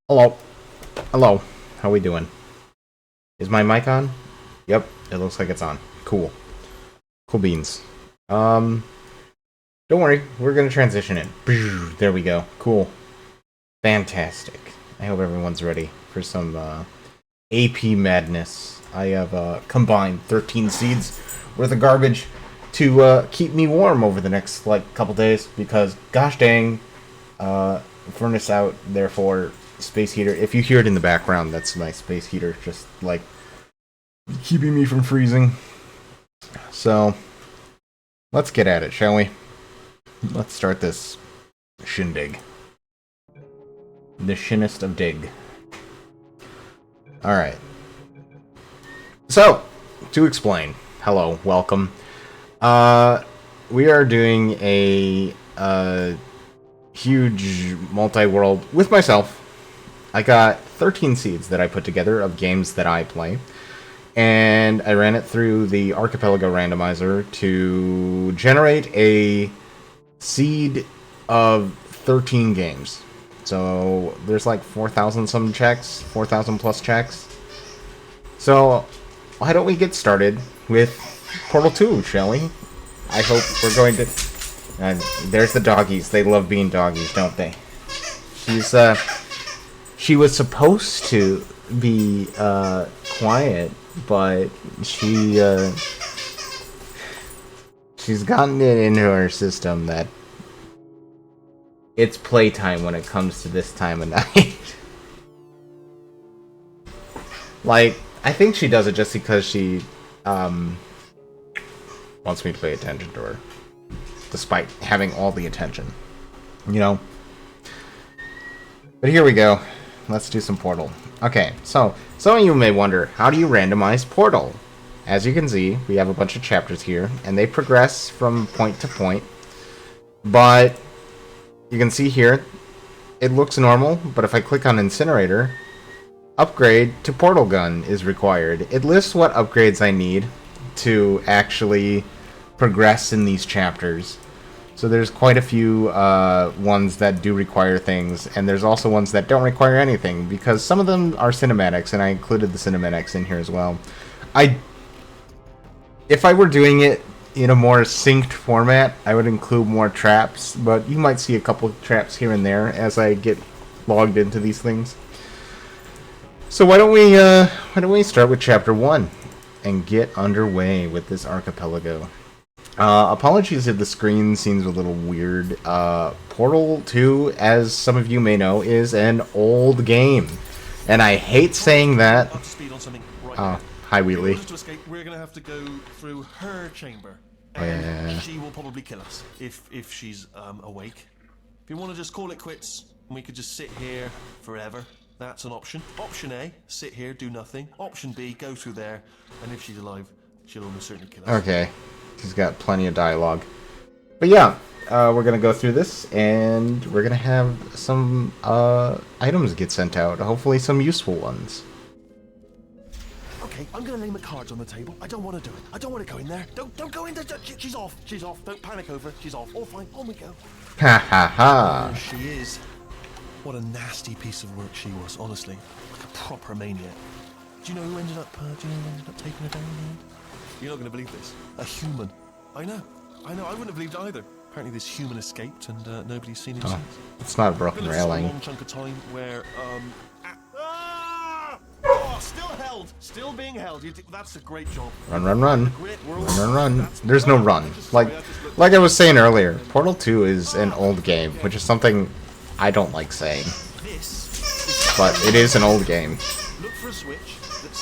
Hello. Hello. How we doing? Is my mic on? Yep, it looks like it's on. Cool. Cool beans. Don't worry, we're gonna transition in. There we go. Cool. Fantastic. I hope everyone's ready for some AP madness. I have combined 13 seeds worth of garbage to keep me warm over the next couple days because gosh dang, furnace out, therefore space heater. If you hear it in the background, that's my space heater, just keeping me from freezing. So let's get at it, shall we? Let's start this shindig. The shinnest of dig. Alright. So, to explain. Hello, welcome. We are doing a huge multi-world with myself. I got 13 seeds that I put together of games that I play. And I ran it through the Archipelago randomizer to generate a seed of 13 games. So there's like 4,000 some checks, 4,000 plus checks. So why don't we get started with Portal 2, shall we? I hope we're going to... there's the doggies. They love being doggies, don't they? She was supposed to be quiet, but she's gotten it into her system that it's playtime when it comes to this time of night. I think she does it just because she wants me to pay attention to her, despite having all the attention, you know. But here we go. Let's do some Portal. Okay, so some of you may wonder, how do you randomize Portal? As you can see, we have a bunch of chapters here, and they progress from point to point. But you can see here, it looks normal, but if I click on Incinerator, upgrade to Portal Gun is required. It lists what upgrades I need to actually progress in these chapters. So there's quite a few ones that do require things, and there's also ones that don't require anything, because some of them are cinematics, and I included the cinematics in here as well. If I were doing it in a more synced format, I would include more traps, but you might see a couple of traps here and there as I get logged into these things. So why don't we start with Chapter 1 and get underway with this archipelago. Apologies if the screen seems a little weird. Portal 2, as some of you may know, is an old game. And I hate saying that. Hi, Wheatley. We're gonna have to go through her chamber. And she will probably kill us if she's awake. If you want to just call it quits, and we could just sit here forever. That's an option. Option A, sit here, do nothing. Option B, go through there, and if she's alive, she'll almost certainly kill us. Okay. He's got plenty of dialogue. But yeah, we're going to go through this, and we're going to have some items get sent out. Hopefully some useful ones. Okay, I'm going to lay my cards on the table. I don't want to do it. I don't want to go in there. Don't go in there. She's off. She's off. Don't panic over. She's off. All fine. On we go. Ha ha ha. There she is. What a nasty piece of work she was, honestly. Like a proper maniac. Do you know who ended up taking her down in the end? You're not going to believe this. A human. I know. I wouldn't have believed either. Apparently this human escaped and nobody's seen him since. It's not a broken railing. A long chunk of time where, still held. Still being held. That's a great job. Run. Run. There's no run. Like I was saying earlier, Portal 2 is an old game, which is something I don't like saying. But it is an old game. Look for a switch.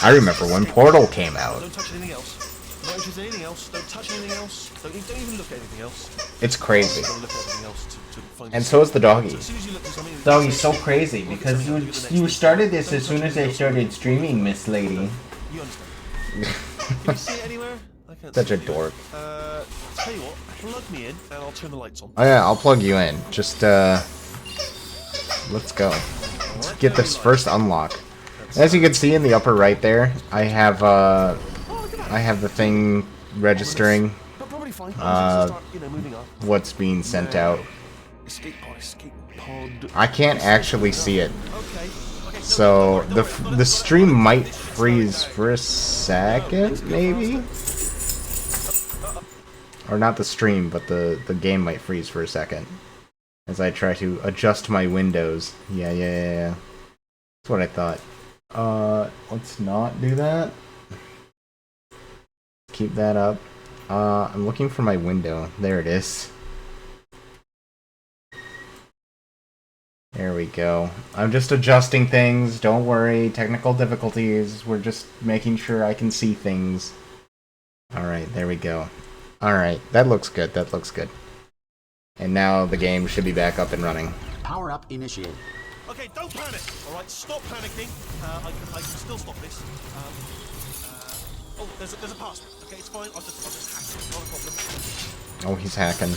I remember when Portal came out. Don't touch anything else. Don't touch anything else. Don't touch anything else. Don't even look at anything else. It's crazy. Don't look at anything else to find And so is the doggy. as soon as you look for something, Doggy's so crazy because you started this as soon as I started streaming, Miss Lady. you understand. Can you see it anywhere? I can't Such see a it. dork. Tell you what, plug me in and I'll turn the lights on. Oh yeah, I'll plug you in. Just let's go. Let's get this first unlock. As you can see in the upper right there, I have the thing registering what's being sent out. Escape pod. I can't actually see it. Okay. So the stream might freeze for a second, maybe? Or not the stream, but the game might freeze for a second. As I try to adjust my windows. Yeah. That's what I thought. Let's not do that. Keep that up. I'm looking for my window. There it is. There we go. I'm just adjusting things. Don't worry. Technical difficulties. We're just making sure I can see things. Alright, there we go. Alright, that looks good. That looks good. And now the game should be back up and running. Power up initiated. Okay, don't panic. All right, stop panicking. I can still stop this. Oh, there's a password. Okay, it's fine. I'll just hack it. Not a problem. Oh, he's hacking.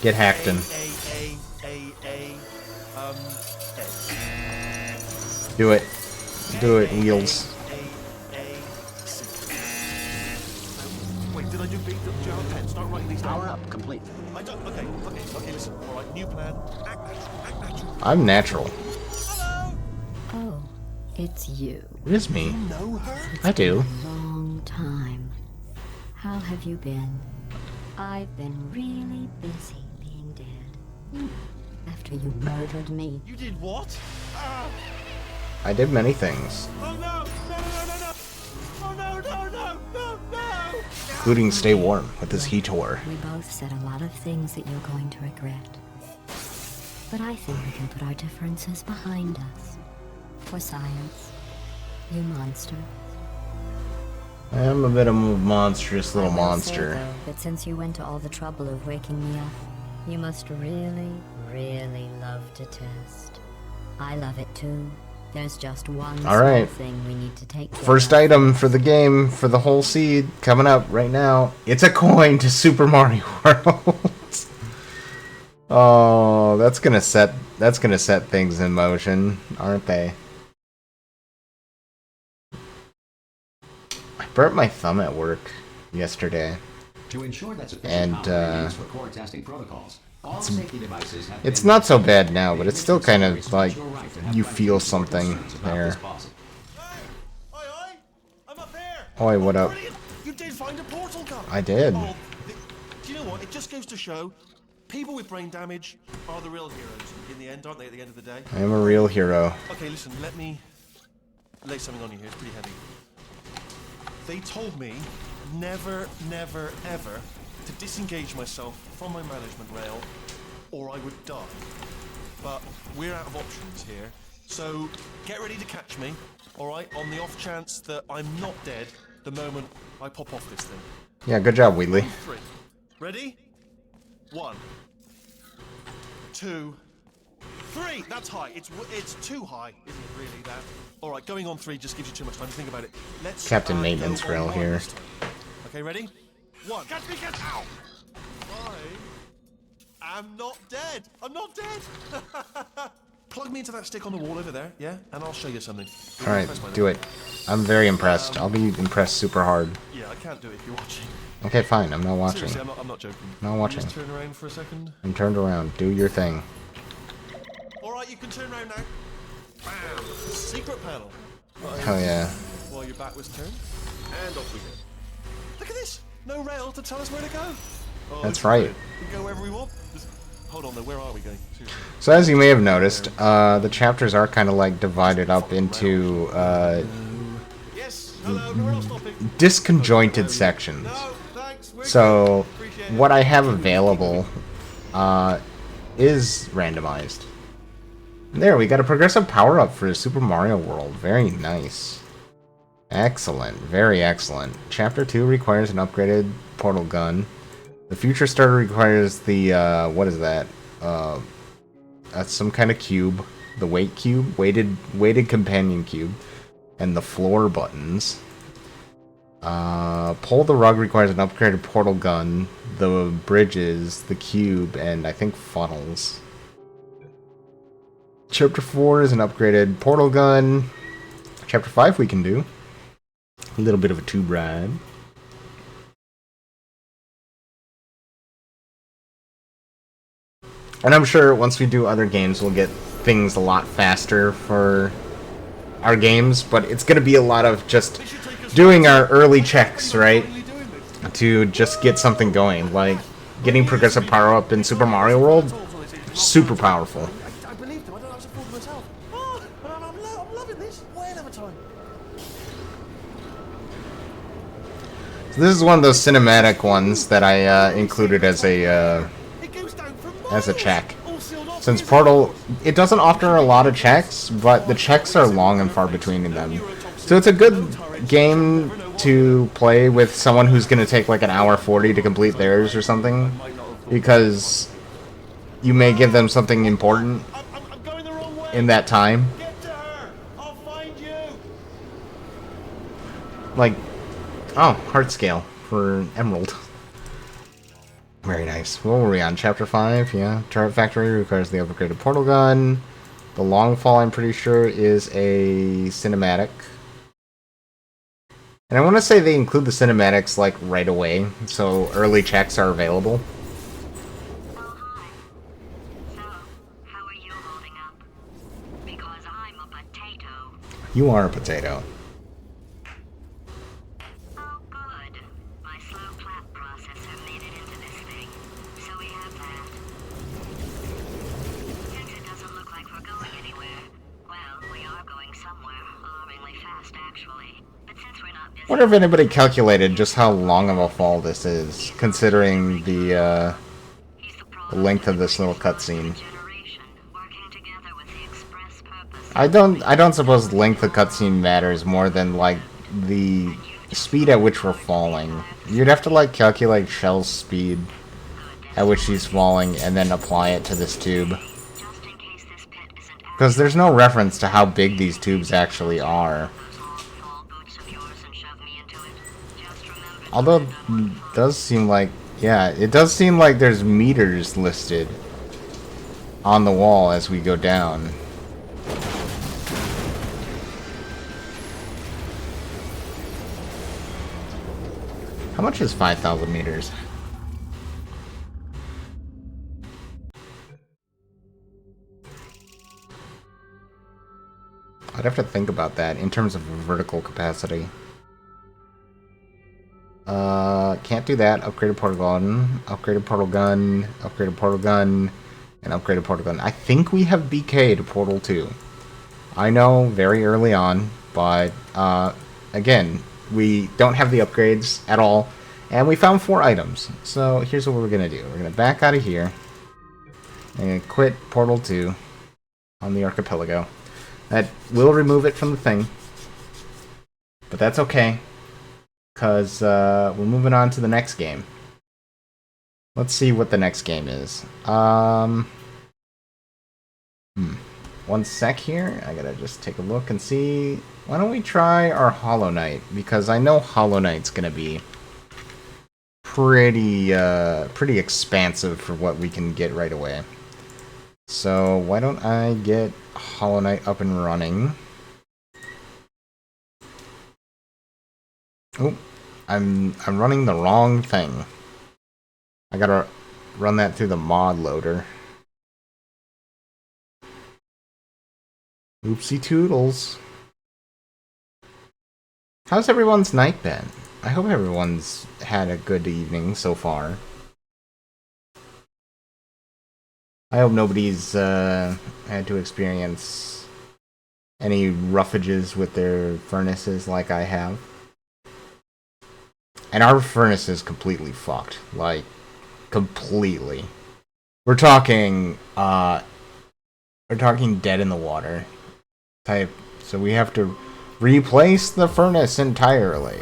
Get hacked in. Do it. Do it, Wheels. Wait, did I do big? Do you have a pen? Start writing these down. Power up complete. I don't. Okay, listen. All right, new plan. Act natural. I'm natural. Hello. Oh, it's you. It is me. Know her? I do. Long time. How have you been? I've been really busy being dead. After you murdered me. You did what? I did many things. Oh no! Oh no! Including stay warm with this heater. We both said a lot of things that you're going to regret. But I think we can put our differences behind us. For science. You monster. I am a bit of a monstrous little I will say, monster. though, that since you went to all the trouble of waking me up, you must really, really love to test. I love it too. There's just one Alright. small thing we need to take care First of. item for the game, for the whole seed, coming up right now. It's a coin to Super Mario World. Oh, that's gonna set things in motion, aren't they? I burnt my thumb at work yesterday. To ensure that sufficient And, power remains for core testing protocols, all safety devices have It's been not so bad now, but it's still kind of like your right to have you life feel support something concerns about there. this policy. Oi! I'm up there. Oi, what up? Brilliant! You did find a portal gun. I did. Oh, do you know what? It just goes to show, people with brain damage are the real heroes in the end, aren't they? At the end of the day. I am a real hero. Okay, listen. Let me lay something on you here. It's pretty heavy. They told me never, ever to disengage myself from my management rail, or I would die. But we're out of options here, so get ready to catch me, alright, on the off chance that I'm not dead the moment I pop off this thing. Yeah, good job, Wheatley. 3. Ready? 1, 2, 3. That's high. It's too high, isn't it really, that? Alright, going on 3 just gives you too much time to think about it. Let's Captain go Maintenance on Rail 1 here. this time. Okay, ready? 1. Catch me, catch! Ow! I'm not dead. I'm not dead. Plug me into that stick on the wall over there, yeah? And I'll show you something. Alright, do it. I'm very impressed. I'll be impressed super hard. Yeah, I can't do it if you're watching. Okay, fine. I'm not watching. Seriously, I'm not joking. Not Can you watching. just turn around for a second. I'm turned around. Do your thing. Alright, you can turn around now. Bam! Secret panel. Hell yeah. While your back was turned. And off we go. Look at this! No rail to tell us where to go. Oh, That's this is right. good. We can go wherever we want. Hold on though, where are we going? Seriously. So as you may have noticed, the chapters are kind of like divided up into Yes, hello, no, we're not stopping. disconjointed sections. No, thanks. We're So good. Appreciate it. what I have available is randomized. There, we got a progressive power-up for Super Mario World. Very nice. Excellent. Very excellent. Chapter 2 requires an upgraded portal gun. The Future Starter requires the, what is that? That's some kind of cube. The weight cube? Weighted companion cube. And the floor buttons. Pull the Rug requires an upgraded portal gun. The bridges, the cube, and I think funnels. Chapter 4 is an upgraded portal gun. Chapter 5 we can do. A little bit of a tube ride. And I'm sure once we do other games, we'll get things a lot faster for our games, but it's gonna be a lot of just doing our early checks, right? To just get something going, like getting progressive power up in Super Mario World, super powerful. I believed them. I don't know how to afford them myself. Oh, I'm loving this. Way ahead of a time. So this is one of those cinematic ones that I included as a check. Since Portal, it doesn't offer a lot of checks, but the checks are long and far between in them. So it's a good game to play with someone who's going to take like an hour 40 to complete theirs or something, because you may give them something important in that time. Like, oh, heart scale for Emerald. Very nice. What were we on? Chapter 5? Yeah. Turret Factory requires the upgraded portal gun. The long fall, I'm pretty sure, is a cinematic. And I want to say they include the cinematics, like, right away, so early checks are available. Oh, hi. So, how are you holding up? Because I'm a potato. You are a potato. Oh, good. My slow clap processor made it into this thing, so we have that. Since it doesn't look like we're going anywhere, well, we are going somewhere, alarmingly fast, actually. But since we're not busy... Wonder if anybody calculated just how long of a fall this is, considering the length of this little cutscene. I don't suppose length of cutscene matters more than, like, the speed at which we're falling. You'd have to, like, calculate Shell's speed at which she's falling and then apply it to this tube. Because there's no reference to how big these tubes actually are. Although, it does seem like, yeah, it does seem like there's meters listed on the wall as we go down. How much is 5,000 meters? I'd have to think about that in terms of vertical capacity. Can't do that. Upgraded portal gun, upgraded portal gun, upgraded portal gun, and upgraded portal gun. I think we have BK'd Portal 2. I know, very early on, but, again, we don't have the upgrades at all, and we found 4 items. So here's what we're gonna do. We're gonna back out of here, and quit Portal 2 on the archipelago. That will remove it from the thing, but that's okay, because we're moving on to the next game. Let's see what the next game is. One sec here. I gotta just take a look and see. Why don't we try our Hollow Knight? Because I know Hollow Knight's gonna be pretty expansive for what we can get right away. So why don't I get Hollow Knight up and running? Oh, I'm running the wrong thing. I gotta run that through the mod loader. Oopsie toodles. How's everyone's night been? I hope everyone's had a good evening so far. I hope nobody's had to experience any roughages with their furnaces like I have. And our furnace is completely fucked. Like, completely. We're talking dead in the water type. So we have to replace the furnace entirely,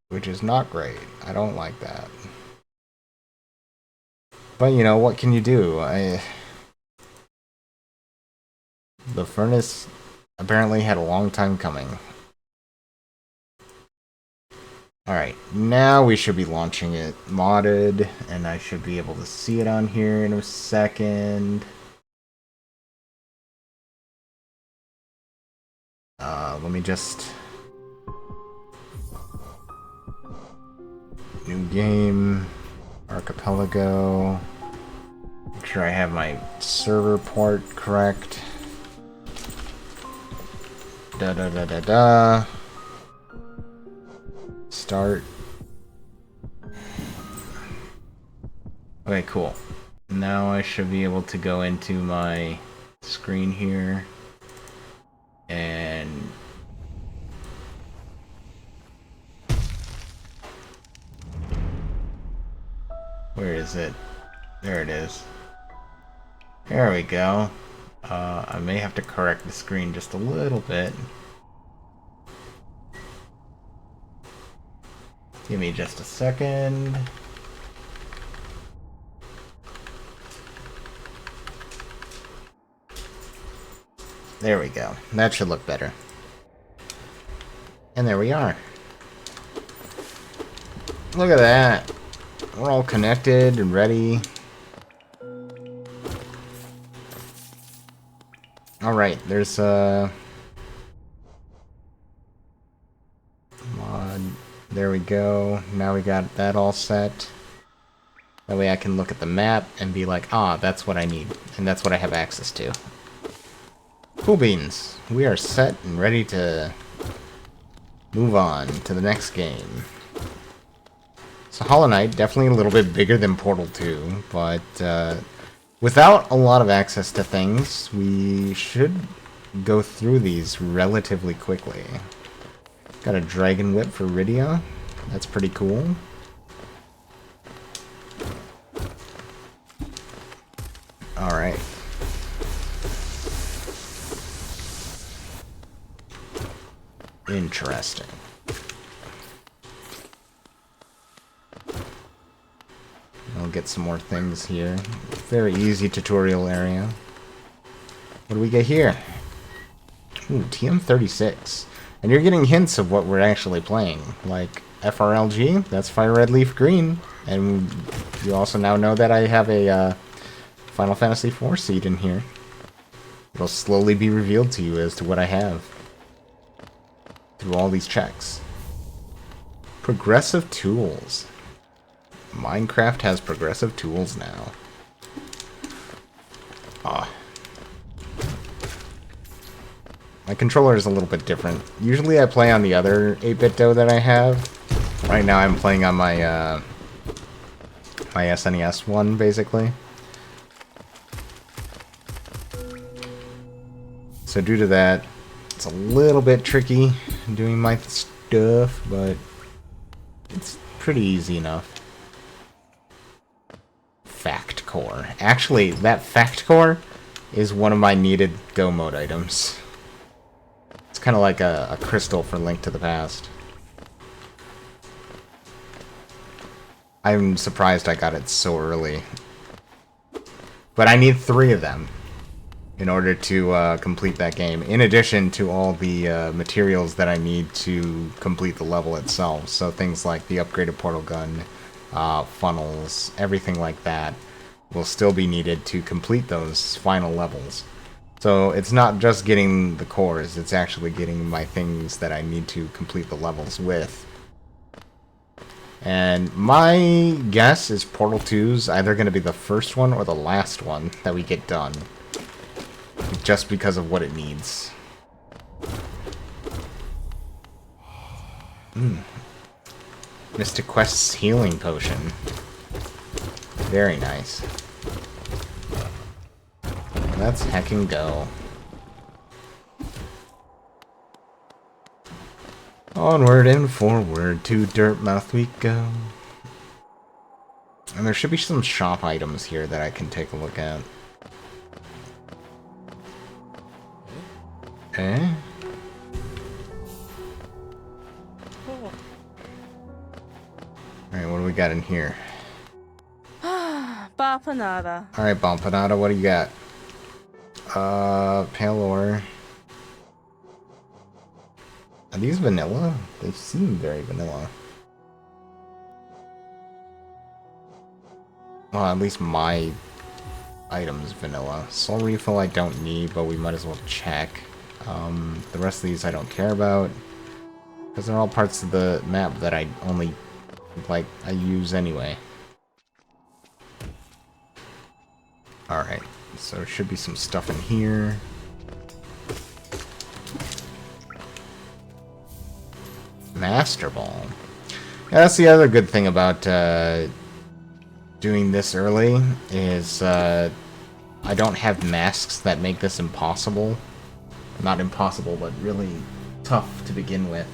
which is not great. I don't like that. But, you know, what can you do? The furnace apparently had a long time coming. Alright, now we should be launching it modded, and I should be able to see it on here in a second. Let me just... New game, Archipelago. Make sure I have my server port correct. Da da da da da. Start. Okay, cool. Now I should be able to go into my screen here and where is it? There it is. There we go. I may have to correct the screen just a little bit. Give me just a second. There we go. That should look better. And there we are. Look at that. We're all connected and ready. Alright, there's mod. There we go. Now we got that all set. That way I can look at the map and be like, ah, that's what I need. And that's what I have access to. Cool beans. We are set and ready to move on to the next game. So Hollow Knight, definitely a little bit bigger than Portal 2, but without a lot of access to things, we should go through these relatively quickly. Got a Dragon Whip for Rydia. That's pretty cool. Alright. Interesting. I'll get some more things here. Very easy tutorial area. What do we get here? Ooh, TM36. And you're getting hints of what we're actually playing. Like FRLG, that's Fire Red Leaf Green. And you also now know that I have a Final Fantasy IV seed in here. It'll slowly be revealed to you as to what I have through all these checks. Progressive tools. Minecraft has progressive tools now. Ah. My controller is a little bit different. Usually I play on the other 8-bit DOE that I have. Right now I'm playing on my my SNES one, basically. So due to that, it's a little bit tricky doing my stuff, but it's pretty easy enough. Fact Core. Actually, that Fact Core is one of my needed Go mode items. It's kind of like a crystal for Link to the Past. I'm surprised I got it so early. But I need 3 of them in order to complete that game, in addition to all the materials that I need to complete the level itself. So things like the upgraded portal gun, funnels, everything like that will still be needed to complete those final levels. So it's not just getting the cores, it's actually getting my things that I need to complete the levels with. And my guess is Portal 2's either going to be the first one or the last one that we get done. Just because of what it needs. Mystic Quest's healing potion. Very nice. Let's heckin' go. Onward and forward to Dirtmouth we go. And there should be some shop items here that I can take a look at. Okay. Alright, what do we got in here? Bapanada. Alright, Bompanada, what do you got? Pale ore. Are these vanilla? They seem very vanilla. Well, at least my item's vanilla. Soul refill I don't need, but we might as well check. The rest of these I don't care about, because they're all parts of the map that I only, like, I use anyway. Alright, so there should be some stuff in here. Master Ball. Yeah, that's the other good thing about doing this early, is I don't have masks that make this impossible. Not impossible, but really tough to begin with.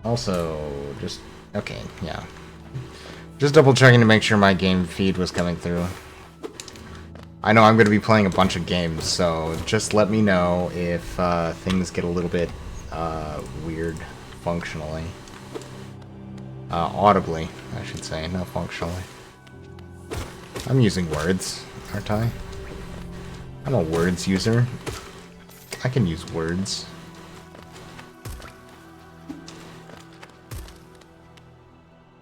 Also, just... okay, yeah. Just double checking to make sure my game feed was coming through. I know I'm going to be playing a bunch of games, so just let me know if things get a little bit weird functionally. Audibly, I should say, not functionally. I'm using words, aren't I? I'm a words user. I can use words.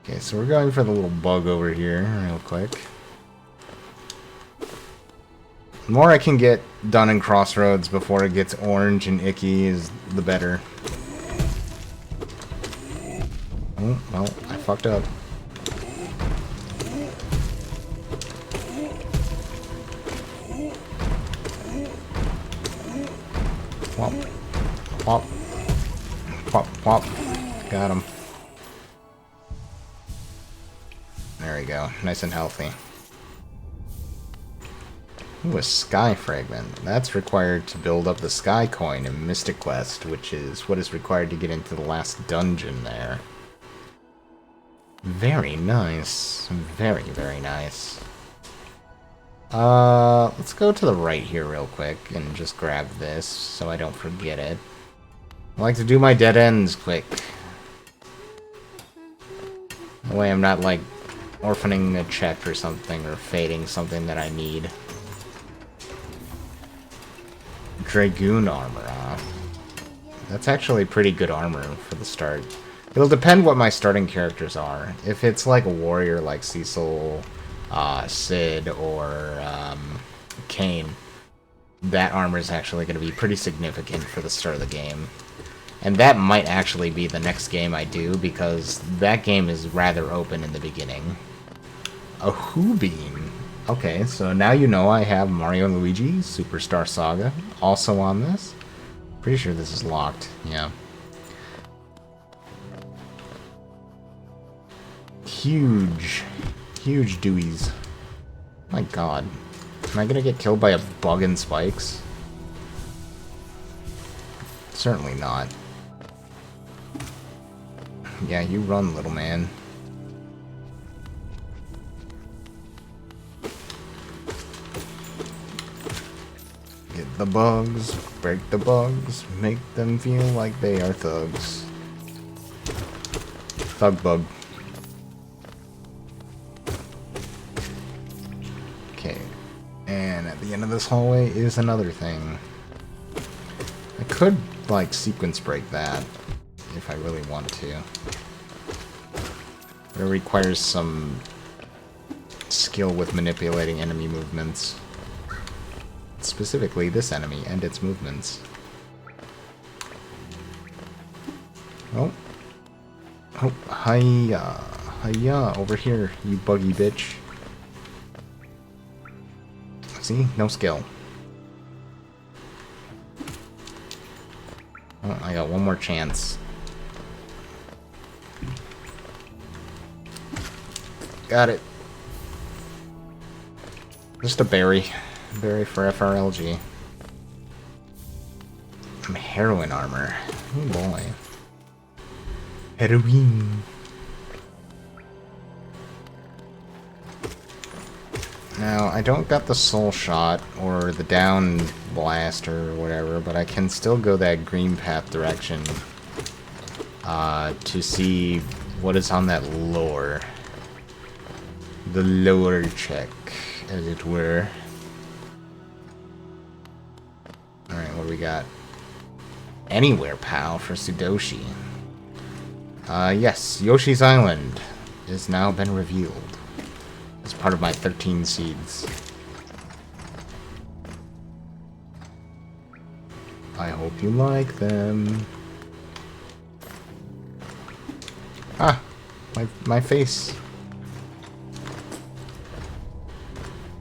Okay, so we're going for the little bug over here real quick. The more I can get done in Crossroads before it gets orange and icky is the better. Oh, well, I fucked up. Whop. Whop. Whop, whop. Got him. There we go. Nice and healthy. Ooh, a sky fragment. That's required to build up the sky coin in Mystic Quest, which is what is required to get into the last dungeon there. Very nice. Very, very nice. Let's go to the right here real quick and just grab this so I don't forget it. I like to do my dead ends quick. That way I'm not, like, orphaning a check or something, or fading something that I need. Dragoon armor, that's actually pretty good armor for the start. It'll depend what my starting characters are. If it's like a warrior like Cecil, Sid, or Kane, that armor is actually going to be pretty significant for the start of the game. And that might actually be the next game I do, because that game is rather open in the beginning. A Who Bean. Okay, so now you know I have Mario & Luigi Superstar Saga also on this. Pretty sure this is locked, yeah. Huge dewies. My god. Am I gonna get killed by a bug and spikes? Certainly not. Yeah, you run, little man. Get the bugs, break the bugs, make them feel like they are thugs. Thug bug. Okay, and at the end of this hallway is another thing. I could, like, sequence break that if I really want to. But it requires some skill with manipulating enemy movements. Specifically this enemy and its movements. Oh. Oh, hiya. Hiya, over here, you buggy bitch. See? No skill. Oh, I got one more chance. Got it. Just a berry. Berry for FRLG. Some heroin armor. Oh boy. Heroin. Now, I don't got the soul shot or the down blast or whatever, but I can still go that green path direction to see what is on that lore. The lore check, as it were. Alright, what do we got? Anywhere, pal, for Sudoshi. Yes, Yoshi's Island has now been revealed as part of my 13 seeds. I hope you like them. Ah, my face.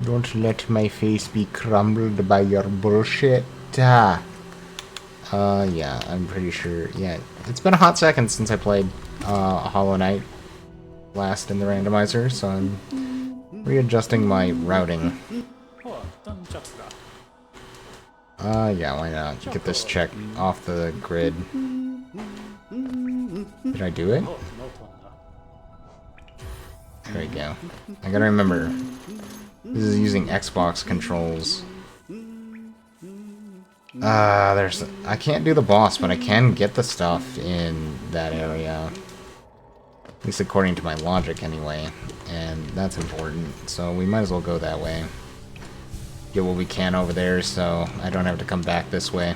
Don't let my face be crumbled by your bullshit. Ah. Yeah, I'm pretty sure. Yeah, it's been a hot second since I played Hollow Knight last in the randomizer, so I'm readjusting my routing. Yeah, why not? Get this check off the grid. Did I do it? There we go. I gotta remember, this is using Xbox controls. I can't do the boss, but I can get the stuff in that area. At least according to my logic, anyway. And that's important, so we might as well go that way. Get what we can over there, so I don't have to come back this way.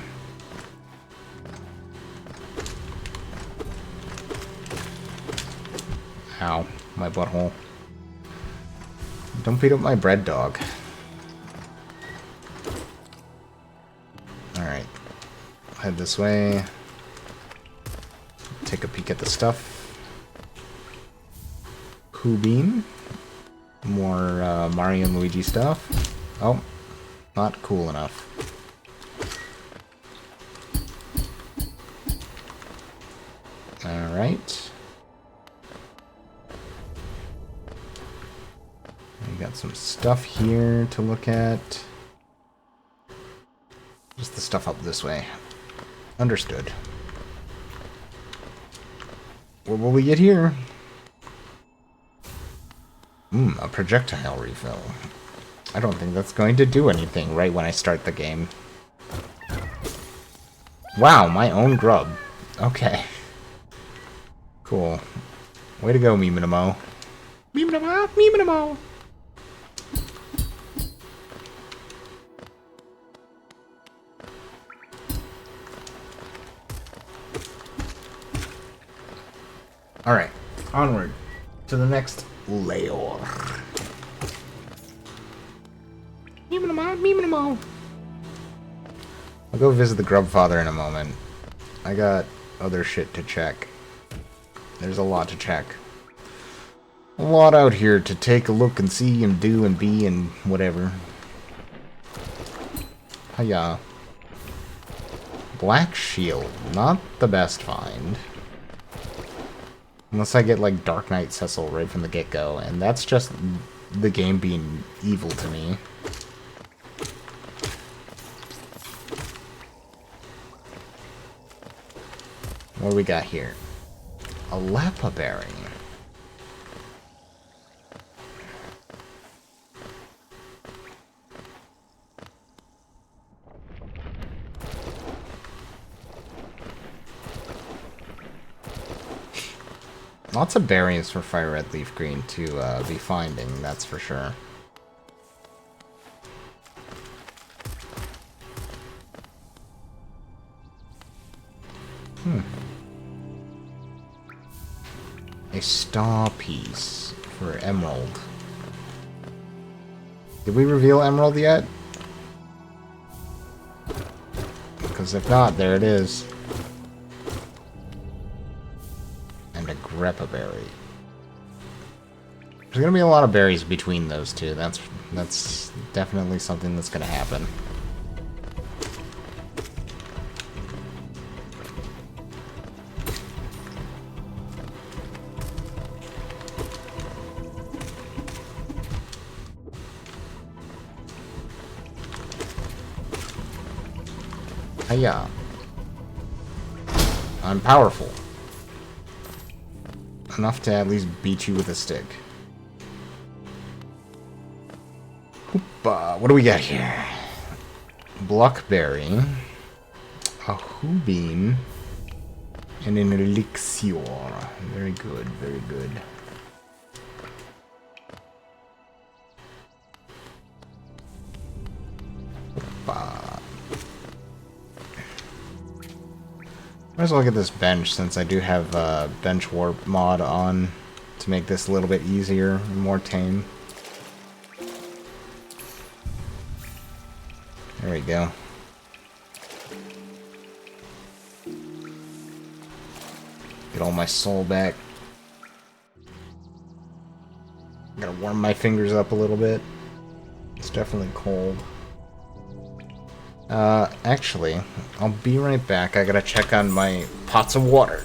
Ow, my butthole. Don't beat up my bread dog. Alright. Head this way. Take a peek at the stuff. Bean. More Mario and Luigi stuff. Oh, not cool enough. Alright. We got some stuff here to look at. Just the stuff up this way. Understood. What will we get here? A projectile refill. I don't think that's going to do anything right when I start the game. Wow, my own grub. Okay. Cool. Way to go, Meminamo. Meminamo, Meminamo! Alright, onward to the next layer. Meminamo. I'll go visit the Grubfather in a moment. I got other shit to check. There's a lot to check. A lot out here to take a look and see and do and be and whatever. Hiya. Black Shield. Not the best find. Unless I get, like, Dark Knight Cecil right from the get-go, and that's just the game being evil to me. What do we got here? A Lapa Berry. Lots of berries for Fire Red Leaf Green to be finding, that's for sure. A star piece for Emerald. Did we reveal Emerald yet? Because if not, there it is. And a Greppa Berry. There's gonna be a lot of berries between those two. That's definitely something that's gonna happen. Hiya. I'm powerful. Enough to at least beat you with a stick. Hoopa. What do we got here? Blockberry. A Hoobine. And an Elixir. Very good, very good. Hoopa. Might as well get this bench, since I do have bench warp mod on to make this a little bit easier and more tame. There we go. Get all my soul back. Gotta warm my fingers up a little bit. It's definitely cold. Actually, I'll be right back. I gotta check on my pots of water.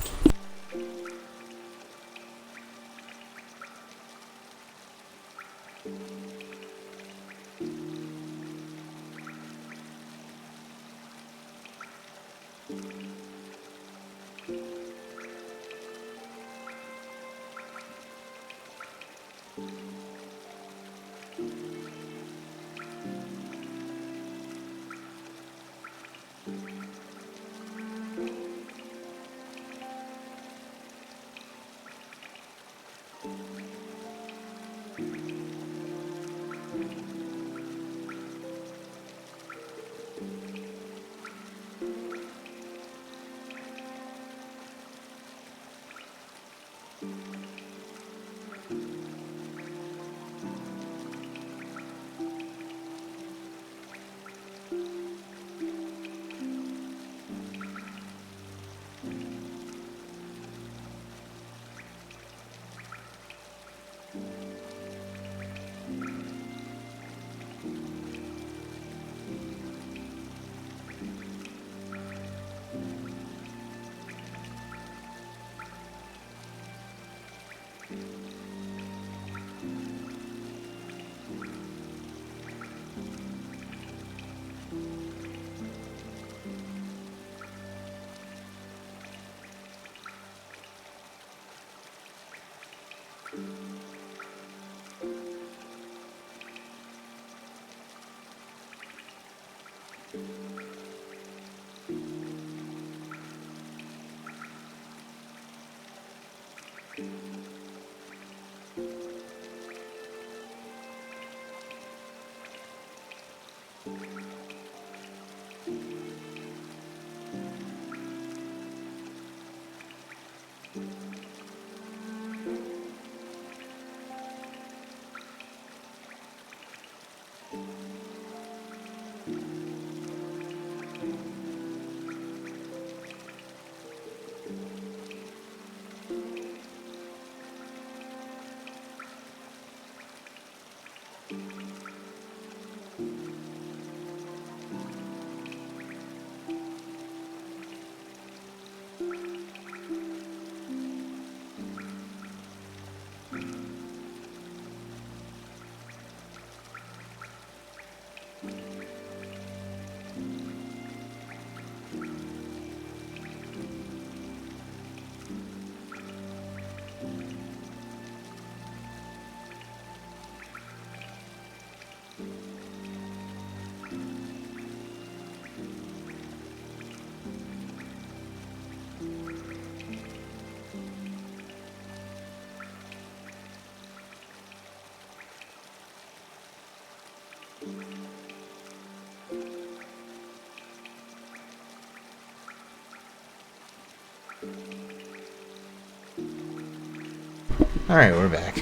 Alright, we're back.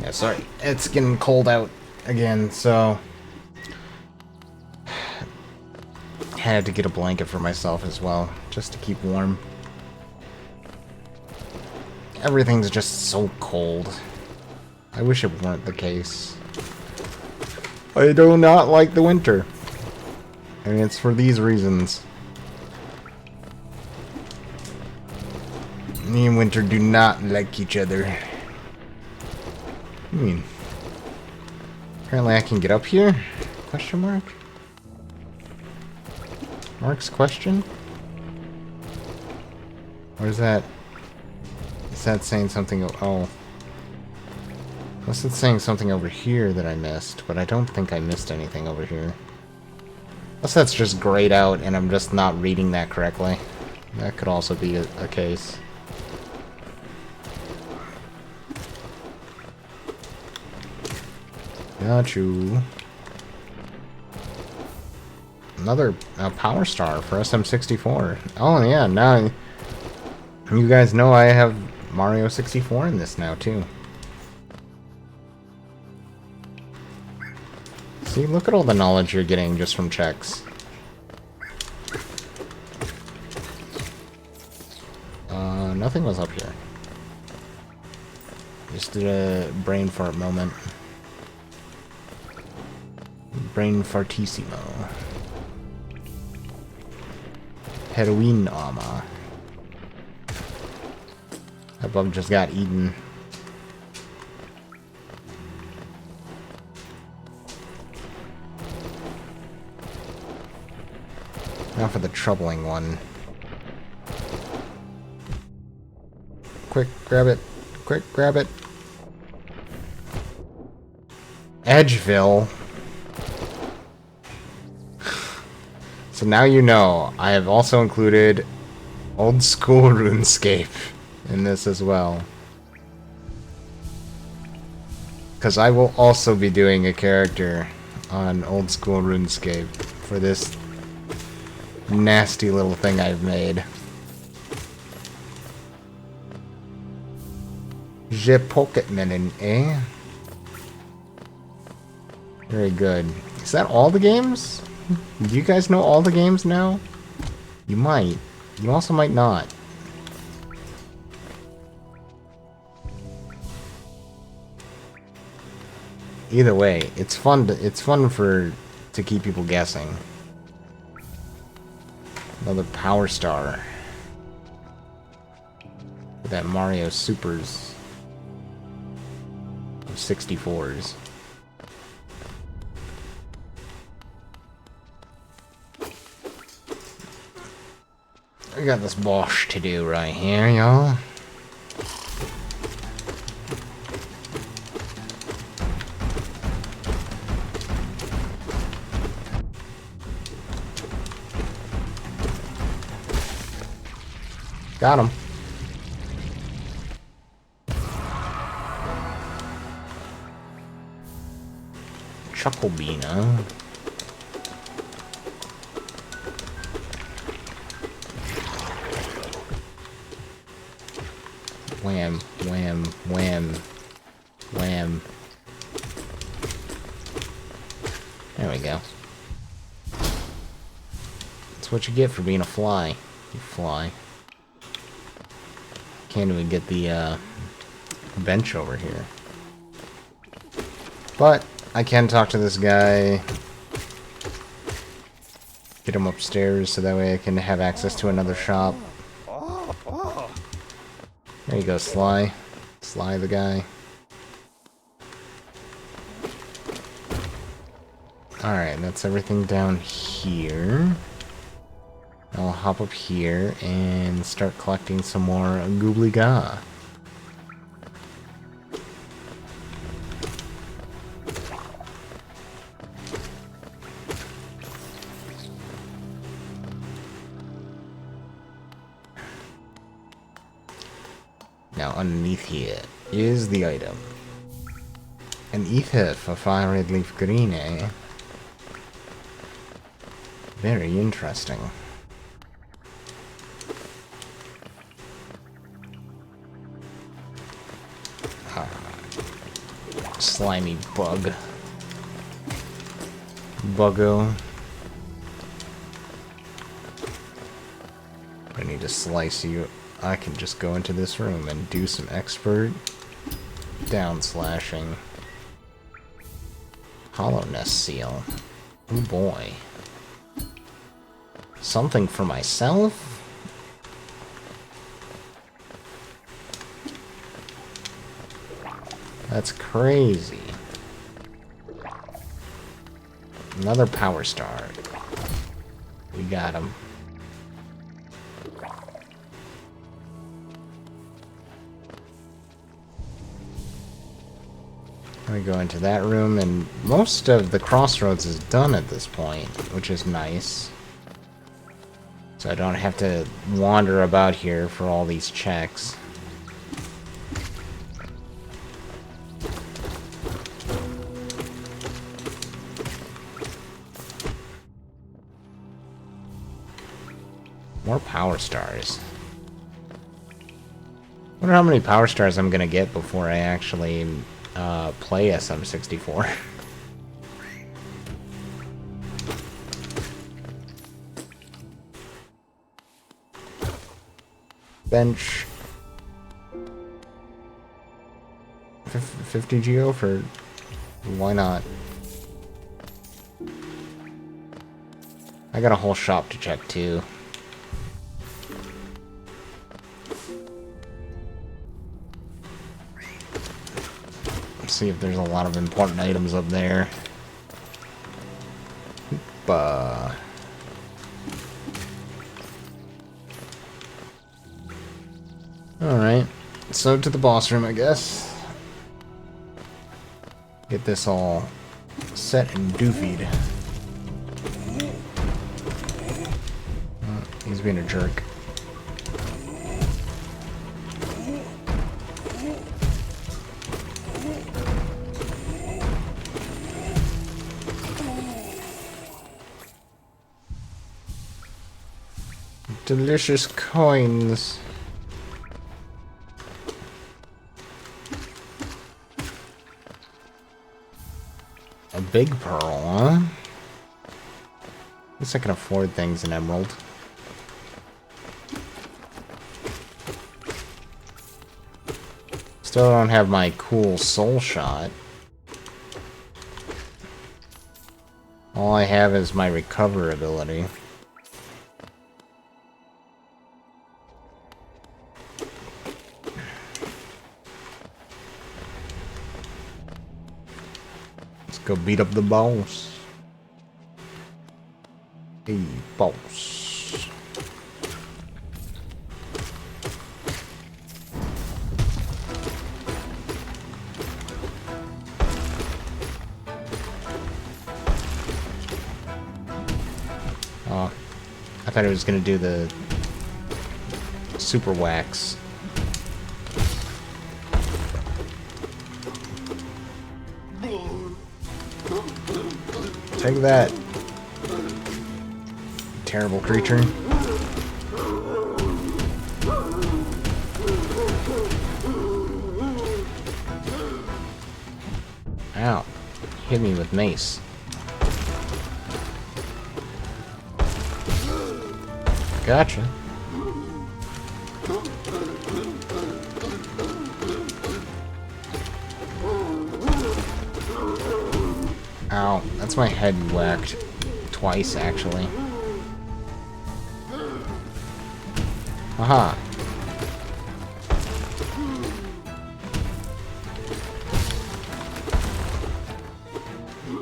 Yeah, sorry. It's getting cold out again, so... had to get a blanket for myself as well, just to keep warm. Everything's just so cold. I wish it weren't the case. I do not like the winter. And it's for these reasons. Me and winter do not like each other. I mean, apparently I can get up here? Question mark? Mark's question? Or is that saying something? Oh. Unless it's saying something over here that I missed, but I don't think I missed anything over here. Unless that's just grayed out and I'm just not reading that correctly. That could also be a case. Got you. Another power star for SM64. Oh yeah, now you guys know I have Mario 64 in this now too. See, look at all the knowledge you're getting just from checks. Nothing was up here. Just did a brain fart moment. Brain Fortissimo. Heroin armor. That bug just got eaten. Now for the troubling one. Quick, grab it. Quick, grab it. Edgeville. So now you know, I have also included old school RuneScape in this as well. Because I will also be doing a character on old school RuneScape for this nasty little thing I've made. Je pocket melon, eh? Very good. Is that all the games? Do you guys know all the games now? You might. You also might not. Either way, it's fun to keep people guessing. Another Power Star. With that Mario Supers of 64s. We got this boss to do right here, y'all. Got him. Chucklebean. Wham, wham, wham, wham. There we go. That's what you get for being a fly. You fly. Can't even get the bench over here. But I can talk to this guy. Get him upstairs so that way I can have access to another shop. There you go, Sly. Sly the guy. Alright, that's everything down here. I'll hop up here and start collecting some more goobly ga. Now underneath here is the item. An ether for fire red leaf green, eh? Very interesting. Slimy bug. Buggo. I need to slice you. I can just go into this room and do some expert down slashing. Hollowness seal. Oh boy. Something for myself? That's crazy. Another Power Star. We got him. We go into that room, and most of the crossroads is done at this point, which is nice. So I don't have to wander about here for all these checks. More Power Stars. Wonder how many Power Stars I'm gonna get before I actually play SM64. Bench. 50 geo for... why not? I got a whole shop to check too. Let's see if there's a lot of important items up there. Alright, so to the boss room, I guess. Get this all set and doofied. Oh, he's being a jerk. Delicious coins. A big pearl, huh? At least I can afford things in Emerald. Still don't have my cool soul shot. All I have is my recover ability. Go beat up the boss. Hey, boss. Oh, I thought it was gonna do the super wax. Take that, terrible creature. Ow. Hit me with mace. Gotcha. Ow, that's my head whacked twice, actually. Aha.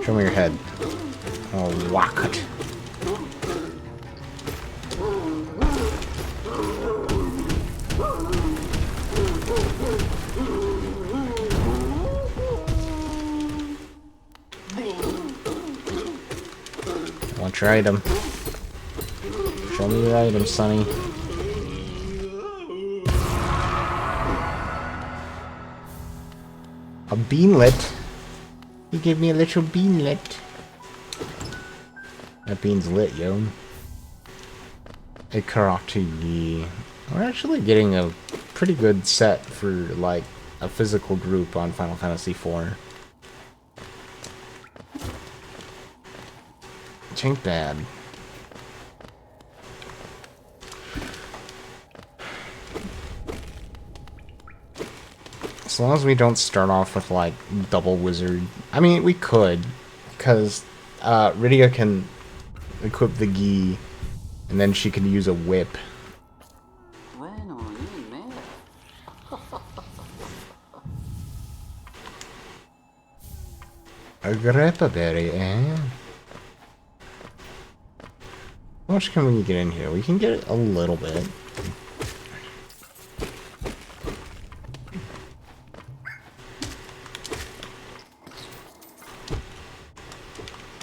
Show me your head. Oh, whack it. Want your item. Show me your item, Sonny. A beanlet? He gave me a little beanlet. That bean's lit, yo. A karate. We're actually getting a pretty good set for, like, a physical group on Final Fantasy IV. Which ain't bad. As long as we don't start off with, like, double wizard. I mean, we could, because Rydia can equip the gi, and then she can use a whip. A grappa berry, eh? How much can we get in here? We can get a little bit.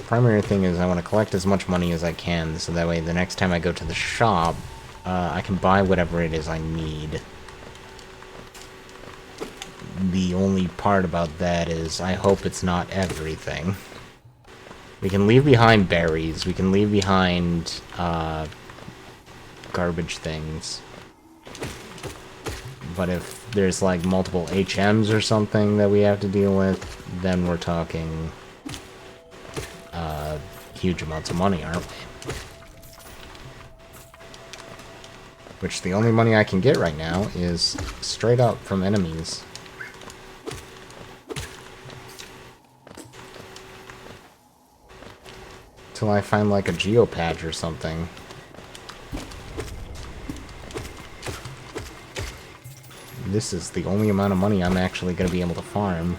Primary thing is I want to collect as much money as I can, so that way the next time I go to the shop, I can buy whatever it is I need. The only part about that is I hope it's not everything. We can leave behind berries, we can leave behind garbage things. But if there's like multiple HMs or something that we have to deal with, then we're talking huge amounts of money, aren't we? Which the only money I can get right now is straight up from enemies. To till I find like a geopatch or something. This is the only amount of money I'm actually going to be able to farm.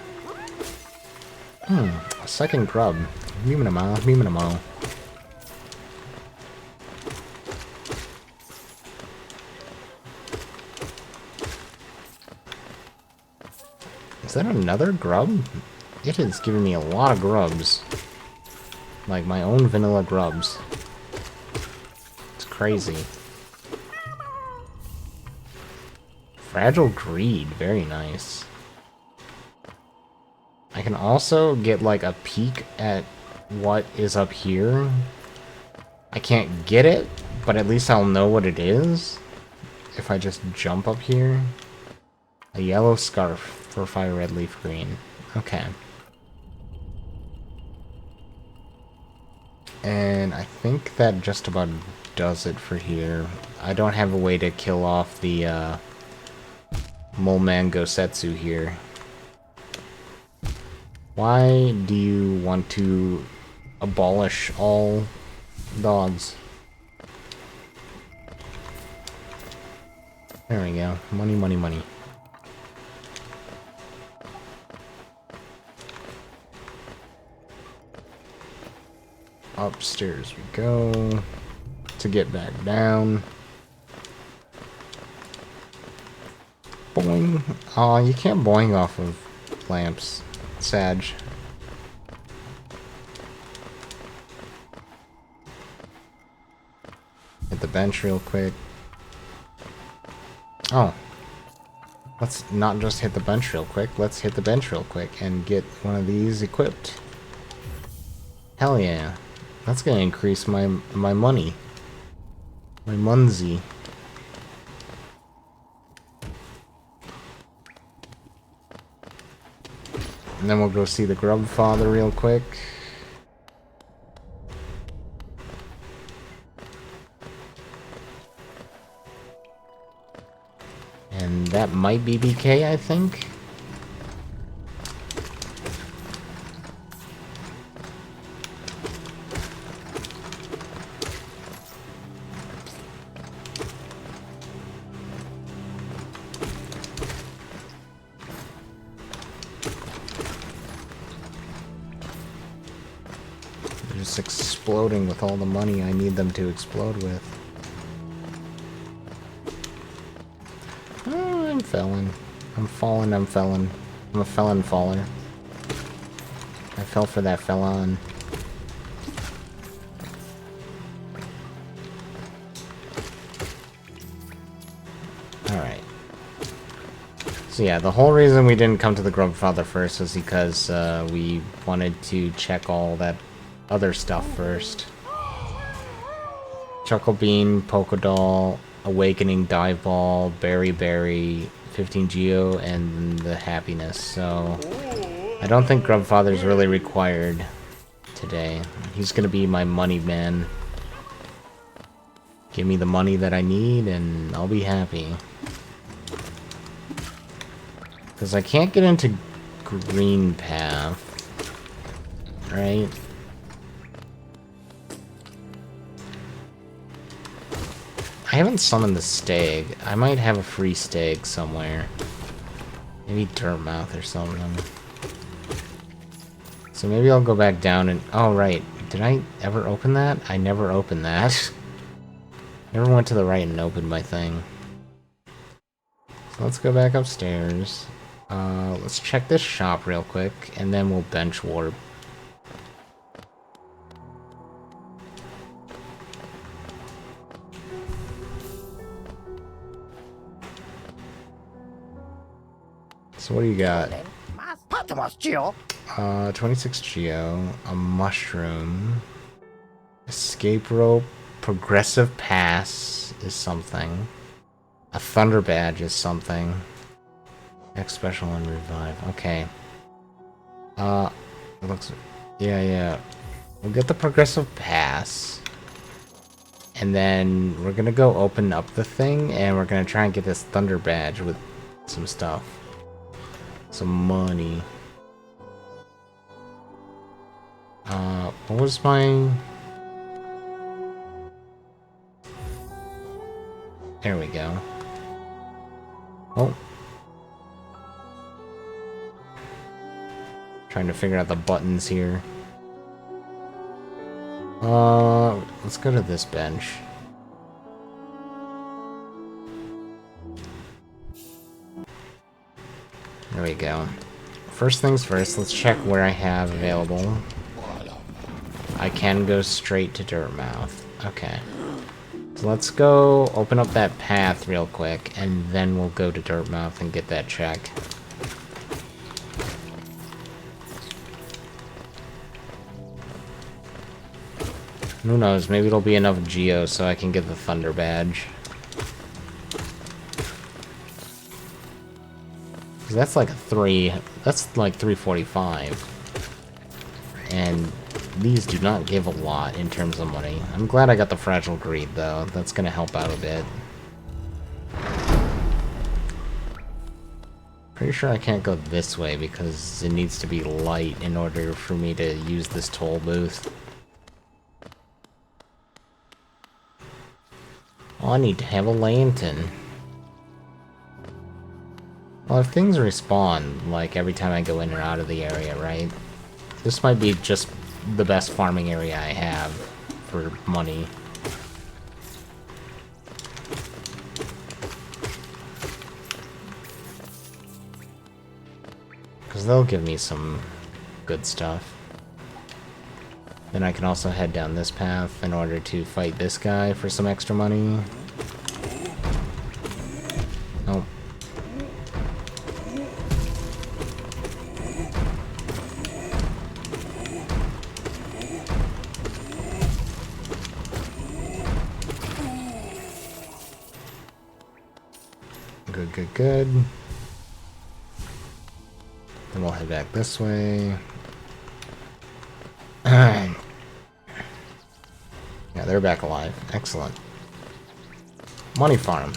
A second grub. Meemanamo, meemanamo. Is that another grub? It is giving me a lot of grubs. Like my own vanilla grubs. It's crazy. Fragile Greed, very nice. I can also get like a peek at what is up here. I can't get it, but at least I'll know what it is if I just jump up here. A yellow scarf for fire red leaf green. Okay. And I think that just about does it for here. I don't have a way to kill off the Mole Mango Setsu here. Why do you want to abolish all dogs? There we go. Money, money, money. Upstairs we go. To get back down. Boing. Aw, you can't boing off of lamps. Sag. Hit the bench real quick. Oh. Let's not just hit the bench real quick. Let's hit the bench real quick and get one of these equipped. Hell yeah. That's gonna increase my money. My munsey. And then we'll go see the grub father real quick. And that might be BK, I think. Just exploding with all the money I need them to explode with. Oh, I'm felon. I'm fallen, I'm felon. I'm a felon faller. I fell for that felon. Alright. So yeah, the whole reason we didn't come to the Grub Father first was because we wanted to check all that other stuff first. Chuckle Bean, Polka Doll, Awakening, Dive Ball, Berry Berry, 15 Geo, and the Happiness. So I don't think Grub Father's really required today. He's gonna be my money man. Give me the money that I need and I'll be happy. Because I can't get into Green Path. Right? I haven't summoned the stag. I might have a free stag somewhere. Maybe Dirtmouth or something. So maybe I'll go back down and... Oh, right. Did I ever open that? I never opened that. Never went to the right and opened my thing. So let's go back upstairs. Let's check this shop real quick, and then we'll bench warp. So what do you got? 26 Geo, a mushroom, escape rope, progressive pass is something, a thunder badge is something, X special and revive. Okay. It looks, yeah. We'll get the progressive pass, and then we're gonna go open up the thing, and we're gonna try and get this thunder badge with some stuff. Some money. What was my There we go. Oh. Trying to figure out the buttons here. Let's go to this bench. There we go. First things first, let's check where I have available. I can go straight to Dirtmouth. Okay. So let's go open up that path real quick, and then we'll go to Dirtmouth and get that check. Who knows, maybe it'll be enough Geo so I can get the Thunder Badge. That's like that's like 345. And these do not give a lot in terms of money. I'm glad I got the Fragile Greed though. That's gonna help out a bit. Pretty sure I can't go this way because it needs to be light in order for me to use this toll booth. Oh, I need to have a lantern. Well, if things respawn, like, every time I go in or out of the area, right? This might be just the best farming area I have for money. Because they'll give me some good stuff. Then I can also head down this path in order to fight this guy for some extra money. Oh. Good, good, good. Then we'll head back this way. Yeah, they're back alive. Excellent. Money farm.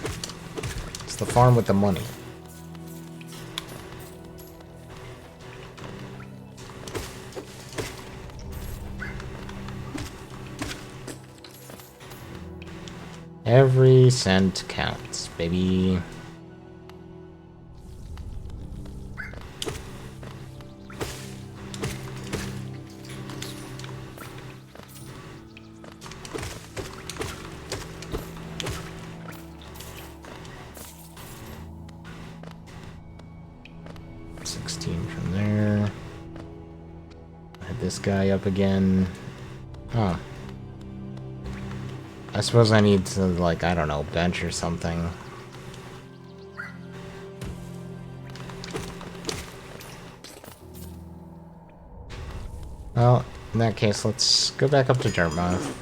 It's the farm with the money. Every cent counts, baby. This guy up again. Oh. I suppose I need to, like, I don't know, bench or something. Well, in that case, let's go back up to Dirtmouth.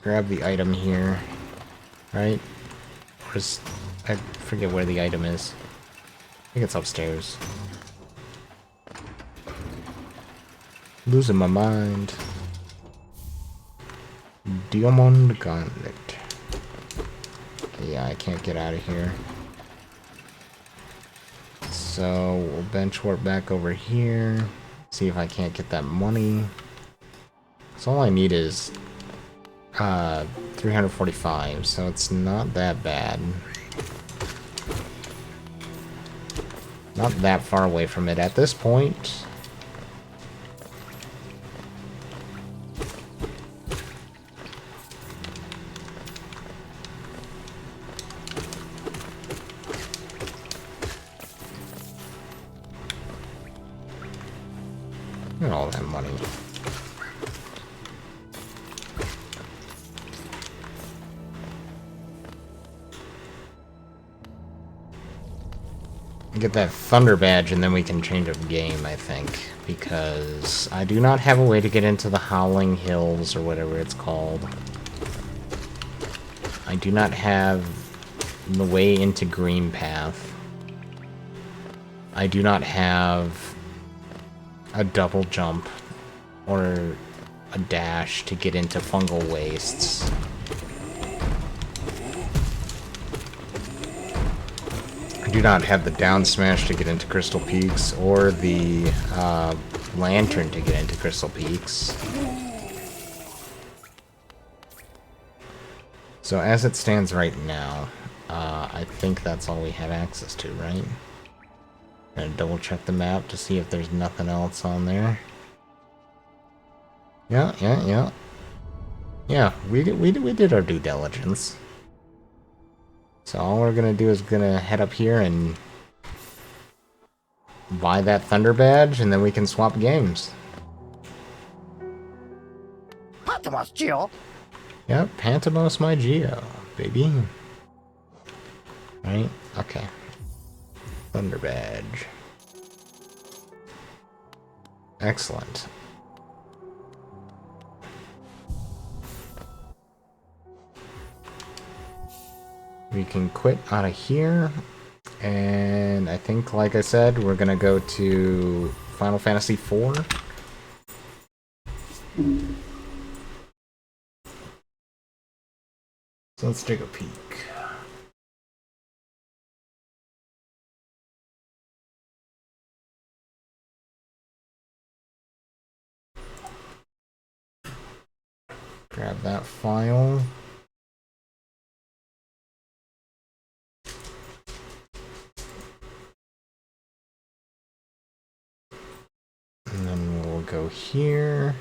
Grab the item here, right? Or is, I forget where the item is. I think it's upstairs. Losing my mind. Diamond Gauntlet. Okay, yeah, I can't get out of here. So we'll bench warp back over here. See if I can't get that money. So all I need is 345, so it's not that bad. Not that far away from it at this point. Look at all that money. Get that Thunder Badge and then we can change up game, I think. Because I do not have a way to get into the Howling Hills or whatever it's called. I do not have the way into Green Path. I do not have a double jump or a dash to get into Fungal Wastes. I do not have the down smash to get into Crystal Peaks or the lantern to get into Crystal Peaks. So as it stands right now, I think that's all we have access to, right? Gonna double check the map to see if there's nothing else on there. Yeah. Yeah, we did our due diligence. So all we're gonna do is gonna head up here and buy that Thunder Badge, and then we can swap games. Patmos, Geo. Yep, Pantomos my Geo, baby. Right? Okay. Thunder Badge. Excellent. We can quit out of here, and I think, like I said, we're gonna go to Final Fantasy IV. So let's take a peek. Grab that file. And then we'll go here.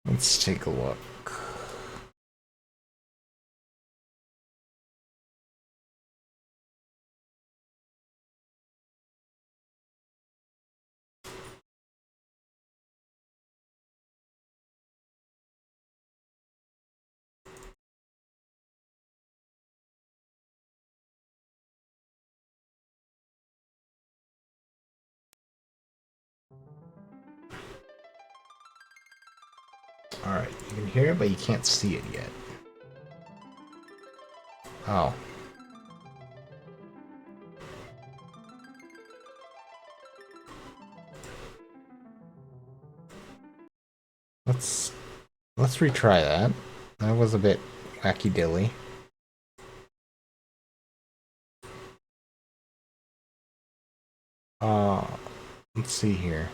Let's take a look. Alright, you can hear it, but you can't see it yet. Oh. Let's retry that. That was a bit wacky dilly. Let's see here.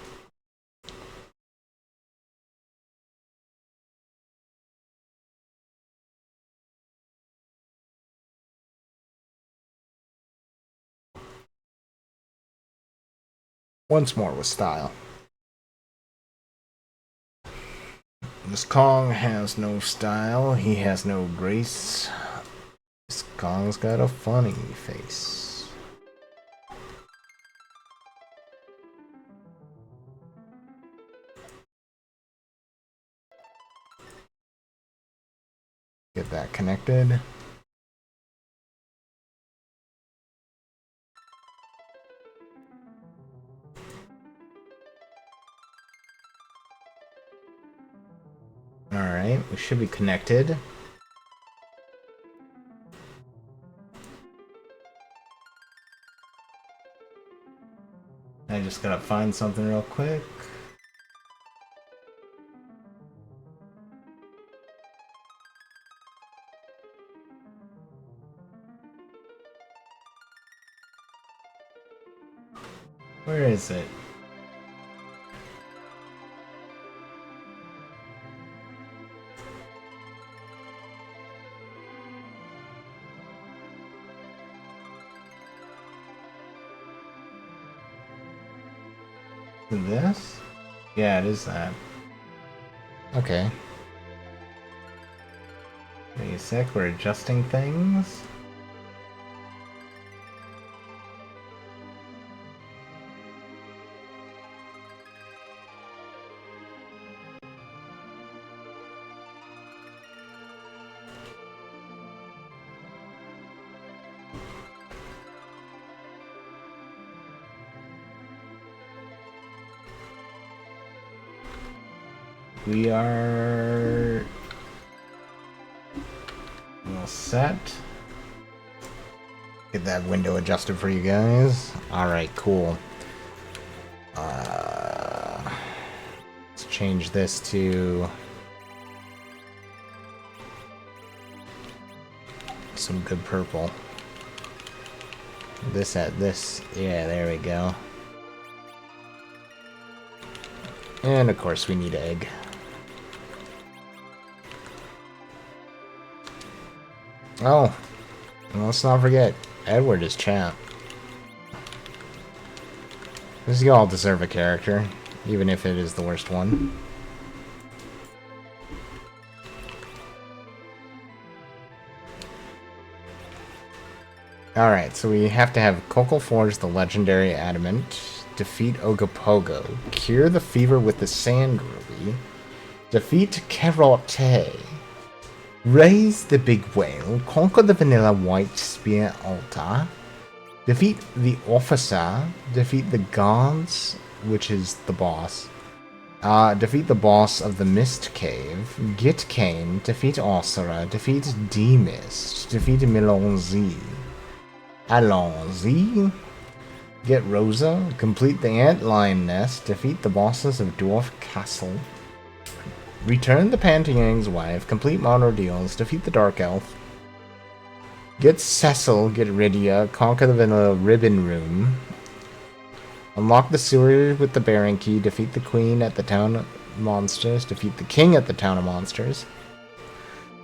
Once more with style. This Kong has no style, he has no grace. This Kong's got a funny face. Get that connected. Alright, we should be connected. I just gotta find something real quick. Where is it? This? Yeah, it is that. Okay. Wait a sec, we're adjusting things. We are all set. Get that window adjusted for you guys. Alright, cool. Let's change this to some good purple. This at this. Yeah, there we go. And of course we need egg. Oh, and let's not forget, Edward is champ. This all deserve a character, even if it is the worst one. Alright, so we have to have Coco forge the legendary adamant, defeat Ogopogo, cure the fever with the sand ruby, defeat Kerote, raise the big whale, conquer the vanilla white spear altar, defeat the officer, defeat the guards, which is the boss, defeat the boss of the Mist Cave, get Kane, defeat Osira, defeat D-Mist, defeat Milonzi, Allons-y, get Rosa, complete the Antlion Nest, defeat the bosses of Dwarf Castle, return the Pantayang's wife, complete modern ordeals, defeat the Dark Elf, get Cecil, get Rydia, conquer the Vanilla Ribbon Room, unlock the sewer with the Baron Key, defeat the Queen at the Town of Monsters, defeat the King at the Town of Monsters.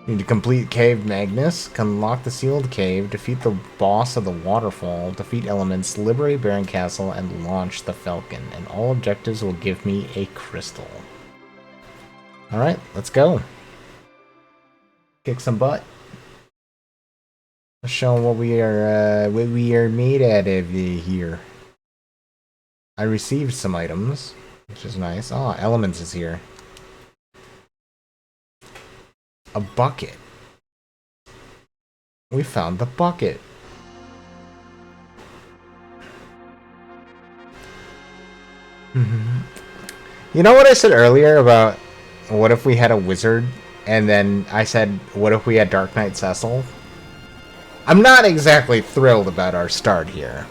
Need to complete Cave Magnus, unlock the Sealed Cave, defeat the boss of the Waterfall, defeat elements, liberate Baron Castle, and launch the Falcon. And all objectives will give me a crystal. Alright, let's go. Kick some butt. Let's show 'em what we are made out of here. I received some items, which is nice. Ah, Elements is here. A bucket. We found the bucket. You know what I said earlier about what if we had a wizard, and then I said, what if we had Dark Knight Cecil? I'm not exactly thrilled about our start here.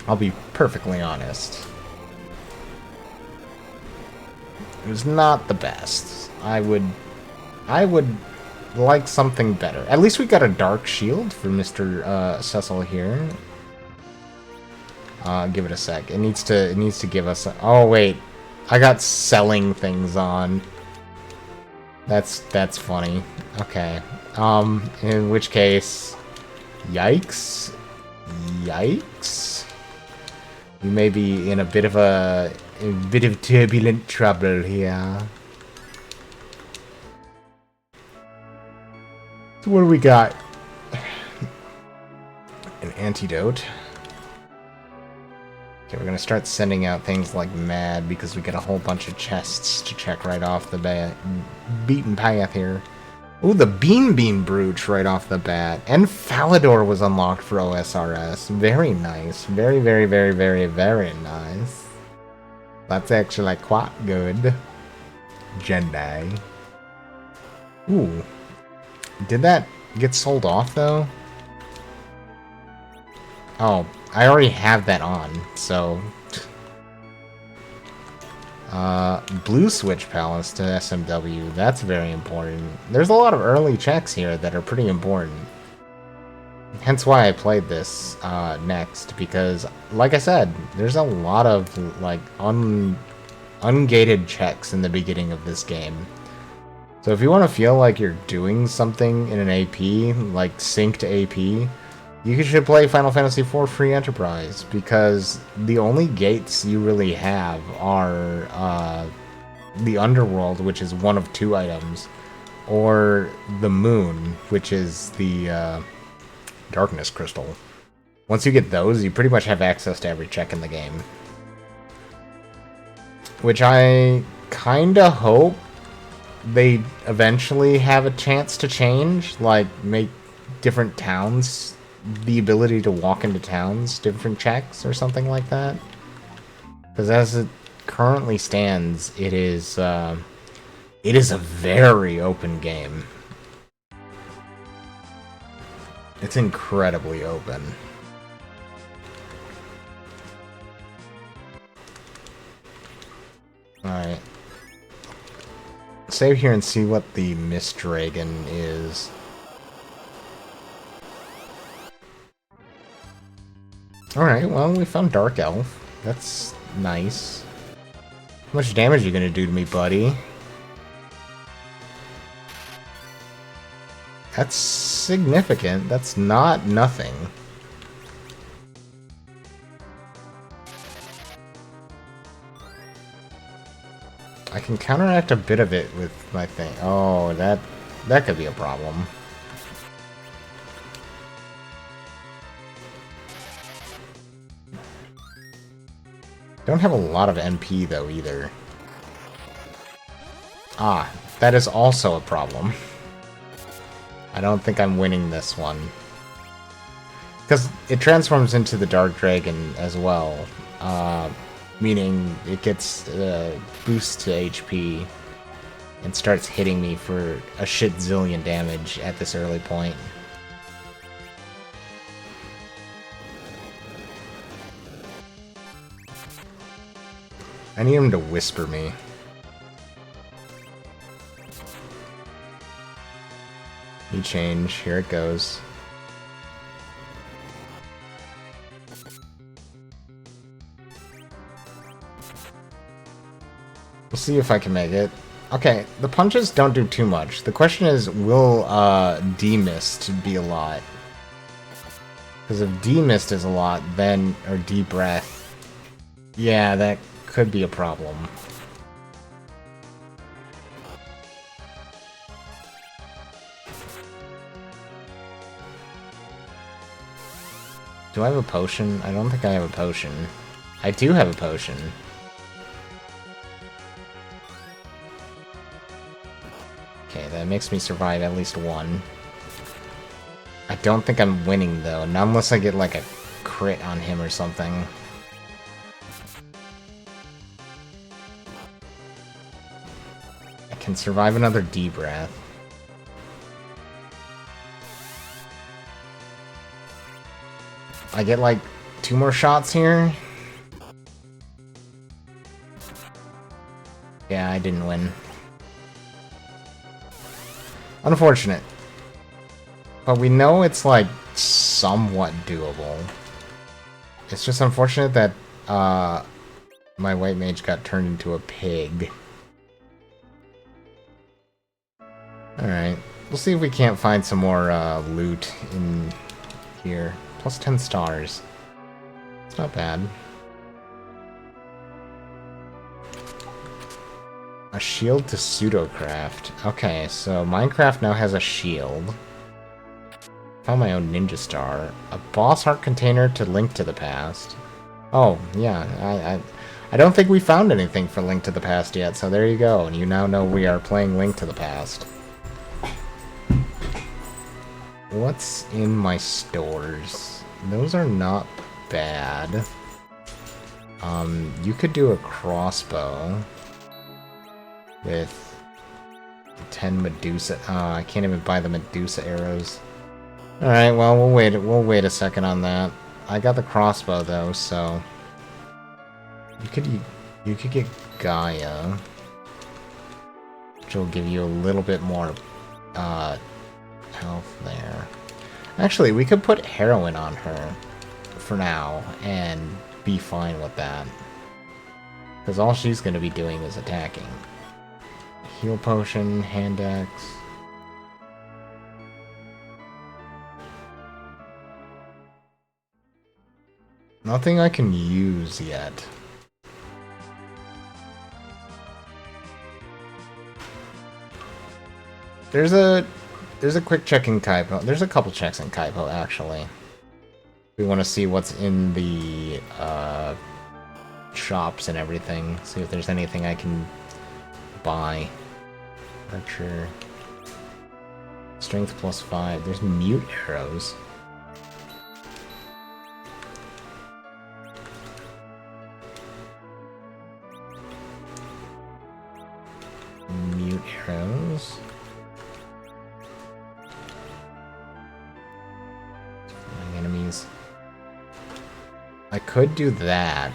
I'll be perfectly honest. It was not the best. I would like something better. At least we got a Dark Shield for Mr. Cecil here. Give it a sec. It needs to give us oh wait. I got selling things on. That's funny. Okay. In which case, yikes. Yikes. We may be in a bit of turbulent trouble here. So what do we got? An antidote. Okay, we're gonna start sending out things like mad because we get a whole bunch of chests to check right off the beaten path here. Ooh, the Bean Brooch right off the bat. And Falador was unlocked for OSRS. Very nice. Very, very, very, very, very nice. That's actually quite good. Jedi. Ooh. Did that get sold off, though? Oh, I already have that on, so... Blue Switch Palace to SMW, that's very important. There's a lot of early checks here that are pretty important. Hence why I played this next, because, like I said, there's a lot of, like, ungated checks in the beginning of this game. So if you want to feel like you're doing something in an AP, like synced AP, you should play Final Fantasy IV Free Enterprise, because the only gates you really have are the Underworld, which is one of 2 items, or the Moon, which is the Darkness Crystal. Once you get those, you pretty much have access to every check in the game. Which I kinda hope they eventually have a chance to change, like make different towns, the ability to walk into towns, different checks or something like that. Because as it currently stands, it is a very open game. It's incredibly open. Alright. save here and see what the Mist Dragon is. Alright, well, we found Dark Elf. That's nice. How much damage are you gonna do to me, buddy? That's significant. That's not nothing. I can counteract a bit of it with my thing. Oh, that could be a problem. Don't have a lot of NP though either. Ah, that is also a problem. I don't think I'm winning this one. Because it transforms into the Dark Dragon as well. Meaning it gets boost to HP and starts hitting me for a shit zillion damage at this early point. I need him to whisper me. You change, here it goes. We'll see if I can make it. Okay, the punches don't do too much. The question is, will D-Mist be a lot? Because if D-Mist is a lot, then... or D-Breath... yeah, that could be a problem. Do I have a potion? I don't think I have a potion. I do have a potion. Okay, that makes me survive at least one. I don't think I'm winning, though. Not unless I get, like, a crit on him or something. I can survive another D-Breath. I get, like, 2 more shots here? Yeah, I didn't win. Unfortunate. But we know it's, like, somewhat doable. It's just unfortunate that, my white mage got turned into a pig. Alright. We'll see if we can't find some more, loot in here. Plus 10 stars. It's not bad. A shield to pseudo-craft. Okay, so Minecraft now has a shield. Found my own ninja star. A boss heart container to Link to the Past. Oh, yeah, I don't think we found anything for Link to the Past yet, so there you go. And you now know we are playing Link to the Past. What's in my stores? Those are not bad. You could do a crossbow with 10 Medusa. I can't even buy the Medusa arrows. All right, well we'll wait a second on that. I got the crossbow though, so you could get Gaia, which will give you a little bit more health there. Actually, we could put heroin on her for now and be fine with that. Because all she's going to be doing is attacking. Heal potion, hand axe. Nothing I can use yet. There's a quick check in Kaipo. There's a couple checks in Kaipo, actually. We want to see what's in the shops and everything. See if there's anything I can buy. Archer. Strength plus 5. There's mute arrows. Mute arrows. Enemies. I could do that.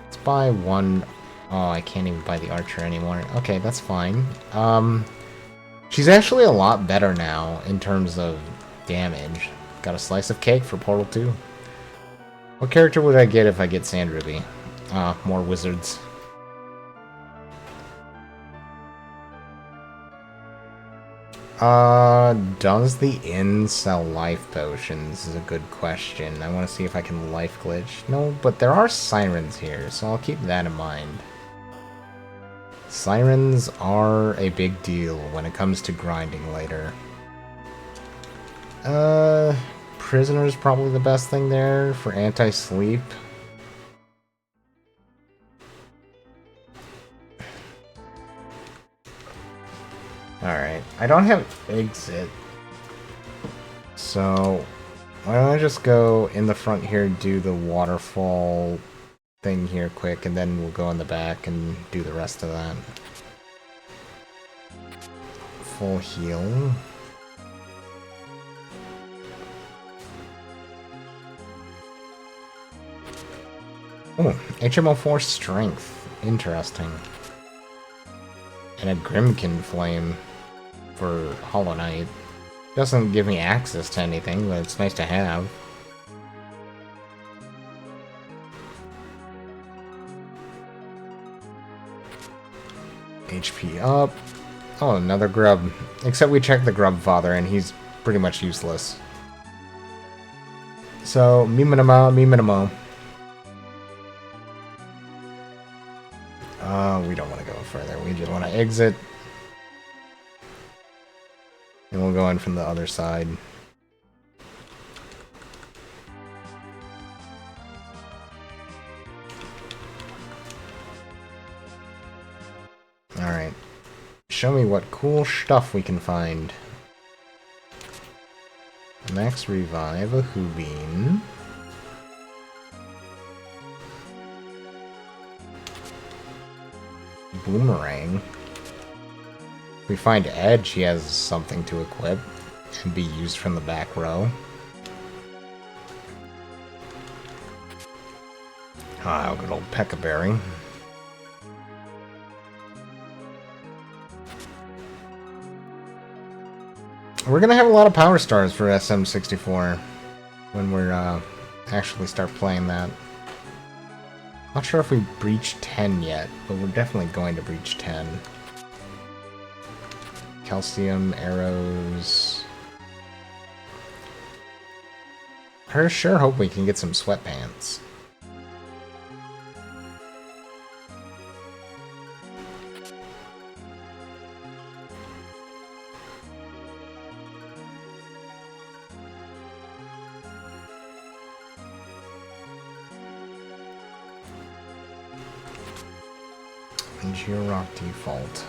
Let's buy one Oh, I can't even buy the archer anymore. Okay, that's fine. She's actually a lot better now in terms of damage. Got a slice of cake for Portal 2. What character would I get if I get Sand Ruby? More wizards. Does the inn sell life potions is a good question. I want to see if I can life glitch. No, but there are sirens here, so I'll keep that in mind. Sirens are a big deal when it comes to grinding later. Prisoner's probably the best thing there for anti-sleep. Alright, I don't have exit. So, why don't I just go in the front here, do the waterfall thing here quick, and then we'll go in the back and do the rest of that. Full heal. Oh, HMO4 strength. Interesting. And a Grimkin Flame for Hollow Knight. Doesn't give me access to anything, but it's nice to have. HP up. Oh, another grub. Except we checked the grub father and he's pretty much useless. So, me minimo. We don't want to go further. We just want to exit. And we'll go in from the other side. Alright. Show me what cool stuff we can find. Max revive, a Hoobine. Boomerang. If we find Edge, he has something to equip and be used from the back row. Ah, good old Peccaberry. We're gonna have a lot of power stars for SM64 when we're actually start playing that. Not sure if we breached 10 yet, but we're definitely going to breach 10. Calcium, arrows. I sure hope we can get some sweatpants. Georock default.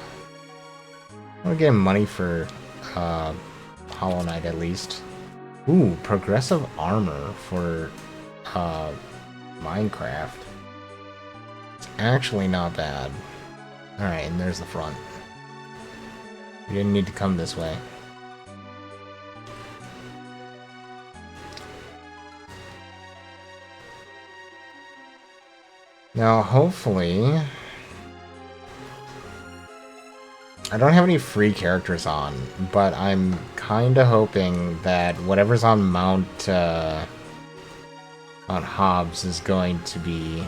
I'm gonna get money for Hollow Knight at least. Ooh, progressive armor for Minecraft. It's actually not bad. Alright, and there's the front. We didn't need to come this way. Now, hopefully... I don't have any free characters on, but I'm kinda hoping that whatever's on Mount Hobbs is going to be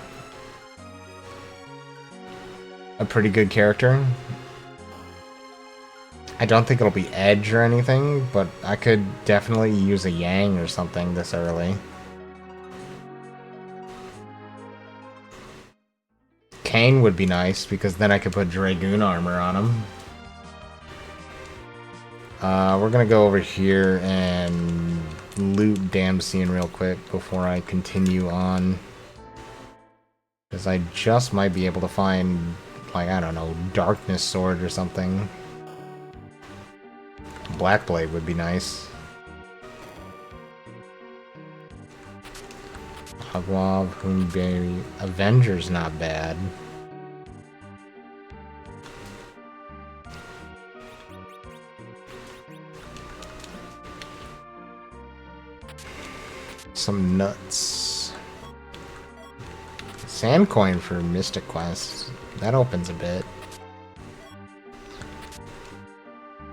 a pretty good character. I don't think it'll be Edge or anything, but I could definitely use a Yang or something this early. Kane would be nice, because then I could put Dragoon armor on him. We're gonna go over here and loot Damsien real quick before I continue on. Because I just might be able to find, like, I don't know, Darkness Sword or something. Blackblade would be nice. Hogwav, Hoonberry, Avenger's not bad. Some nuts. Sand coin for Mystic Quest. That opens a bit.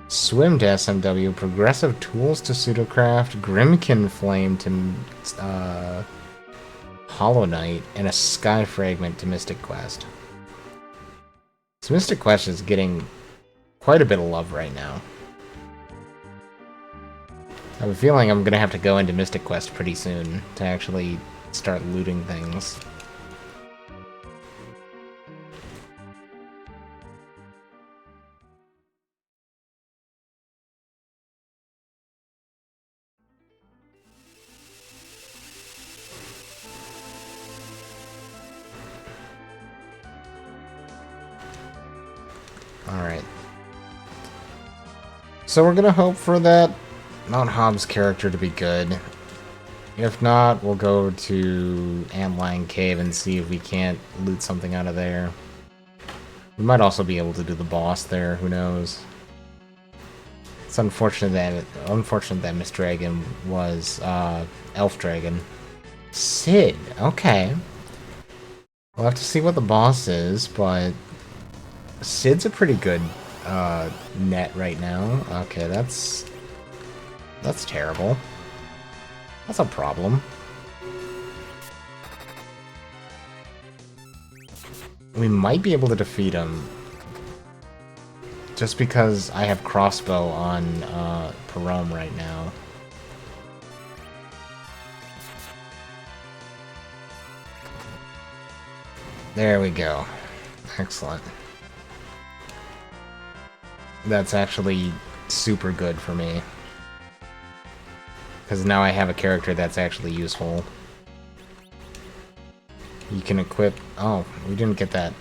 Swim to SMW, Progressive Tools to Pseudocraft, Grimkin Flame to Hollow Knight, and a Sky Fragment to Mystic Quest. So Mystic Quest is getting quite a bit of love right now. I have a feeling I'm gonna have to go into Mystic Quest pretty soon to actually start looting things. Alright. So we're gonna hope for that Mount Hobbs character to be good. If not, we'll go to Antlion Cave and see if we can't loot something out of there. We might also be able to do the boss there, who knows. It's unfortunate that Miss Dragon was Elf Dragon. Sid, okay. We'll have to see what the boss is, but Sid's a pretty good net right now. Okay, that's terrible. That's a problem. We might be able to defeat him just because I have crossbow on Perome right now. There we go. Excellent. That's actually super good for me. Because now I have a character that's actually useful. You can equip... Oh, we didn't get that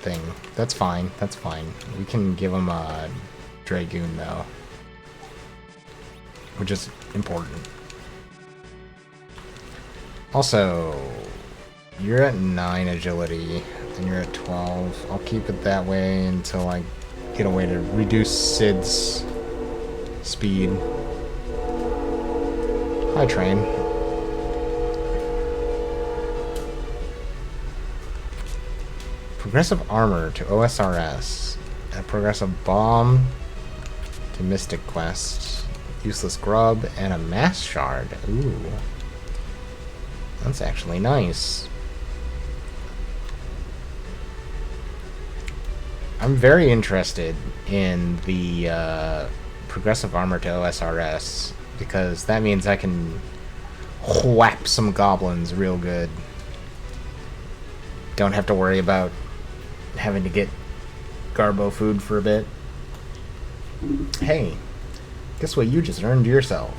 thing. That's fine. That's fine. We can give him a Dragoon, though. Which is important. Also, you're at 9 agility, and you're at 12. I'll keep it that way until I get a way to reduce Sid's speed. Hi, train. Progressive armor to OSRS. A progressive bomb to Mystic Quest. Useless grub and a mass shard. Ooh. That's actually nice. I'm very interested in the progressive armor to OSRS. Because that means I can whap some goblins real good. Don't have to worry about having to get Garbo food for a bit. Hey, guess what you just earned yourself?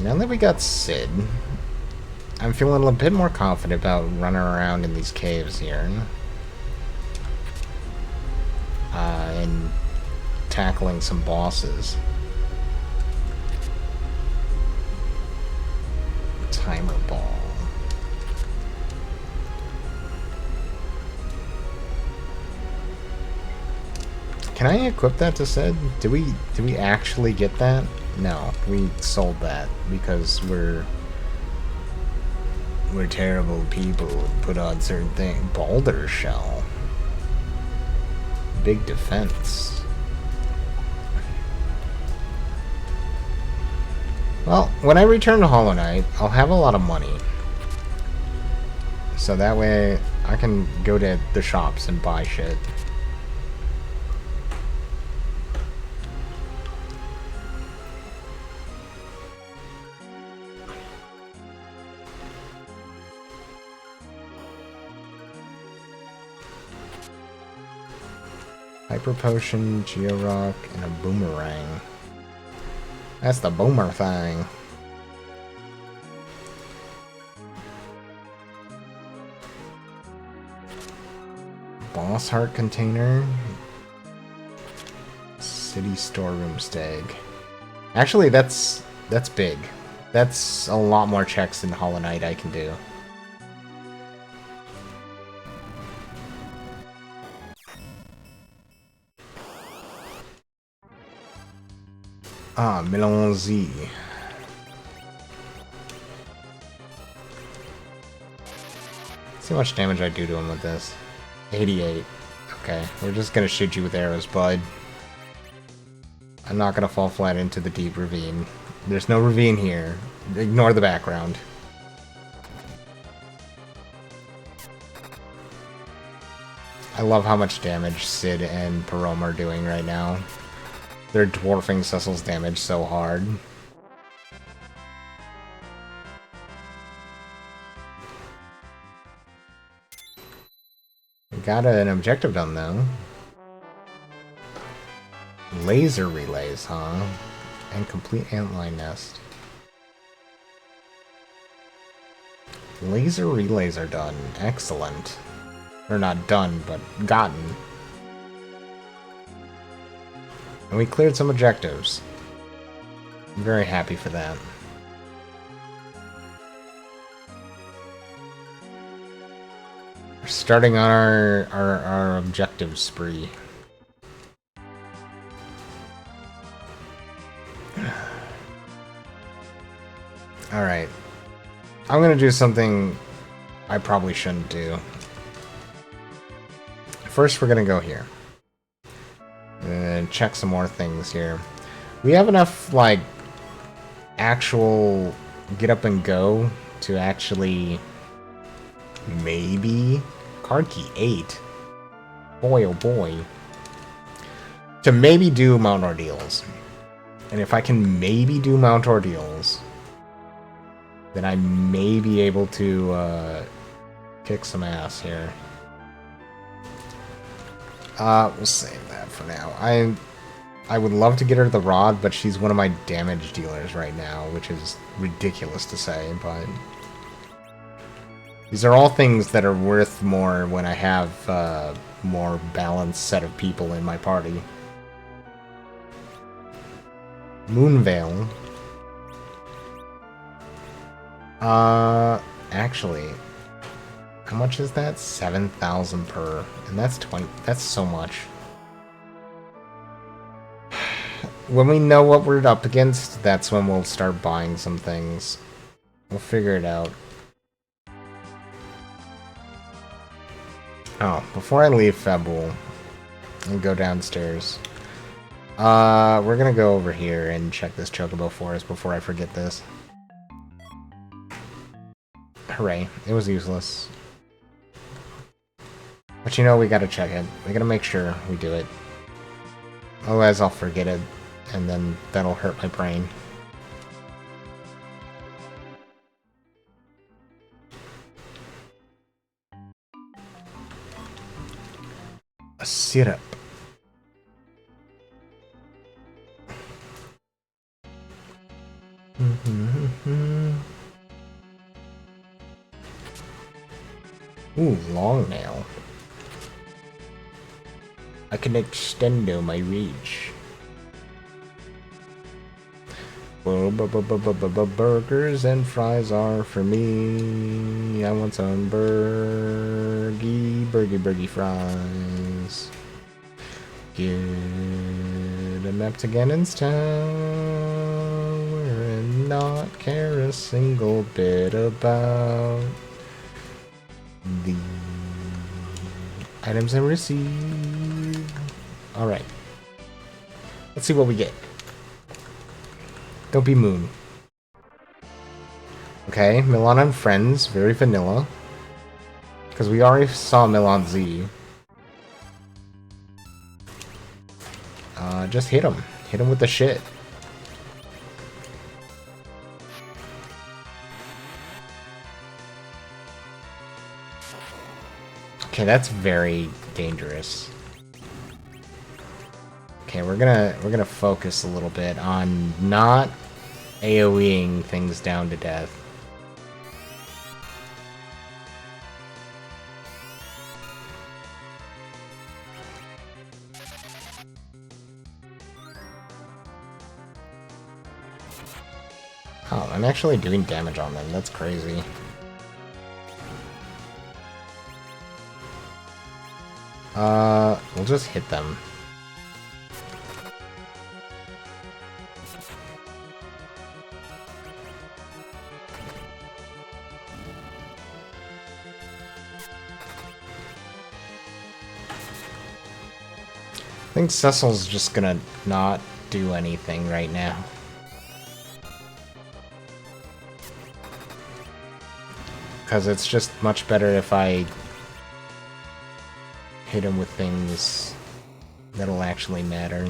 Now that we got Sid, I'm feeling a bit more confident about running around in these caves here. And tackling some bosses. Timer ball. Can I equip that to Sid? Did we actually get that? No, we sold that because we're terrible people who put on certain things. Boulder shell. Big defense. Well, when I return to Hollow Knight, I'll have a lot of money. So that way I can go to the shops and buy shit. Hyper Potion, Georock, and a Boomerang. That's the boomer thing. Boss Heart Container. City Storeroom Stag. Actually, that's big. That's a lot more checks than Hollow Knight I can do. Ah, Melonzi. See how much damage I do to him with this. 88. Okay, we're just gonna shoot you with arrows, bud. I'm not gonna fall flat into the deep ravine. There's no ravine here. Ignore the background. I love how much damage Sid and Parome are doing right now. They're dwarfing Cecil's damage so hard. We got an objective done, though. Laser relays, huh? And complete antline nest. Laser relays are done. Excellent. Or not done, but gotten. And we cleared some objectives. I'm very happy for that. We're starting on our objective spree. Alright. I'm gonna do something I probably shouldn't do. First, we're gonna go here. And check some more things here. We have enough, like, actual get up and go to actually maybe card key 8. Boy, oh boy. To maybe do Mount Ordeals. And if I can maybe do Mount Ordeals, then I may be able to kick some ass here. We'll save that for now. I would love to get her the rod, but she's one of my damage dealers right now, which is ridiculous to say, but these are all things that are worth more when I have a more balanced set of people in my party. Moonveil. Actually, how much is that? 7,000 per, and that's 20. That's so much. When we know what we're up against, that's when we'll start buying some things. We'll figure it out. Oh, before I leave Febul and go downstairs, we're gonna go over here and check this Chocobo Forest before I forget this. Hooray, it was useless. But you know, we gotta check it. We gotta make sure we do it. Otherwise I'll forget it, and then that'll hurt my brain. A syrup. Ooh, long nail. I can extendo my reach. Burgers and fries are for me. I want some burgy fries. Get a map to Ganon's Tower and not care a single bit about the items I received. Alright. Let's see what we get. Don't be Moon. Okay, Milan and Friends. Very vanilla. Because we already saw Milan Z. Just hit him. Hit him with the shit. Okay, that's very dangerous. Okay, we're gonna focus a little bit on not AoEing things down to death. Oh, I'm actually doing damage on them. That's crazy. We'll just hit them. I think Cecil's just gonna not do anything right now. Because it's just much better if I hit him with things that'll actually matter.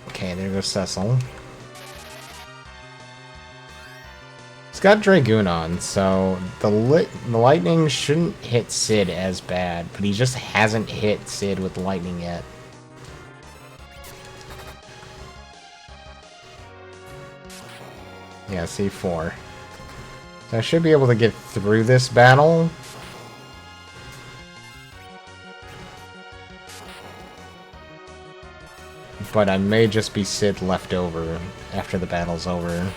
Okay, there goes Cecil. He's got Dragoon on, so the lightning shouldn't hit Sid as bad, but he just hasn't hit Sid with lightning yet. Yeah, C4. So I should be able to get through this battle. But I may just be Sid left over after the battle's over.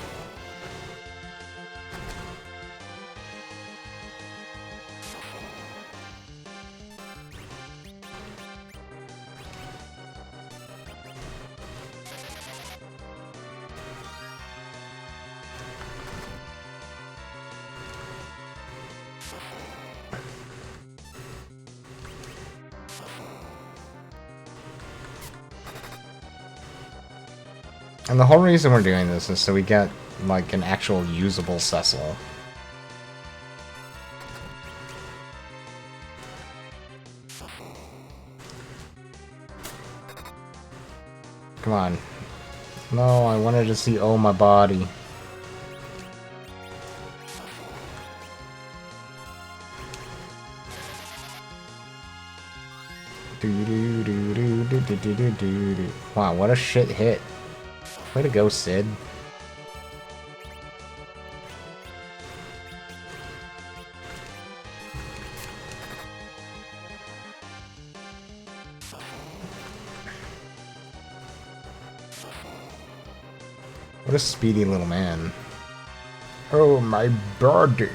And the whole reason we're doing this is so we get, like, an actual usable Cecil. Come on. No, I wanted to see Oh My Body. Wow, what a shit hit. Way to go, Sid. What a speedy little man. Oh, my body.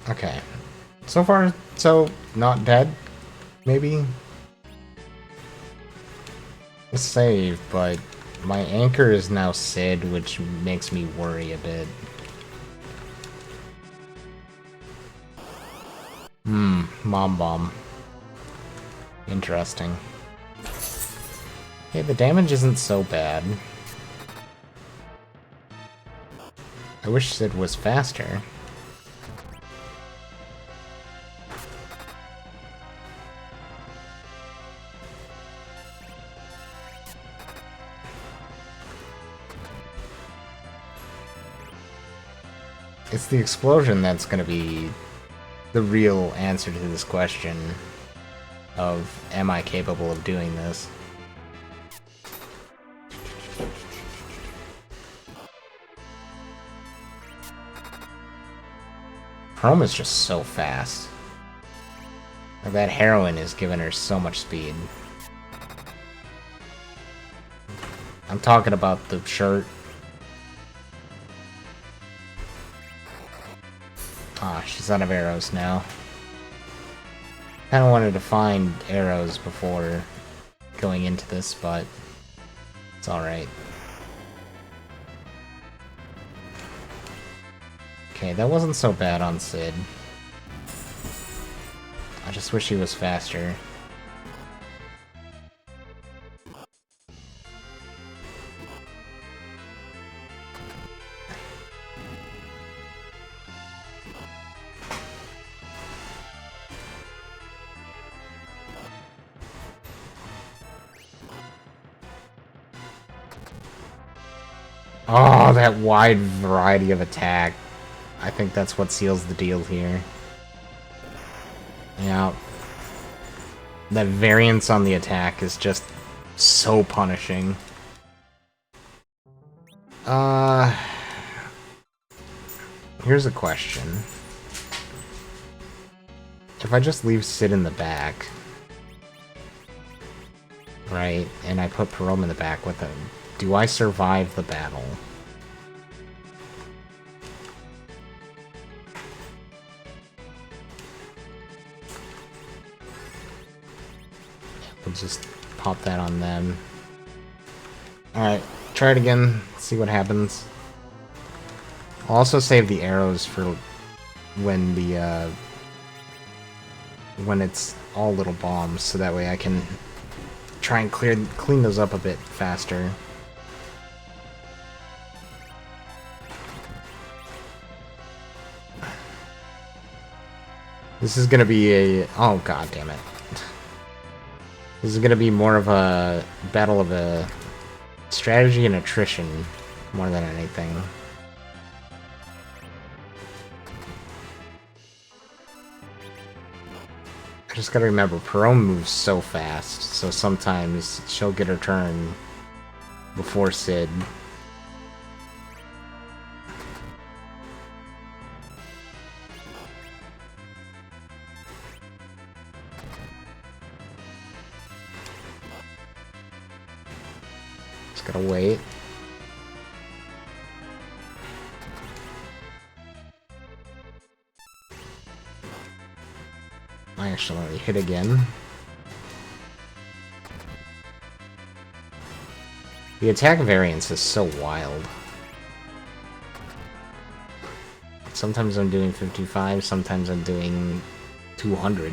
Okay. So far, so not dead, maybe? Let's save, but my anchor is now Sid, which makes me worry a bit. Mom bomb. Interesting. Hey, the damage isn't so bad. I wish Sid was faster. It's the explosion that's gonna be the real answer to this question of, am I capable of doing this? Chrome is just so fast. Like, that heroin is giving her so much speed. I'm talking about the shirt. Ah, she's out of arrows now. Kinda wanted to find arrows before going into this, but it's alright. Okay, that wasn't so bad on Sid. I just wish he was faster. Oh, that wide variety of attack. I think that's what seals the deal here. Yeah. That variance on the attack is just so punishing. Here's a question. If I just leave Sid in the back, right, and I put Perome in the back with him, Do I survive the battle? We'll just pop that on them. Alright, try it again, see what happens. I'll also save the arrows for when the, when it's all little bombs, so that way I can try and clean those up a bit faster. This is gonna be a... oh, god damn it. This is gonna be more of a battle of a strategy and attrition, more than anything. I just gotta remember, Perone moves so fast, so sometimes she'll get her turn before Sid. Just gotta wait. I actually hit again. The attack variance is so wild. Sometimes I'm doing 55, sometimes I'm doing 200.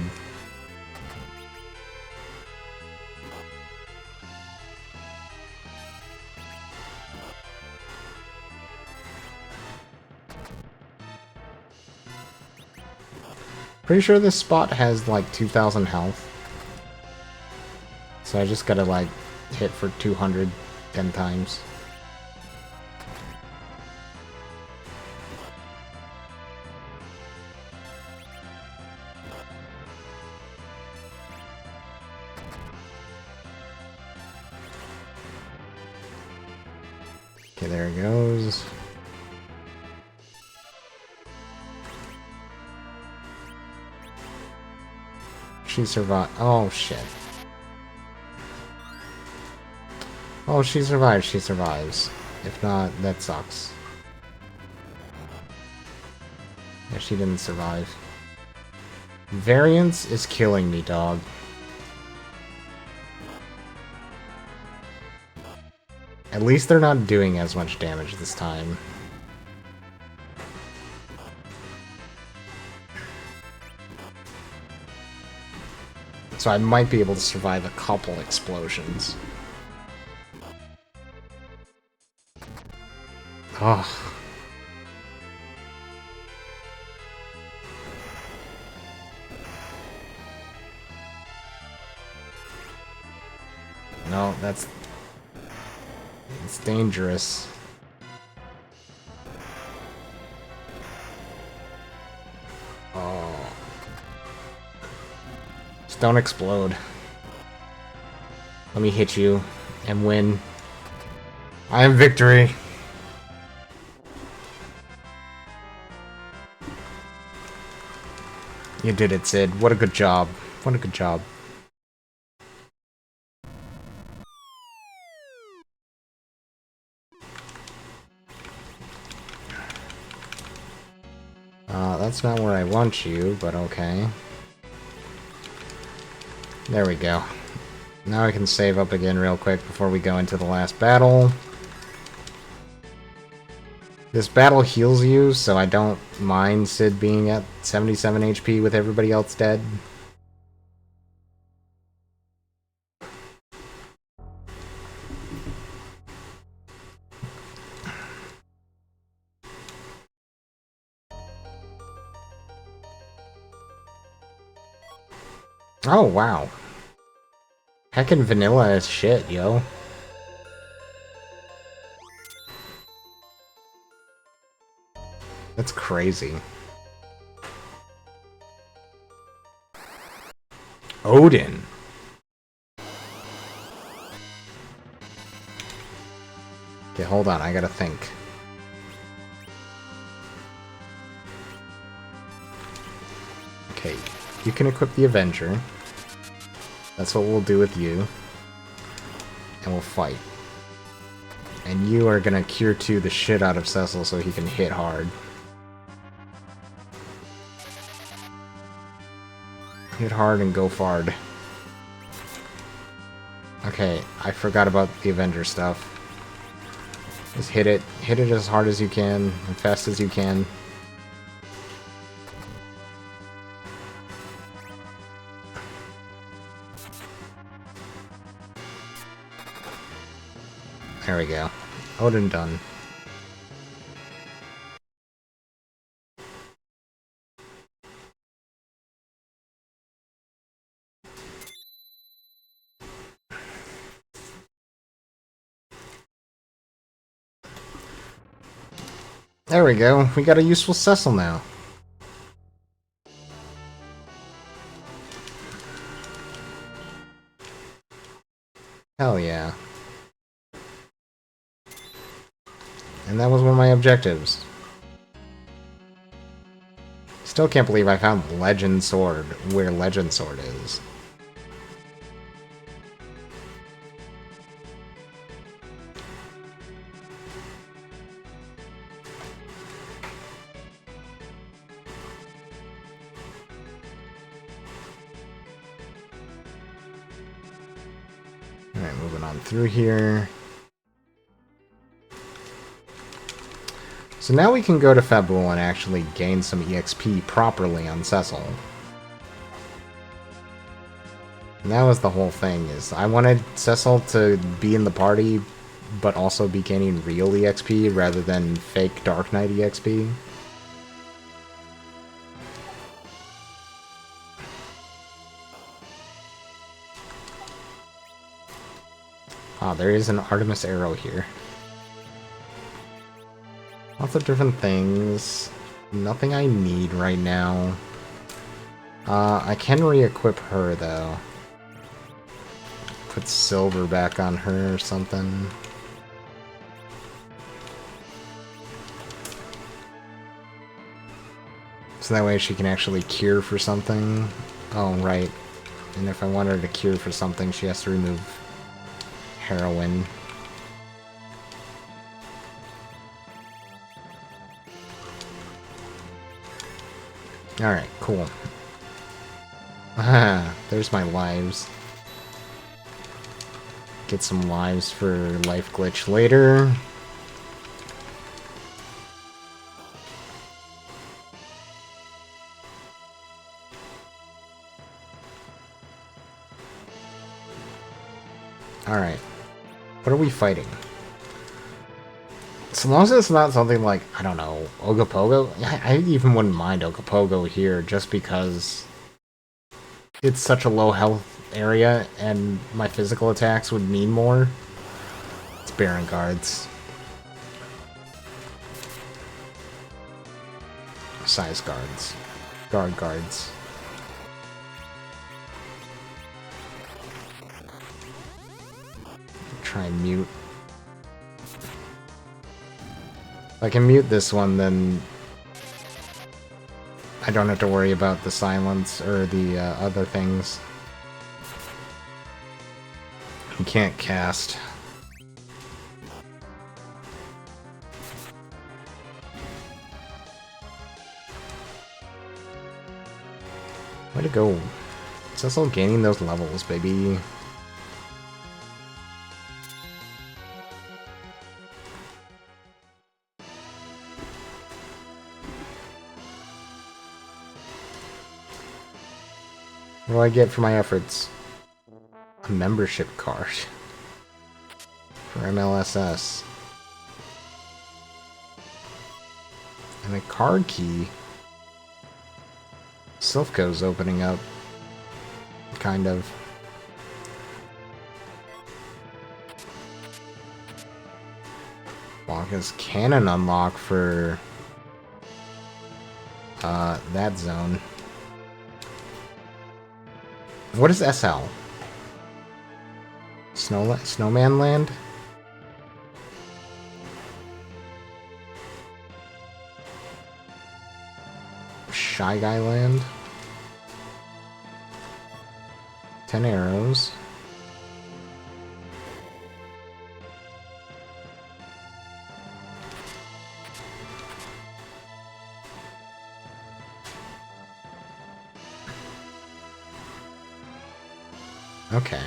Pretty sure this spot has like 2,000 health. So I just gotta like hit for 200 10 times. Okay, there it goes. She survived. Oh, shit. Oh, she survives. She survives. If not, that sucks. Yeah, she didn't survive. Variance is killing me, dog. At least they're not doing as much damage this time. So I might be able to survive a couple explosions. Oh. No, it's dangerous. Oh. Just don't explode. Let me hit you and win. I am victory. You did it, Sid. What a good job. What a good job. That's not where I want you, but okay. There we go. Now I can save up again real quick before we go into the last battle. This battle heals you, so I don't mind Sid being at 77 HP with everybody else dead. Oh, wow. Heckin' vanilla as shit, yo. That's crazy. Odin. Okay, hold on, I gotta think. Okay, you can equip the Avenger. That's what we'll do with you. And we'll fight. And you are gonna Cure 2 the shit out of Cecil so he can hit hard. Hit hard and go far. Okay, I forgot about the Avenger stuff. Just hit it. Hit it as hard as you can, as fast as you can. There we go. Odin done. There we go. We got a useful Cecil now. Hell yeah. And that was one of my objectives. Still can't believe I found Legend Sword where Legend Sword is. Alright, moving on through here. So now we can go to Fabul and actually gain some EXP properly on Cecil. And that was the whole thing, is I wanted Cecil to be in the party, but also be gaining real EXP rather than fake Dark Knight EXP. Ah, there is an Artemis arrow here. Lots of different things. Nothing I need right now. I can re-equip her, though. Put silver back on her or something. So that way she can actually cure for something. Oh, right. And if I want her to cure for something, she has to remove heroin. Alright, cool. Ah, there's my lives. Get some lives for life glitch later. Alright. What are we fighting? So long as it's not something like, I don't know, Ogopogo? I even wouldn't mind Ogopogo here, just because it's such a low health area, and my physical attacks would mean more. It's Baron Guards. Size Guards. Guard Guards. Try and mute. If I can mute this one, then I don't have to worry about the silence or the other things. You can't cast. Way to go. It's also gaining those levels, baby. What do I get for my efforts? A membership card. For MLSS. And a card key. Silphco's opening up. Kind of. Wonka's cannon unlock for that zone. What is SL? Snowman Land? Shy Guy Land? 10 arrows. Okay.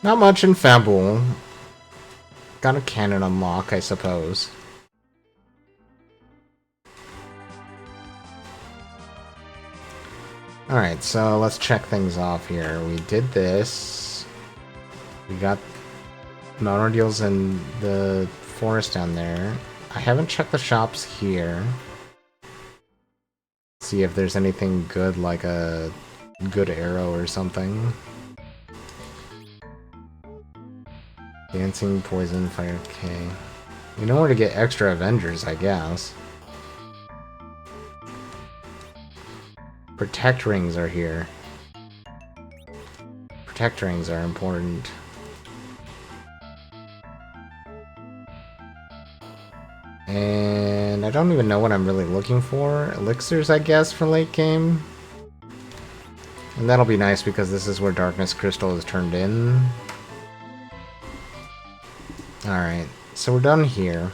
Not much in Fabul. Got a cannon unlock, I suppose. Alright, so let's check things off here. We did this. We got monodeals in the forest down there. I haven't checked the shops here. See if there's anything good, like a good arrow or something. Dancing, poison, fire, okay. You know where to get extra Avengers, I guess. Protect rings are here. Protect rings are important. And I don't even know what I'm really looking for. Elixirs, I guess, for late game. And that'll be nice because this is where Darkness Crystal is turned in. Alright, so we're done here.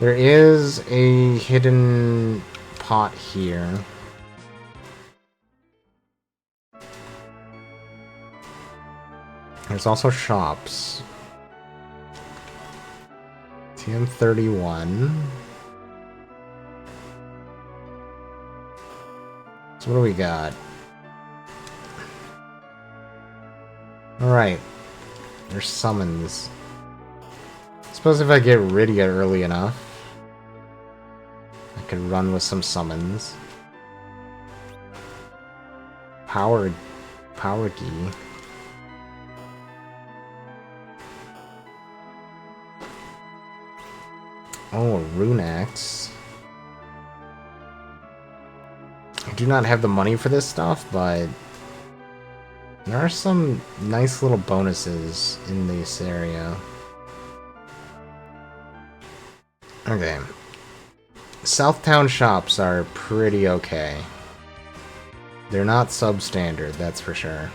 There is a hidden pot here. There's also shops. TM31. So what do we got? Alright. There's summons. Suppose if I get Rydia early enough, I could run with some summons. Power key. Oh, a rune axe. I do not have the money for this stuff, but there are some nice little bonuses in this area. Okay. Southtown shops are pretty okay. They're not substandard, that's for sure.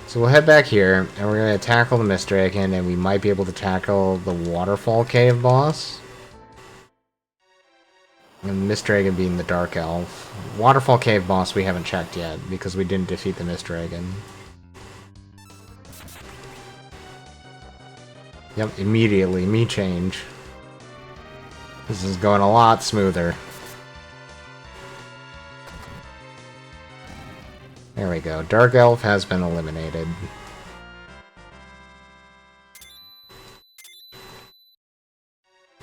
So we'll head back here, and we're going to tackle the Mist Dragon, and we might be able to tackle the Waterfall Cave boss. And Mist Dragon being the Dark Elf. Waterfall Cave boss we haven't checked yet, because we didn't defeat the Mist Dragon. Yep, immediately, me change. This is going a lot smoother. There we go. Dark Elf has been eliminated.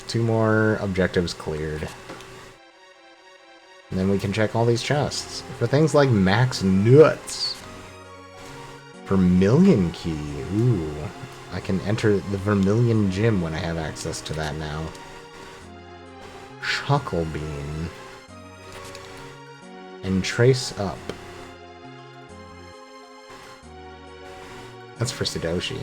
Two more objectives cleared. And then we can check all these chests. For things like max nuts. Vermilion key. Ooh. I can enter the Vermilion Gym when I have access to that now. Chuckle Bean. And Trace Up. That's for Sadoshi.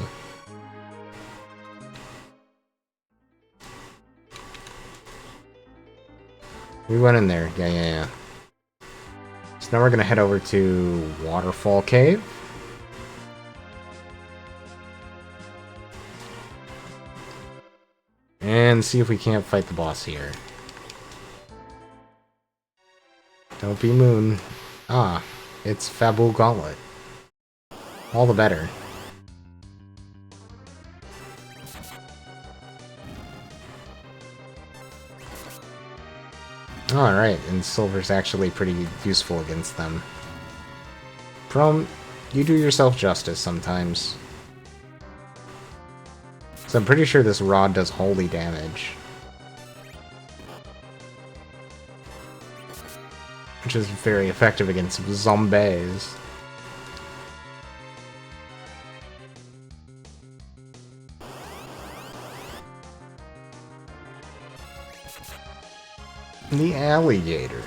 We went in there. Yeah. So now we're gonna head over to Waterfall Cave. And see if we can't fight the boss here. Don't be Moon. Ah, it's Fabul Gauntlet. All the better. Alright, and silver's actually pretty useful against them. Prom, you do yourself justice sometimes. So I'm pretty sure this rod does holy damage. Which is very effective against zombies. The alligator.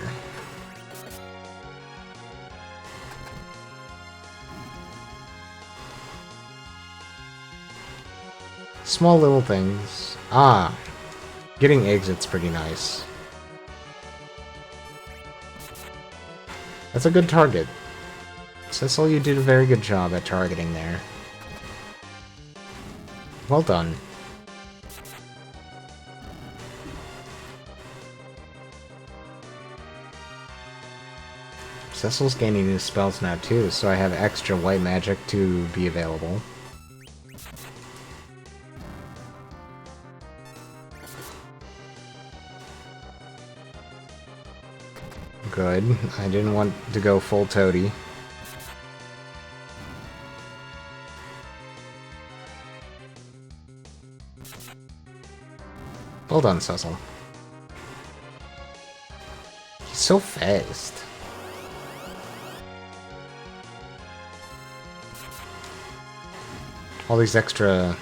Small little things. Ah, getting exit's pretty nice. That's a good target. Cecil, you did a very good job at targeting there. Well done. Cecil's gaining new spells now too, so I have extra white magic to be available. Good. I didn't want to go full toady. Well done, Cecil. He's so fast. All these extra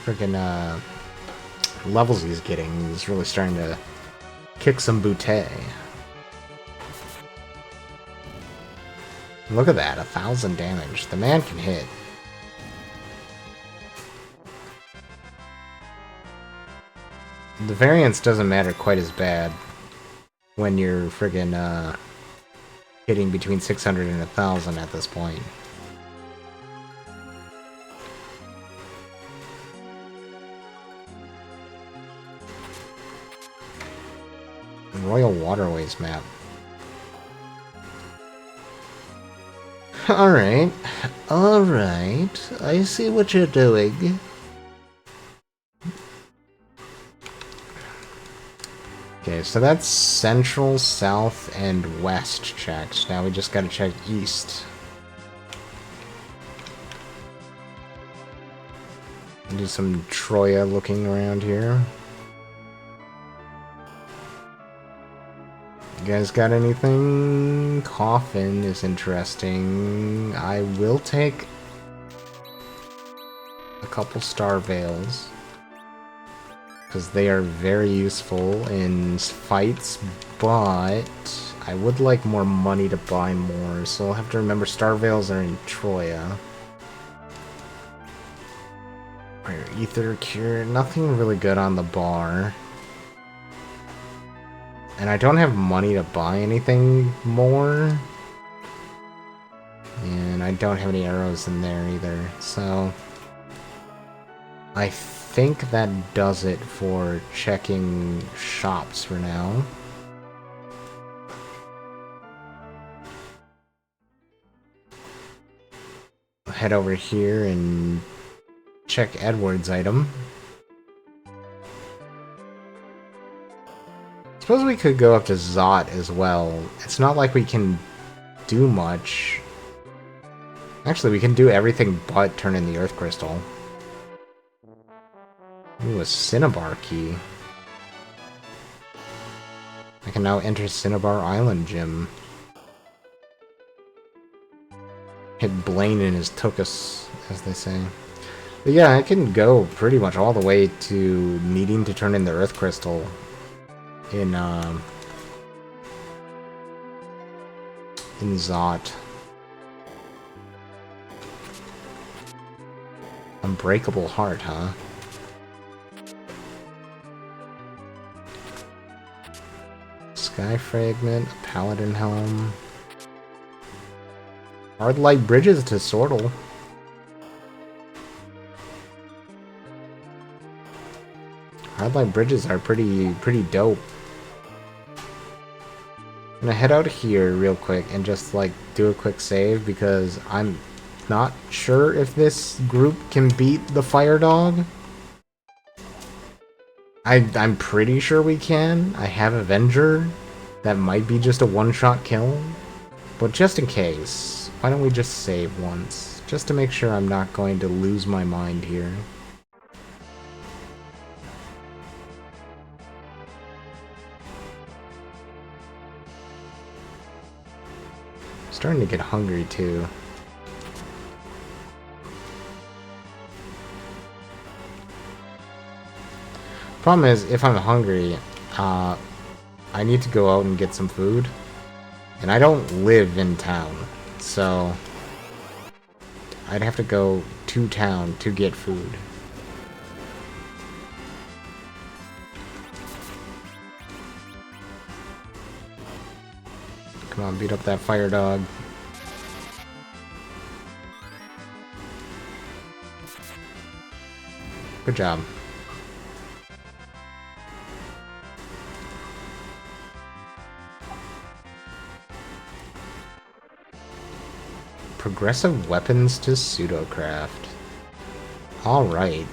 freaking levels he's getting, he's really starting to kick some booty. Look at that, 1,000 damage. The man can hit. The variance doesn't matter quite as bad when you're friggin' hitting between 600 and 1,000 at this point. Royal Waterways map. Alright. Alright. I see what you're doing. Okay, so that's central, south, and west checked. Now we just gotta check east. Do some Troya looking around here. You guys got anything? Coffin is interesting. I will take a couple Star Veils, because they are very useful in fights, but I would like more money to buy more, so I'll have to remember Star Veils are in Troya. Ether Cure, nothing really good on the bar. And I don't have money to buy anything more. And I don't have any arrows in there either, so I think that does it for checking shops for now. I'll head over here and check Edward's item. Suppose we could go up to Zot as well. It's not like we can do much. Actually, we can do everything but turn in the Earth Crystal. Ooh, a Cinnabar key. I can now enter Cinnabar Island Gym. Hit Blaine in his Tokus, as they say. But yeah, I can go pretty much all the way to needing to turn in the Earth Crystal in Zot. Unbreakable Heart, huh? Sky Fragment, a Paladin Helm. Hard Light Bridges to Sortle. Hard Light Bridges are pretty dope. I'm gonna head out here real quick and just like do a quick save because I'm not sure if this group can beat the Fire Dog. I'm pretty sure we can. I have Avenger. That might be just a one-shot kill. But just in case, why don't we just save once? Just to make sure I'm not going to lose my mind here. Starting to get hungry too. Problem is, if I'm hungry, I need to go out and get some food. And I don't live in town, so I'd have to go to town to get food. Come on, beat up that Fire Dog. Good job. Progressive weapons to pseudocraft. Alright.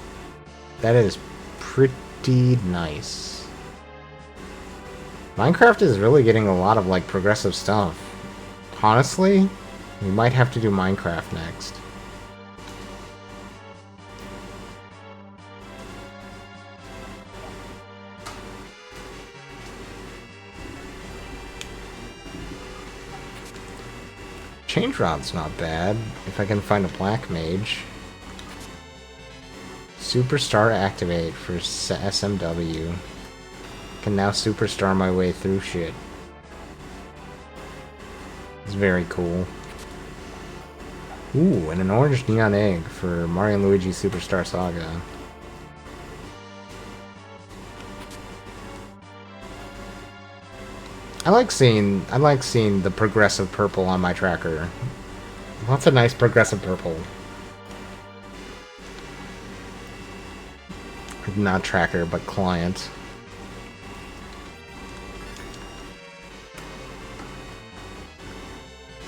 That is pretty nice. Minecraft is really getting a lot of, like, progressive stuff. Honestly, we might have to do Minecraft next. Change rod's not bad, if I can find a black mage. Superstar activate for SMW. Can now superstar my way through shit. It's very cool. Ooh, and an orange neon egg for Mario and Luigi Superstar Saga. I like seeing the progressive purple on my tracker. Lots of nice progressive purple. Not tracker, but client.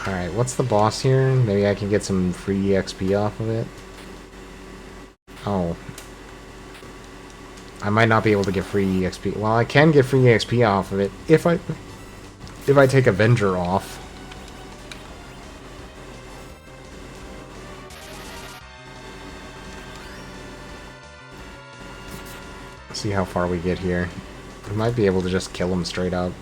Alright, what's the boss here? Maybe I can get some free EXP off of it. Oh. I might not be able to get free EXP. Well, I can get free EXP off of it if I take Avenger off. See how far we get here. We might be able to just kill him straight up.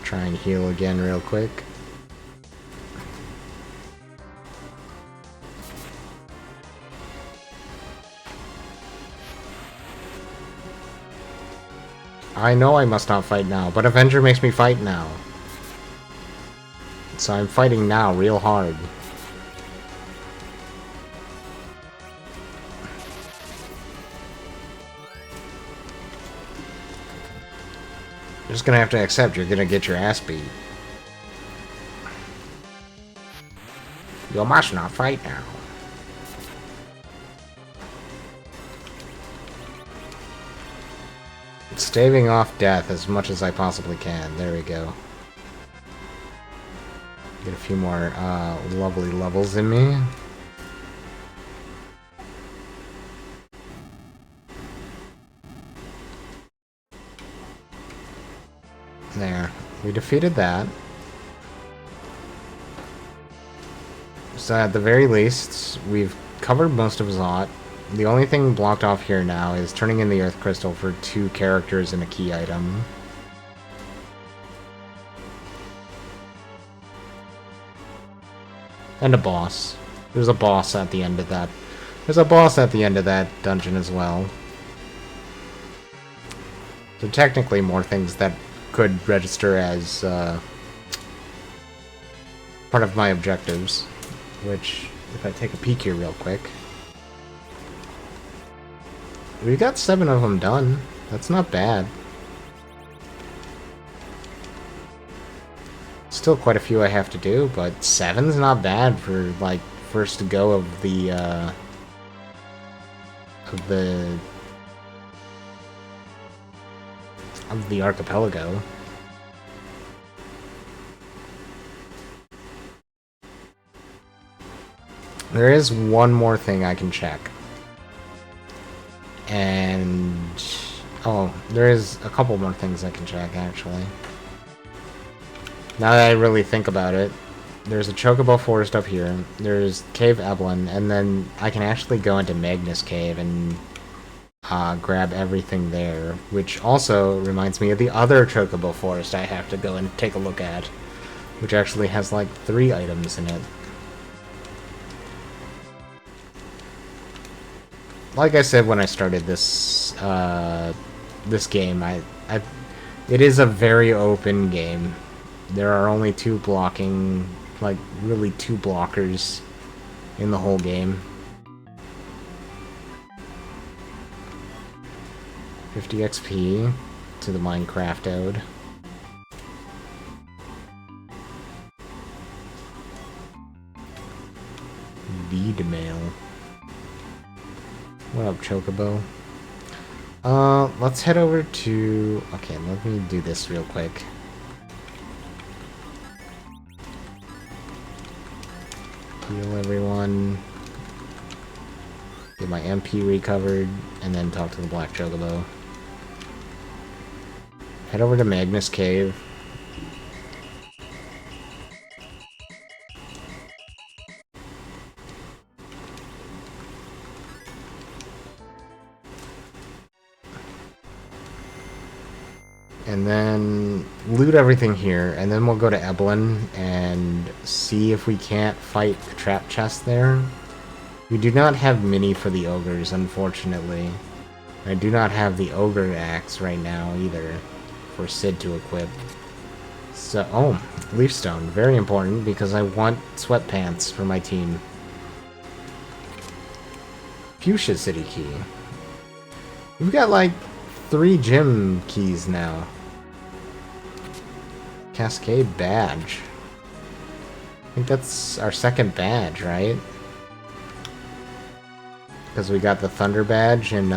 Try and heal again real quick. I know I must not fight now, but Avenger makes me fight now. So I'm fighting now real hard. You're just gonna have to accept you're gonna get your ass beat. You must not fight now. Staving off death as much as I possibly can. There we go. Get a few more lovely levels in me. There. We defeated that. So at the very least, we've covered most of Zot. The only thing blocked off here now is turning in the Earth Crystal for 2 characters and a key item. And a boss. There's a boss at the end of that. There's a boss at the end of that dungeon as well. So technically more things that could register as part of my objectives. Which, if I take a peek here real quick... We got 7 of them done. That's not bad. Still quite a few I have to do, but 7's not bad for, like, first go of the archipelago. There is one more thing I can check. And... oh, there is a couple more things I can check, actually. Now that I really think about it, there's a Chocobo Forest up here, there's Cave Evelyn, and then I can actually go into Magnus Cave and grab everything there, which also reminds me of the other Chocobo Forest I have to go and take a look at, which actually has like 3 items in it. Like I said when I started this this game, it is a very open game. There are only 2 blocking, like really 2 blockers in the whole game. 50 XP to the Minecraft ode. Bead mail. What up, Chocobo? Let's head over to... Okay, let me do this real quick. Heal everyone. Get my MP recovered, and then talk to the Black Chocobo. Head over to Magnus Cave. And then loot everything here, and then we'll go to Eblin and see if we can't fight the trap chest there. We do not have mini for the ogres, unfortunately. I do not have the ogre axe right now either for Sid to equip. So, oh, Leafstone, very important because I want sweatpants for my team. Fuchsia City key. We've got like 3 gym keys now. Cascade badge. I think that's our second badge, right? Because we got the Thunder badge in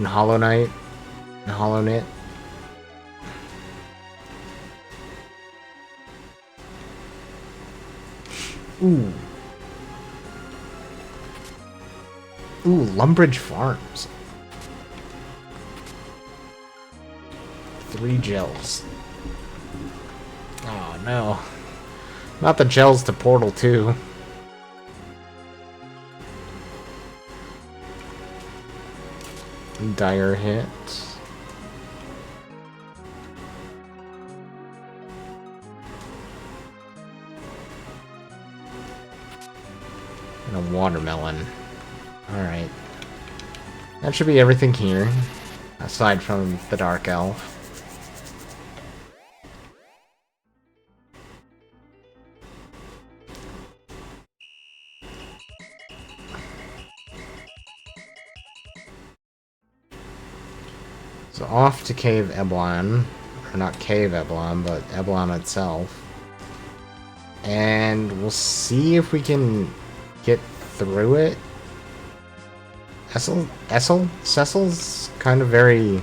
Hollow Knight, in Hollow Knit. Ooh. Ooh, Lumbridge Farms. 3 gels. Oh no. Not the gels to Portal 2. Dire hit. And a watermelon. Alright. That should be everything here. Aside from the Dark Elf. So off to Cave Eblon. Or not Cave Eblon, but Eblon itself. And we'll see if we can get through it. Cecil's kind of very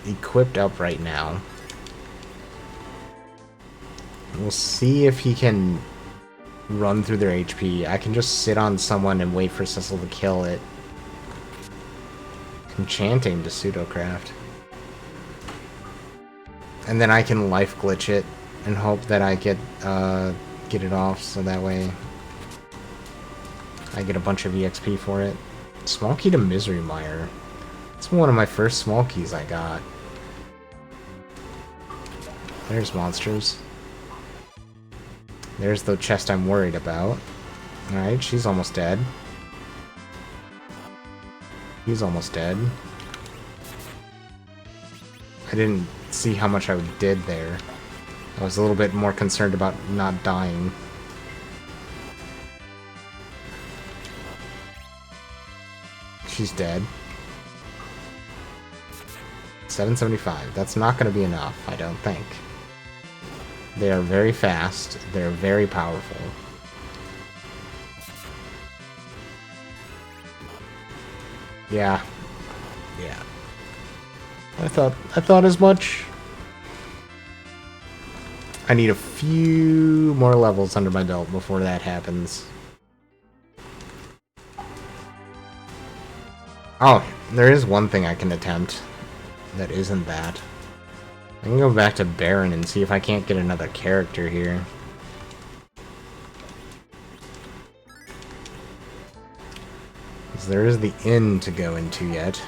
equipped up right now. We'll see if he can run through their HP. I can just sit on someone and wait for Cecil to kill it. Enchanting to Pseudocraft. And then I can life glitch it and hope that I get it off so that way I get a bunch of EXP for it. Small key to Misery Mire. It's one of my first small keys I got. There's monsters. There's the chest I'm worried about. Alright, she's almost dead. He's almost dead. I didn't see how much I did there. I was a little bit more concerned about not dying. She's dead. 775. That's not going to be enough, I don't think. They are very fast. They're very powerful. Yeah. Yeah. I thought as much. I need a few more levels under my belt before that happens. Oh, there is one thing I can attempt that isn't that. I can go back to Baron and see if I can't get another character here. Because there is the inn to go into yet.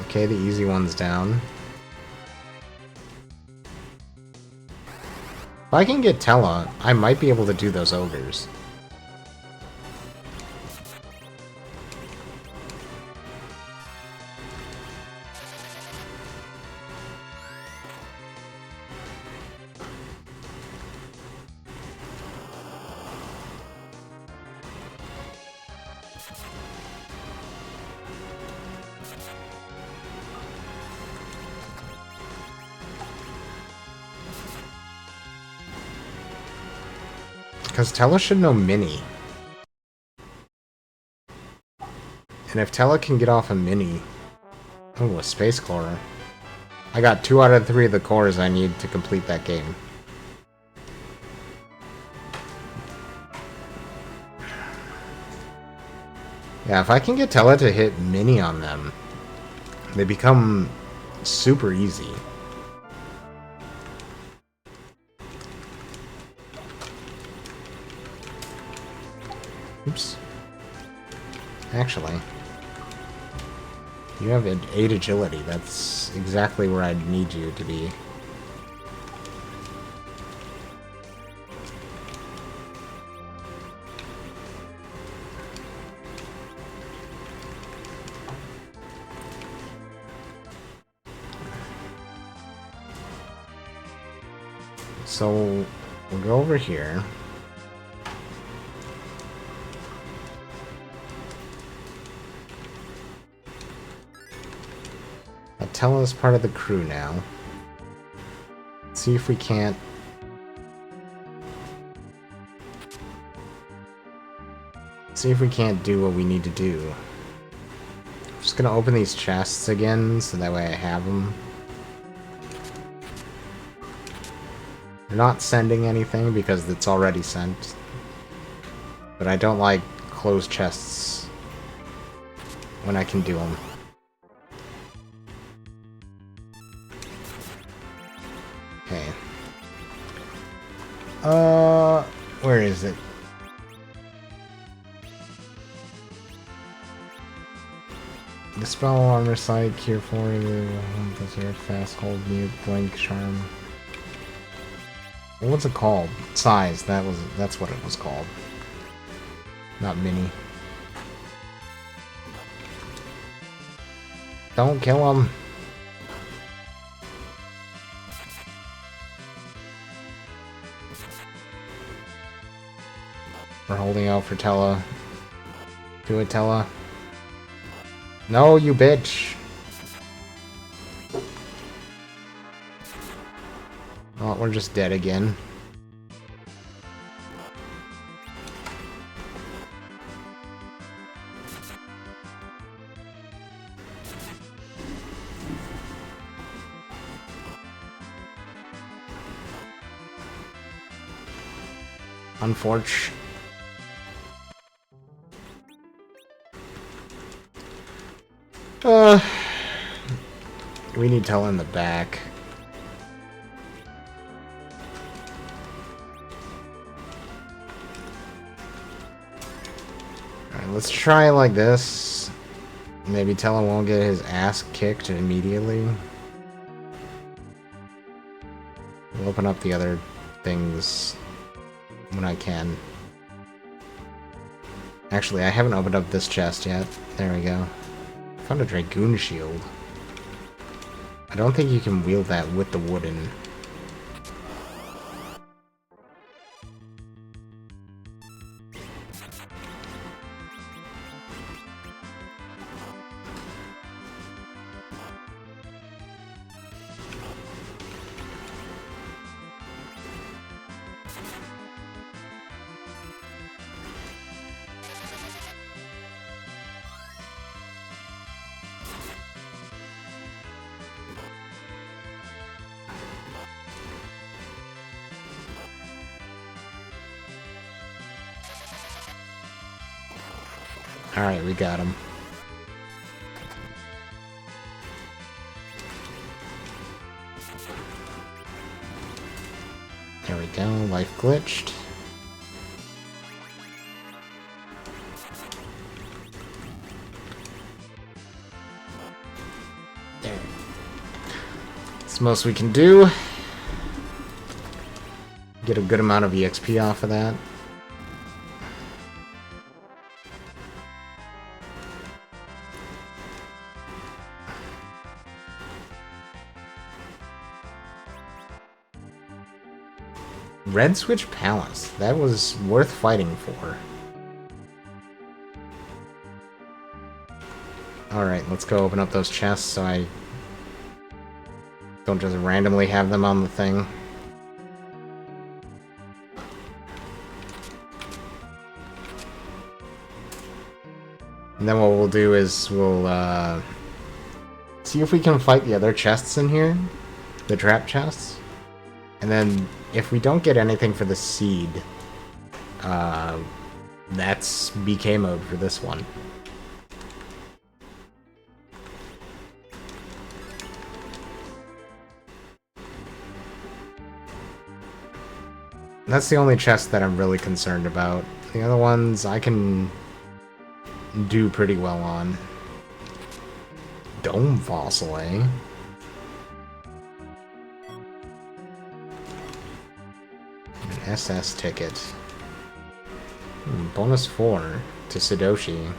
Okay, the easy one's down. If I can get Tella, I might be able to do those ogres. Because Tella should know Mini. And if Tella can get off a Mini... Oh, a Space Core. I got 2 out of 3 of the cores I need to complete that game. Yeah, if I can get Tella to hit Mini on them, they become super easy. Oops. Actually, you have 8 agility. That's exactly where I'd need you to be. So, we'll go over here. Tella's part of the crew now. Let's see if we can't... See if we can't do what we need to do. I'm just gonna open these chests again, so that way I have them. They're not sending anything because it's already sent. But I don't like closed chests when I can do them. Okay. Where is it? Dispel armor sight, cure 4, desert, fast hold, mute, blink, charm. What's it called? Size, that's what it was called. Not mini. Don't kill him. We're holding out for Tella. Do it, Tella. No, you bitch! Oh, we're just dead again. Unfortunate. We need Tella in the back. Alright, let's try it like this. Maybe Tella won't get his ass kicked immediately. We'll open up the other things when I can. Actually, I haven't opened up this chest yet. There we go. Found a Dragoon shield. I don't think you can wield that with the wooden. Alright, we got him. There we go, life glitched. There. That's the most we can do. Get a good amount of EXP off of that. Red Switch Palace. That was worth fighting for. Alright, let's go open up those chests so I don't just randomly have them on the thing. And then what we'll do is we'll see if we can fight the other chests in here. The trap chests. And then if we don't get anything for the seed, that's BK mode for this one. That's the only chest that I'm really concerned about. The other ones I can do pretty well on. Dome fossil, eh? An SS ticket. Bonus 4 to Sadoshi.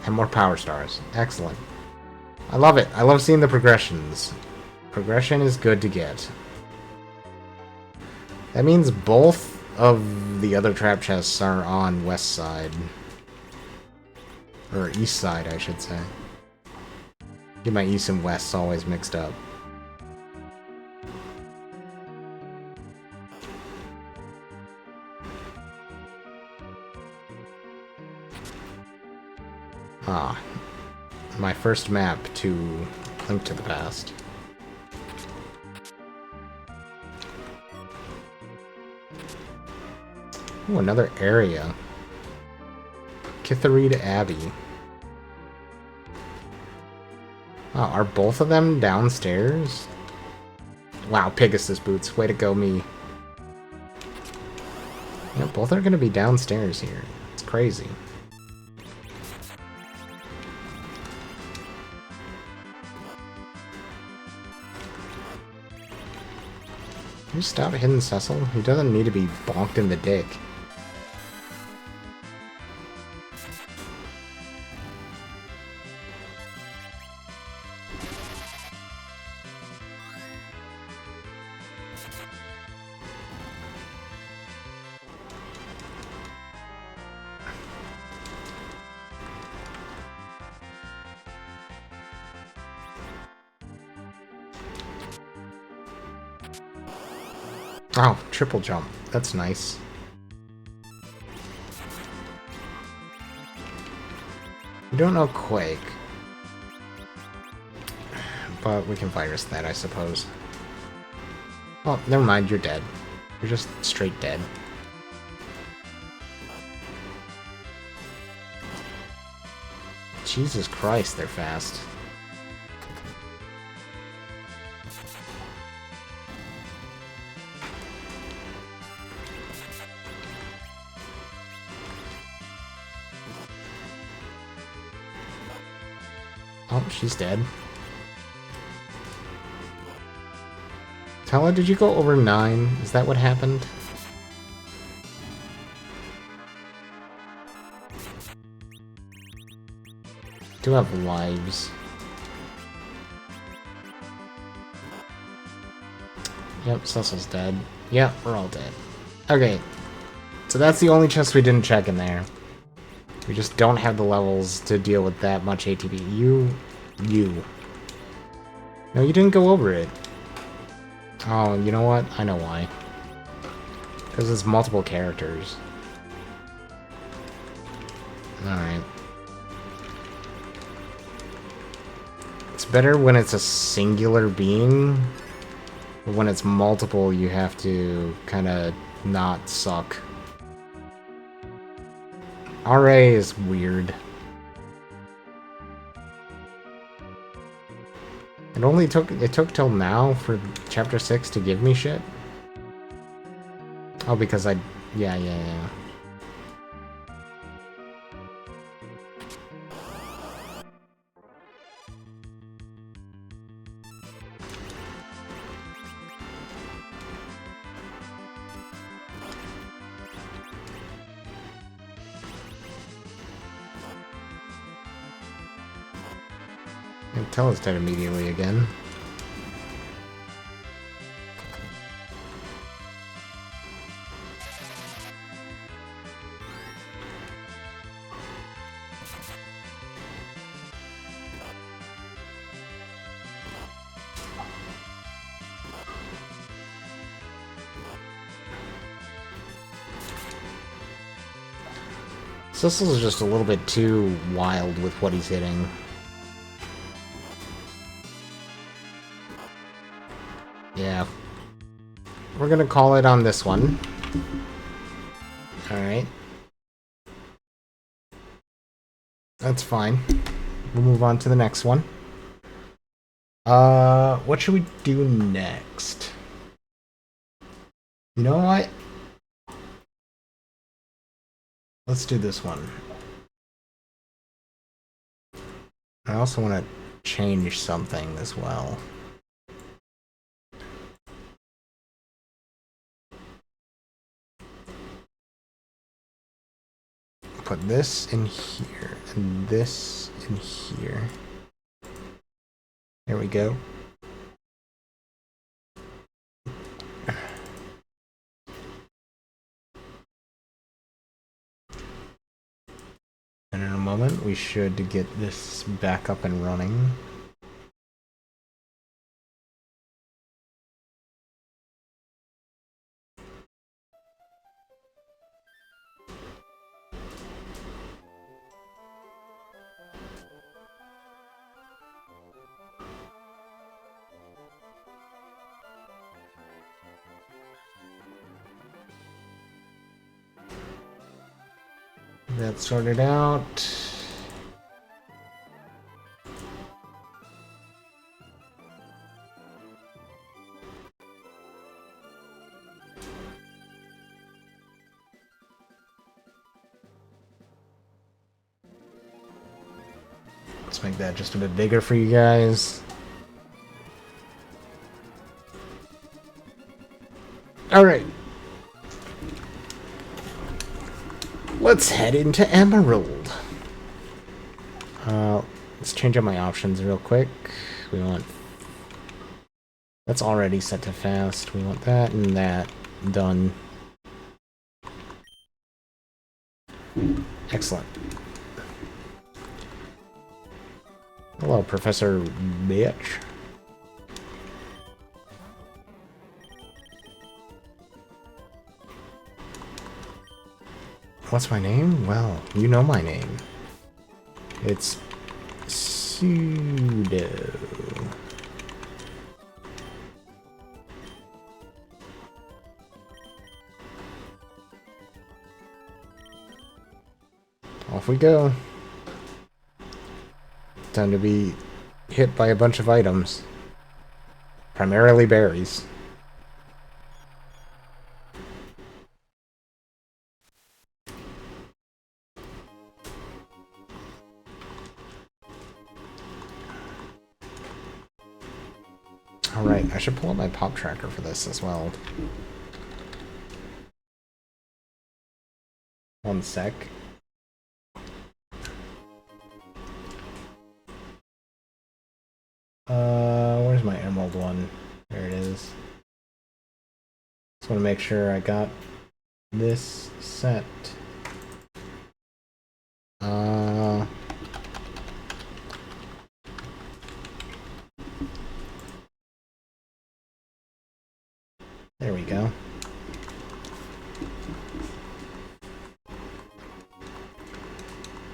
And more power stars. Excellent. I love it. I love seeing the progressions. Progression is good to get. That means both of the other trap chests are on west side. Or east side, I should say. Get my east and west always mixed up. Ah. My first map to Link to the Past. Ooh, another area. Kithareed Abbey. Oh, are both of them downstairs? Wow, Pegasus boots. Way to go, me. Yeah, both are going to be downstairs here. It's crazy. Can you stop hitting Cecil? He doesn't need to be bonked in the dick. Oh, triple jump. That's nice. We don't know Quake. But we can virus that, I suppose. Oh, never mind, you're dead. You're just straight dead. Jesus Christ, they're fast. Oh, she's dead. Tella, did you go over 9? Is that what happened? Do have lives. Yep, Cecil's dead. Yep, we're all dead. Okay. So that's the only chest we didn't check in there. We just don't have the levels to deal with that much ATB. You. No, you didn't go over it. Oh, you know what? I know why. Because it's multiple characters. Alright. It's better when it's a singular being. But when it's multiple, you have to kind of not suck. RA is weird. It took till now for chapter 6 to give me shit. Oh, because yeah. Tell us dead immediately again. Sissel's just a little bit too wild with what he's hitting. Yeah. We're gonna call it on this one. Alright. That's fine. We'll move on to the next one. What should we do next? You know what? Let's do this one. I also want to change something as well. Put this in here, and this in here. There we go. And in a moment, we should get this back up and running. That sorted out. Let's make that just a bit bigger for you guys. Alright. Let's head into Emerald. Let's change up my options real quick. We want... That's already set to fast. We want that and that done. Excellent. Hello, Professor Bitch. What's my name? Well, you know my name. It's Pseudo. Off we go. Time to be hit by a bunch of items. Primarily berries. Alright, I should pull up my pop tracker for this as well. One sec. Where's my emerald one? There it is. Just want to make sure I got this set. There we go.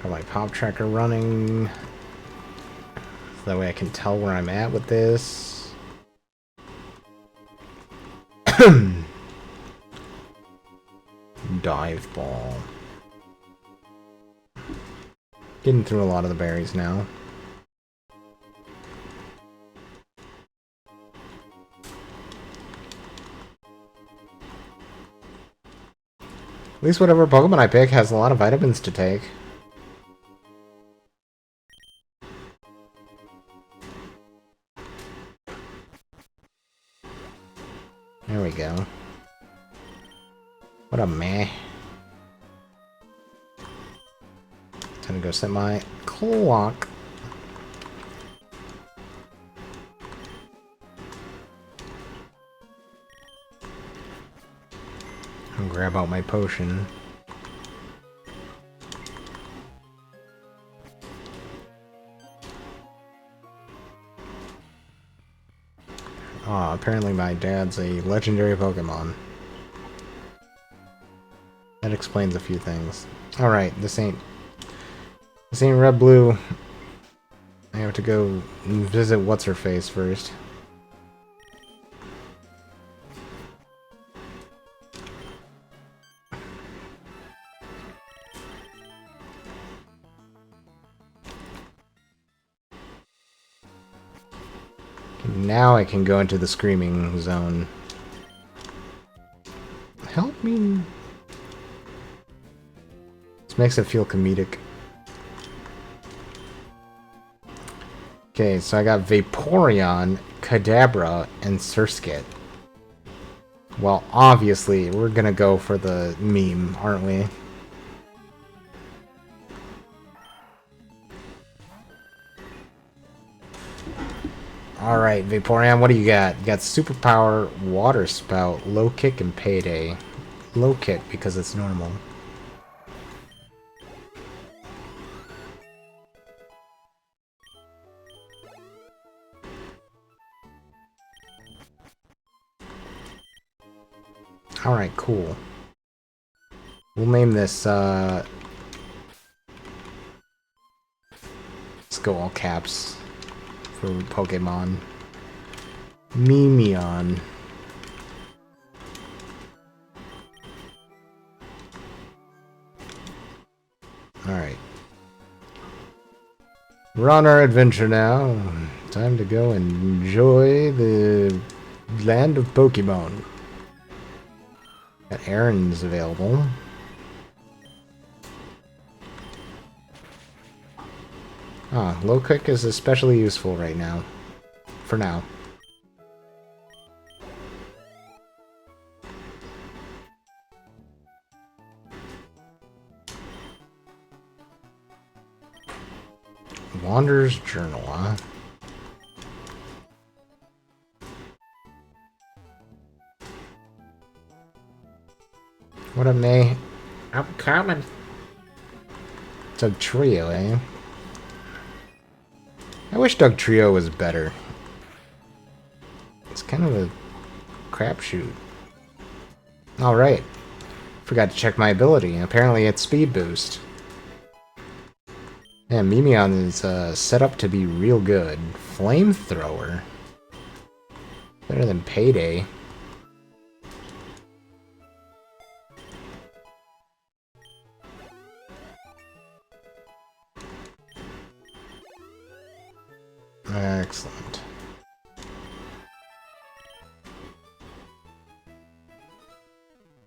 Got my pop tracker running. So that way I can tell where I'm at with this. Dive ball. Getting through a lot of the berries now. At least whatever Pokemon I pick has a lot of vitamins to take. There we go. What a meh. Time to go set my clock. And grab out my potion. Aw, apparently my dad's a legendary Pokemon. That explains a few things. Alright, this ain't red blue. I have to go visit what's-her-face first. Now I can go into the screaming zone. Help me. This makes it feel comedic. Okay, so I got Vaporeon, Kadabra, and Surskit. Well, obviously, we're gonna go for the meme, aren't we? Alright, Vaporeon, what do you got? You got Superpower, Water Spout, Low Kick, and Payday. Low Kick, because it's normal. Alright, cool. We'll name this, let's go all caps for Pokemon. Memeon. Alright. We're on our adventure now. Time to go and enjoy the land of Pokemon. Got errands available. Ah, low kick is especially useful right now. For now. Wanderer's Journal, huh? What up, May? I'm coming. Doug Trio, eh? I wish Doug Trio was better. It's kind of a crapshoot. Alright. Forgot to check my ability. Apparently it's speed boost. Yeah, Memeon is set up to be real good. Flamethrower. Better than Payday. Excellent.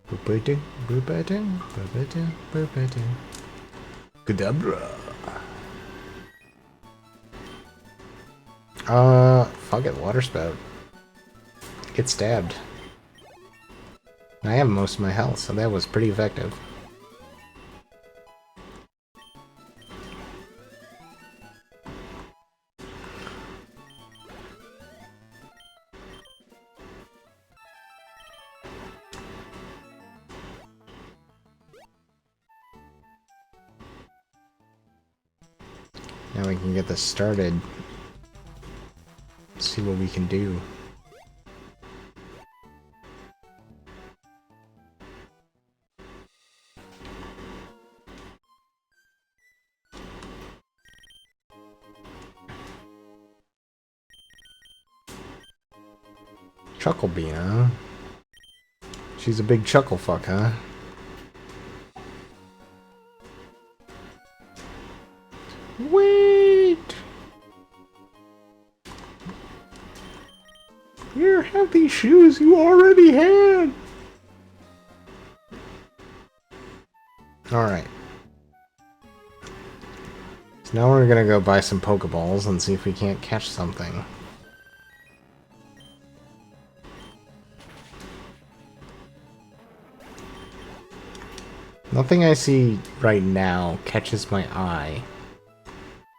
Boopity, boopity, boopity, boopity. Kadabra. Fuck it, Water Spout. Get stabbed. I have most of my health, so that was pretty effective. Now we can get this started. See what we can do. Chucklebean, huh? She's a big chuckle fuck, huh? Wait! Here, have these shoes you already had! Alright. So now we're gonna go buy some Pokeballs and see if we can't catch something. Nothing I see right now catches my eye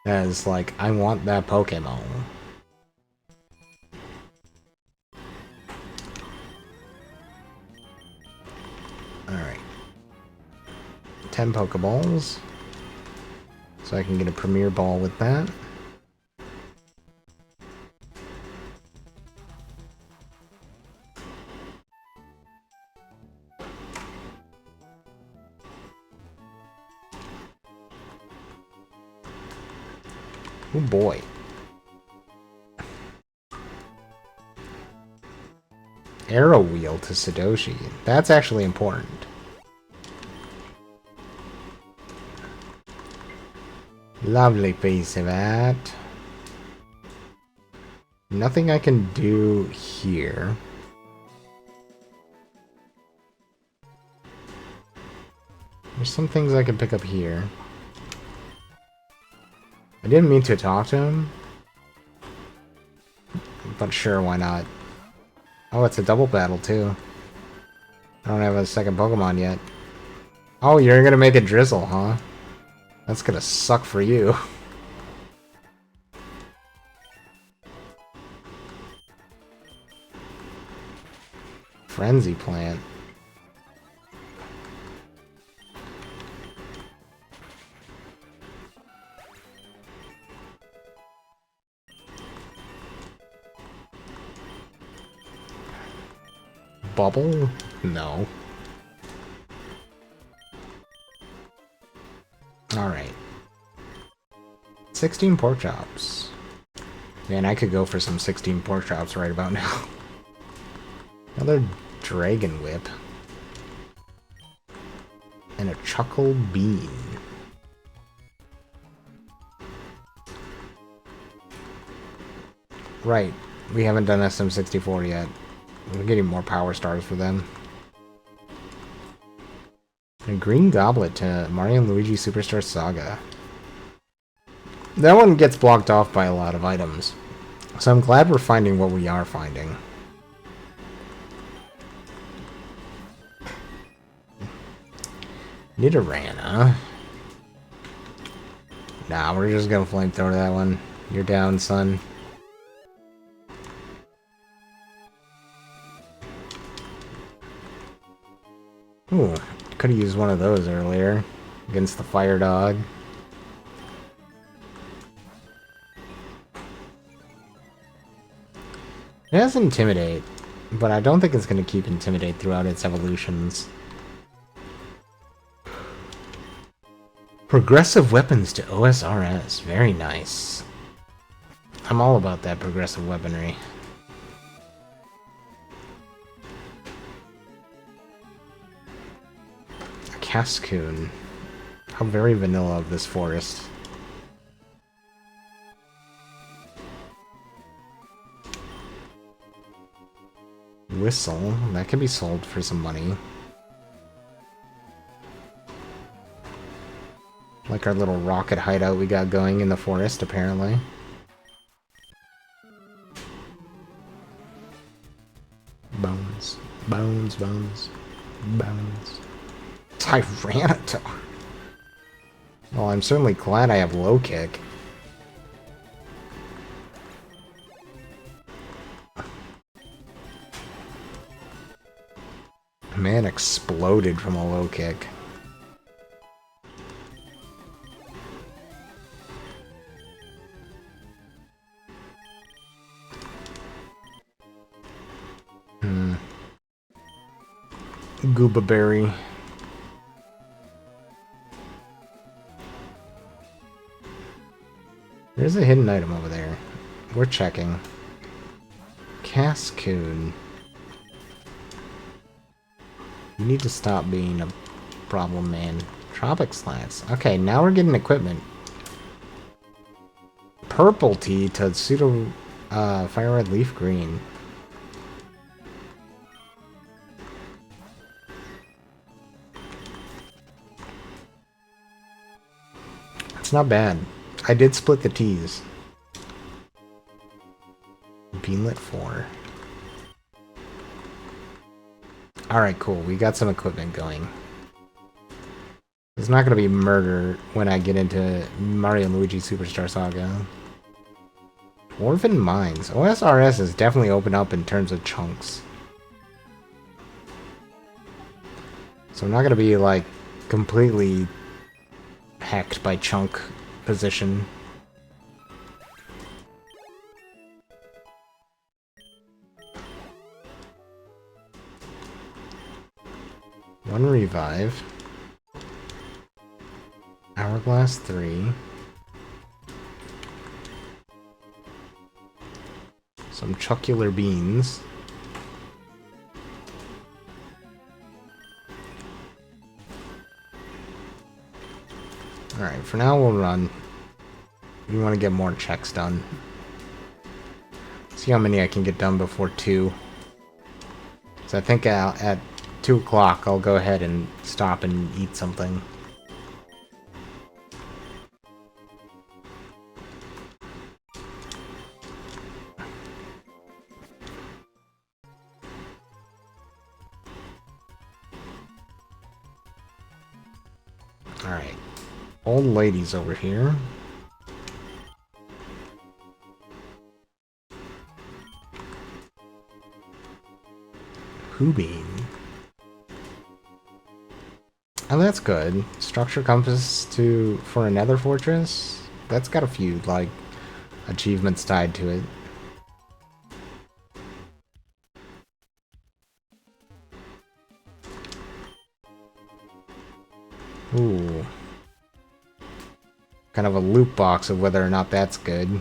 as, like, I want that Pokemon. Alright. 10 Pokeballs. So I can get a Premier Ball with that. Oh boy. Arrow wheel to Sadoshi. That's actually important. Lovely piece of art. Nothing I can do here. There's some things I can pick up here. I didn't mean to talk to him. But sure, why not? Oh, it's a double battle, too. I don't have a second Pokemon yet. Oh, you're gonna make a Drizzle, huh? That's gonna suck for you. Frenzy Plant. Bubble? No. Alright. 16 pork chops. Man, I could go for some 16 pork chops right about now. Another Dragon Whip. And a Chuckle Bean. Right. We haven't done SM64 yet. We're getting more power stars for them. A green goblet to Mario and Luigi Superstar Saga. That one gets blocked off by a lot of items. So I'm glad we're finding what we are finding. Nidorana. Nah, we're just gonna flamethrower that one. You're down, son. Ooh, could have used one of those earlier against the fire dog. It has Intimidate, but I don't think it's going to keep Intimidate throughout its evolutions. Progressive weapons to OSRS. Very nice. I'm all about that progressive weaponry. Cascoon. How very vanilla of this forest. Whistle. That could be sold for some money. Like our little rocket hideout we got going in the forest, apparently. Bones. Bones, bones, bones. Tyranitar. Well, I'm certainly glad I have low kick. Man exploded from a low kick. Gooba Berry. There's a hidden item over there. We're checking. Cascoon. You need to stop being a problem, man. Tropic Slants. Okay, now we're getting equipment. Purple tea to pseudo fire red leaf green. It's not bad. I did split the teas. Beanlet 4. Alright, cool. We got some equipment going. It's not going to be murder when I get into Mario and Luigi Superstar Saga. Dwarven Mines. OSRS has definitely opened up in terms of chunks. So I'm not going to be, like, completely hacked by chunk position. One revive. Hourglass 3. Some chocular beans. Alright, for now we'll run. We want to get more checks done. See how many I can get done before 2. So I think at 2 o'clock I'll go ahead and stop and eat something. Alright. Old lady's over here. Bean. Oh, that's good. Structure compass for a nether fortress? That's got a few, like, achievements tied to it. Ooh. Kind of a loot box of whether or not that's good.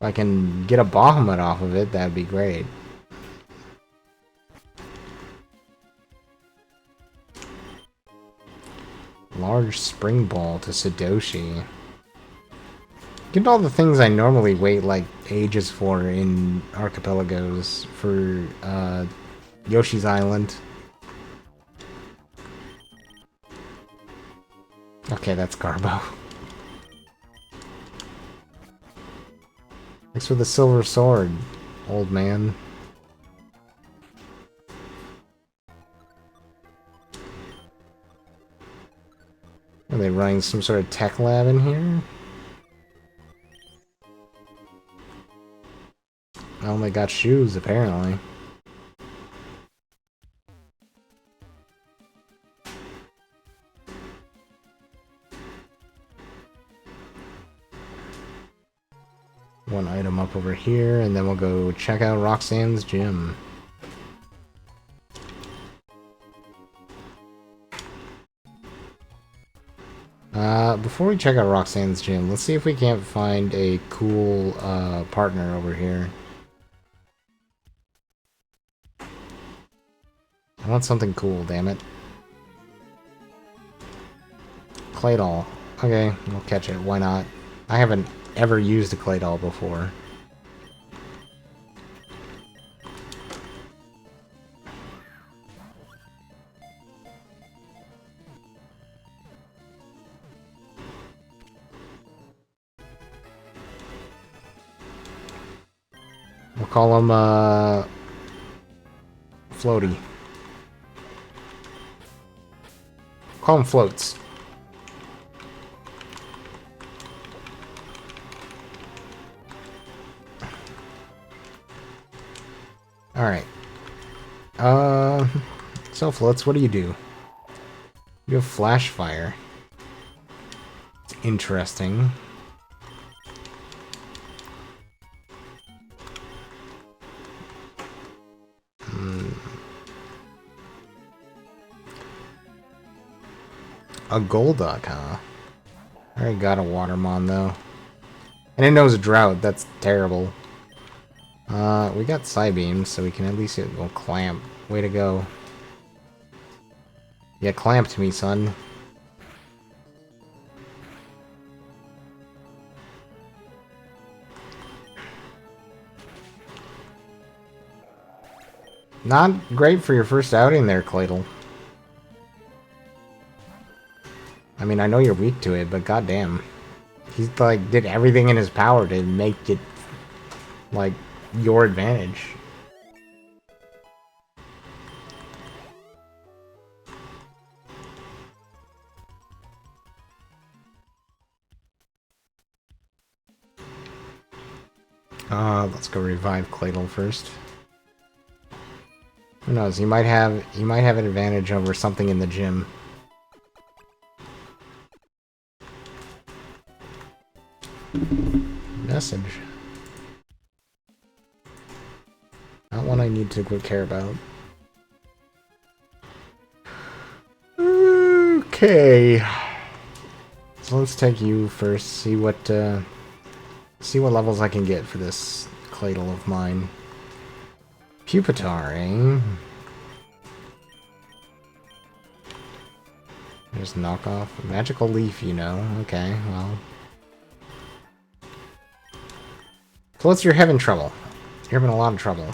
If I can get a Bahamut off of it, that'd be great. Large spring ball to Sadoshi. Get all the things I normally wait like ages for in archipelagos for Yoshi's Island. Okay, that's Garbo. Thanks for the silver sword, old man. Are they running some sort of tech lab in here? I only got shoes, apparently. One item up over here, and then we'll go check out Roxanne's gym. Before we check out Roxanne's gym, let's see if we can't find a cool partner over here. I want something cool, damn it. Clay doll. Okay, we'll catch it. Why not? I haven't ever used a clay doll before. We'll call him Floaty. Call him Floats. Alright. So Floats, what do you do? You have flash fire. It's interesting. A Golduck, huh? I already got a Watermon, though. And it knows Drought, that's terrible. We got Psybeam, so we can at least go Clamp. Way to go. You clamped me, son. Not great for your first outing there, Cladle. I mean, I know you're weak to it, but goddamn. He's like, did everything in his power to make it, like, your advantage. Let's go revive Cladle first. Who knows? He might have an advantage over something in the gym. Message. Not one I need to care about. Okay. So let's take you first, see what levels I can get for this Cladle of mine. Pupitar, eh? There's knockoff. Magical Leaf, you know. Okay, well. Plus, you're having trouble. You're having a lot of trouble.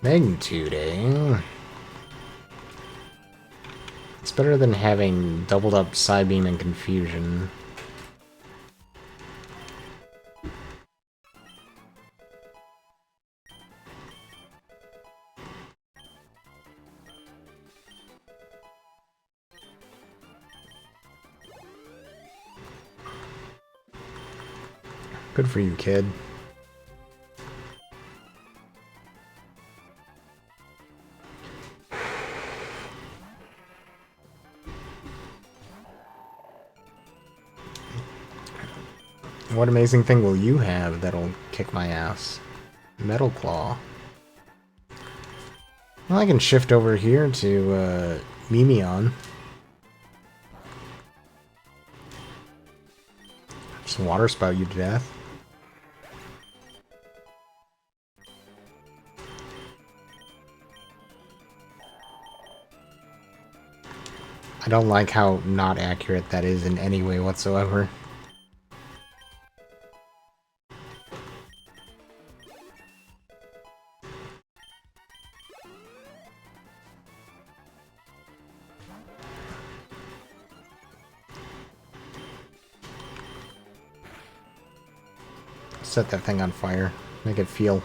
Magnitude, eh? It's better than having doubled up Psybeam and Confusion. Good for you, kid. What amazing thing will you have that'll kick my ass? Metal Claw. Well, I can shift over here to Mimion. Just water spout you to death. I don't like how not accurate that is in any way whatsoever. Set that thing on fire. Make it feel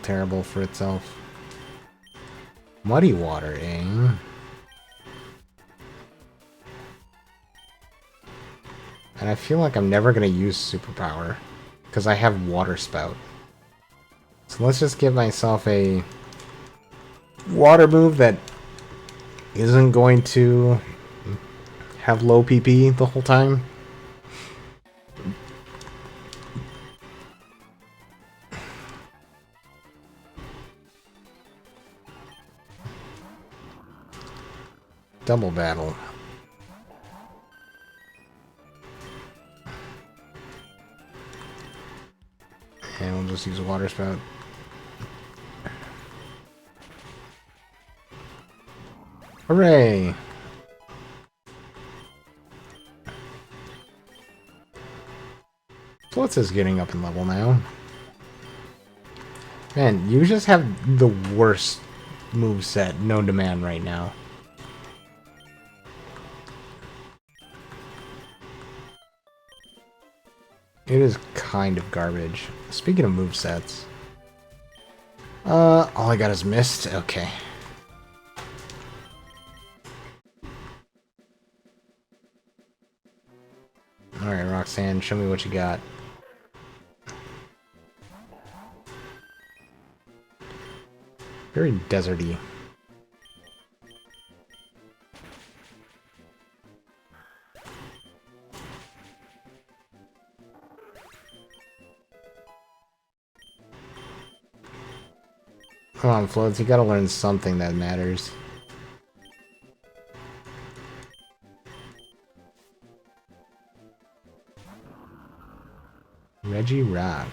terrible for itself. Muddy water, eh? And I feel like I'm never gonna use superpower because I have water spout. So let's just give myself a water move that isn't going to have low PP the whole time. Double battle. And we'll just use a water spout. Hooray! Flutz is getting up in level now. Man, you just have the worst moveset known to man right now. It is kind of garbage. Speaking of movesets. All I got is Mist? Okay. Alright, Roxanne, show me what you got. Very deserty. Come on, Floats, you gotta learn something that matters. Reggie Rock.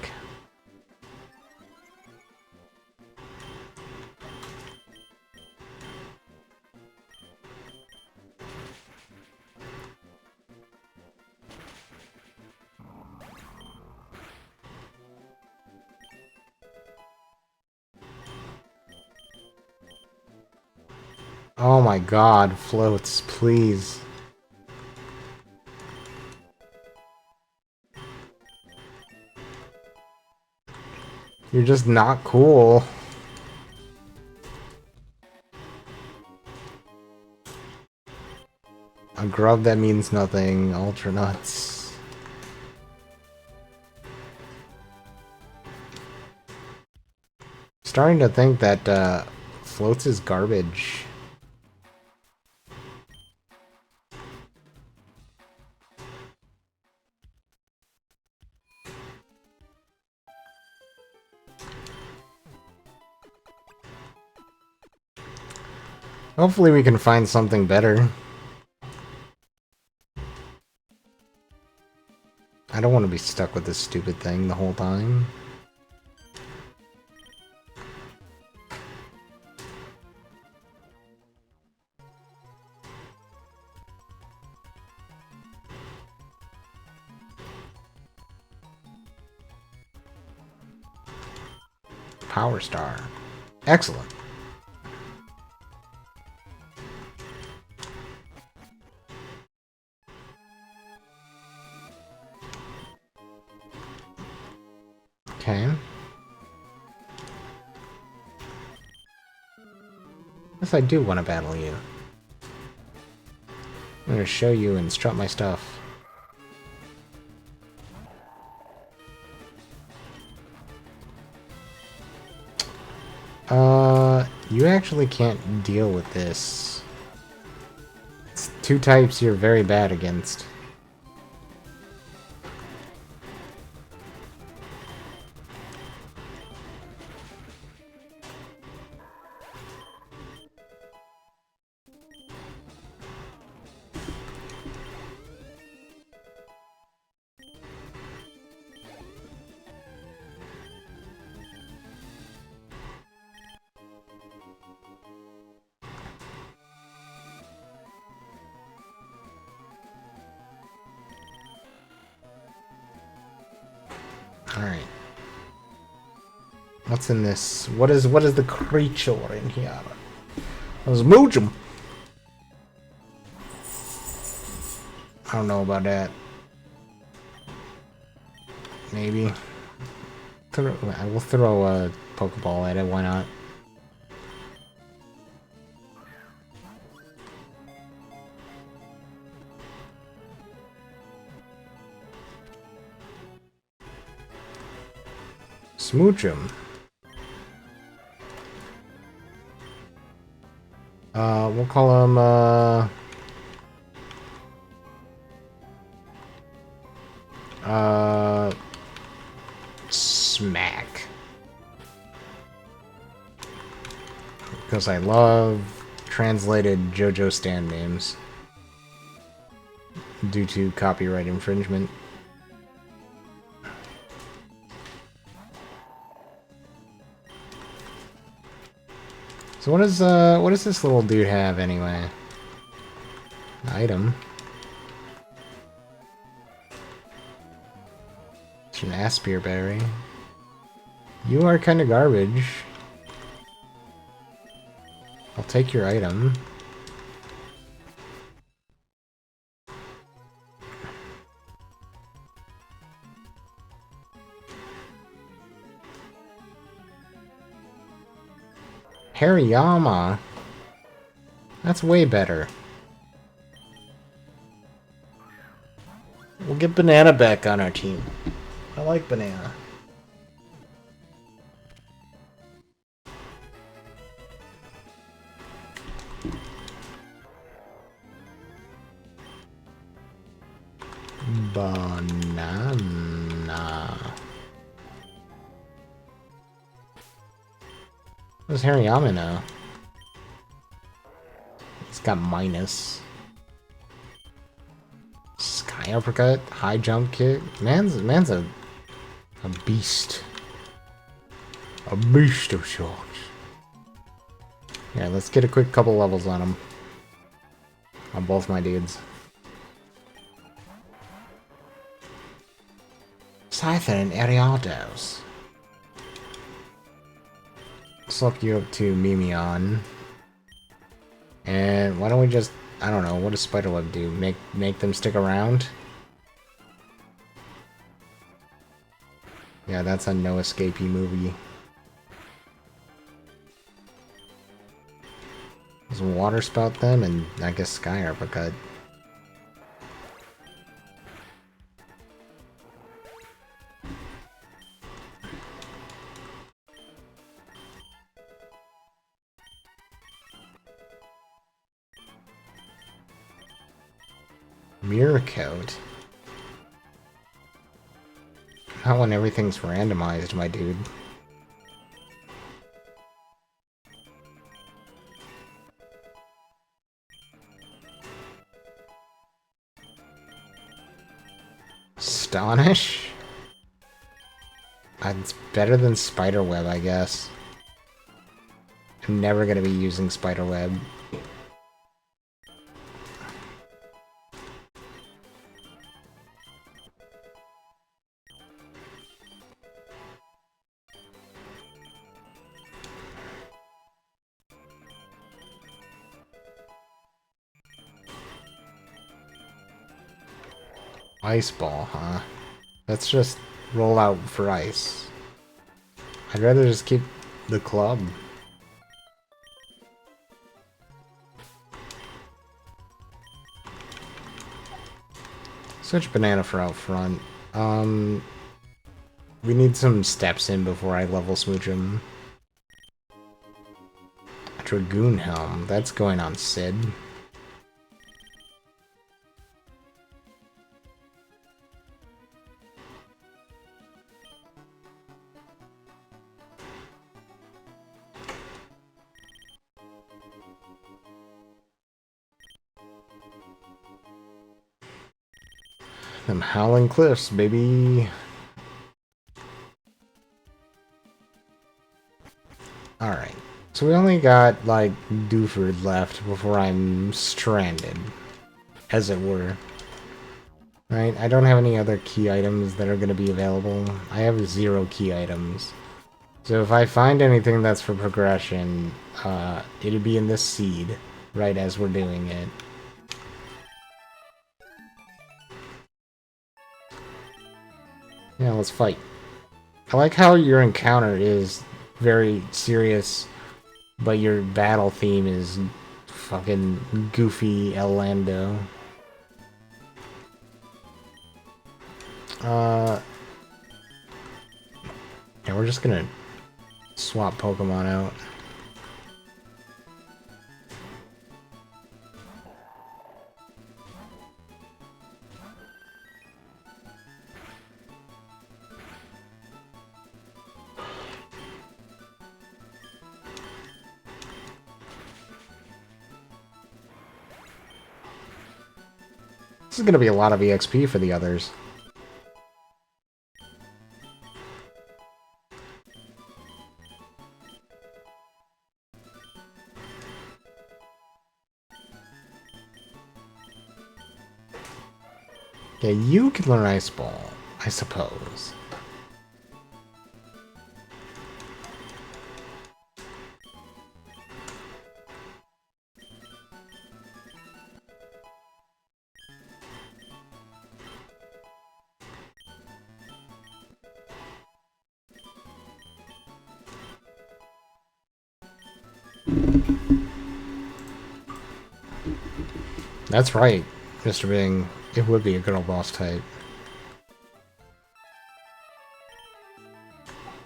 Oh my god, Floats, please. You're just not cool. A grub that means nothing. Ultra nuts. Starting to think that Floats is garbage. Hopefully we can find something better. I don't want to be stuck with this stupid thing the whole time. Power Star. Excellent. Okay. Guess I do want to battle you. I'm gonna show you and strut my stuff. You actually can't deal with this. It's two types you're very bad against. Alright. What's in this? What is the creature in here? Let's mooch him. I don't know about that. Maybe. I will throw a Pokeball at it, why not? Smooch him. We'll call him, Smack. Because I love translated JoJo stand names due to copyright infringement. So what does this little dude have anyway? An item. It's an Aspir Berry. You are kind of garbage. I'll take your item. Hariyama. That's way better. We'll get Banana back on our team. I like Banana. Banana. What does Hariyama know? He's got minus. Sky uppercut, high jump kick. Man's a beast. A beast of sorts. Yeah, let's get a quick couple levels on him. On both my dudes. Scyther and Ariados. Let's look you up to Mimion. And why don't we just, I don't know, what does Spiderweb do? Make them stick around? Yeah, that's a no escapee movie. Let's water spout them and I guess Sky Uppercut. Mirror Coat. Not when everything's randomized, my dude. Astonish? It's better than Spiderweb, I guess. I'm never gonna be using Spiderweb. Ice Ball, huh? Let's just roll out for ice. I'd rather just keep the club. Switch banana for out front. We need some steps in before I level smooch him. Dragoon Helm, that's going on Sid. Them Howling Cliffs, baby. Alright. So we only got, like, Dewford left before I'm stranded. As it were. Right? I don't have any other key items that are going to be available. I have 0 key items. So if I find anything that's for progression, it'll be in this seed. Right as we're doing it. Yeah, let's fight. I like how your encounter is very serious, but your battle theme is fucking goofy El Lando. Yeah, we're just gonna swap Pokemon out. This is gonna be a lot of EXP for the others. Yeah, you can learn Ice Ball, I suppose. That's right, Mr. Bing. It would be a girl boss type.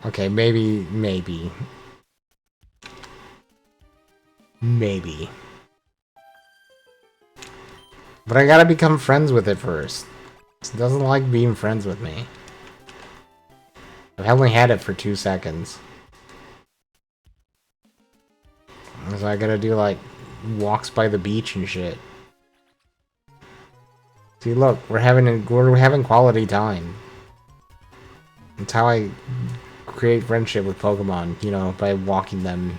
Okay, maybe. Maybe. But I gotta become friends with it first. It doesn't like being friends with me. I've only had it for 2 seconds. So I gotta do, like, walks by the beach and shit. See, look, we're having quality time. That's how I create friendship with Pokemon, you know, by walking them.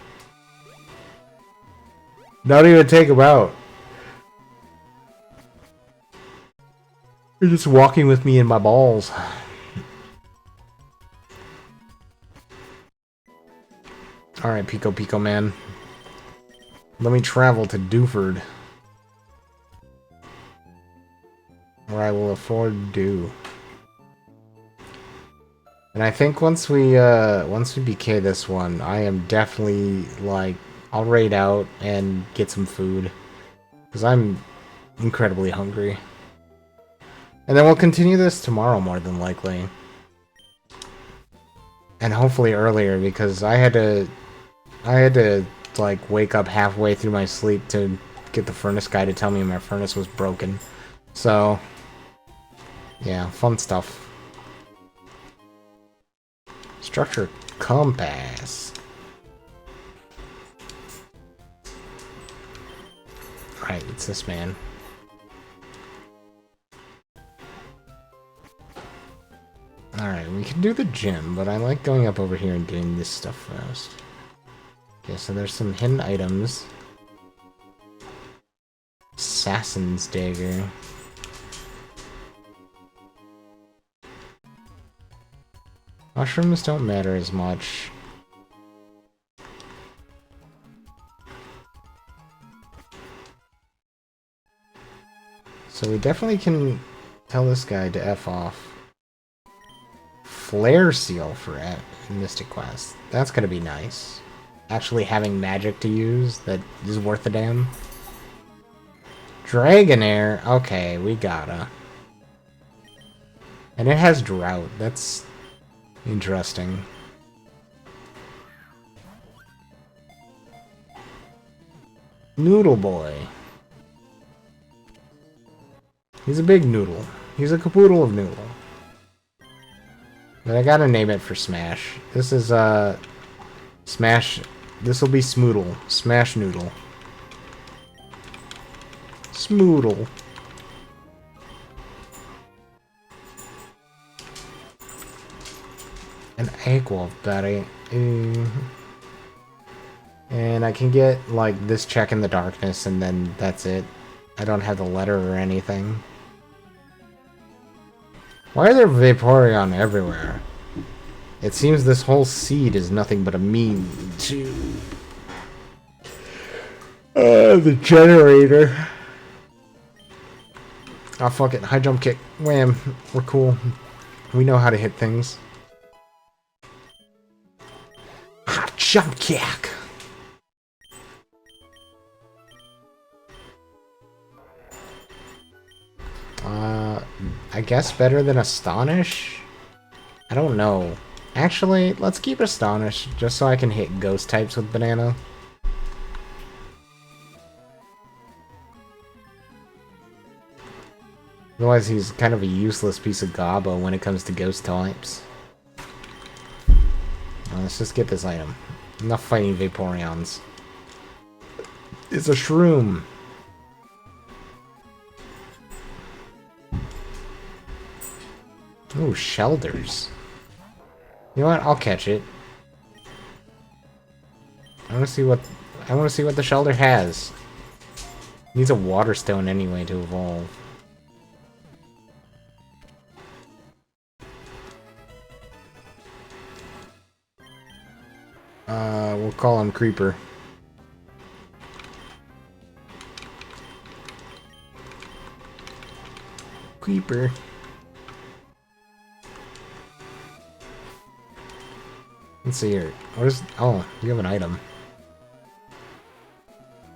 Not even take them out. You're just walking with me in my balls. Alright, Pico Man. Let me travel to Dewford. Where I will afford Dew. And I think once we BK this one, I am definitely, like, I'll raid out and get some food. Because I'm incredibly hungry. And then we'll continue this tomorrow, more than likely. And hopefully earlier, because I had to, like, wake up halfway through my sleep to get the furnace guy to tell me my furnace was broken. So, yeah, fun stuff. Structure compass. Right, it's this man. Alright, we can do the gym, but I like going up over here and doing this stuff first. Okay, so there's some hidden items. Assassin's Dagger. Mushrooms don't matter as much. So we definitely can tell this guy to F off. Flare Seal for Mystic Quest. That's gonna be nice. Actually having magic to use that is worth a damn. Dragonair. Okay, we gotta. And it has Drought. That's interesting. Noodle Boy. He's a big noodle. He's a capoodle of noodle. But I gotta name it for Smash. This is, Smash... This'll be Smoodle. Smash Noodle. Smoodle. An egg wolf, buddy. And I can get, like, this check in the darkness, and then that's it. I don't have the letter or anything. Why are there Vaporeon everywhere? It seems this whole seed is nothing but a mean to... the generator. Oh, fuck it. High jump kick. Wham. We're cool. We know how to hit things. High jump kick. I guess better than Astonish? I don't know. Actually, let's keep Astonish, just so I can hit ghost types with Banana. Otherwise, he's kind of a useless piece of gobbo when it comes to ghost types. Well, let's just get this item. Enough fighting Vaporeons. It's a shroom! Ooh, Shelders. You know what? I'll catch it. I want to see what the Shelder has. Needs a Water Stone anyway to evolve. We'll call him Creeper. Creeper. Let's see here. Where's... Oh, you have an item.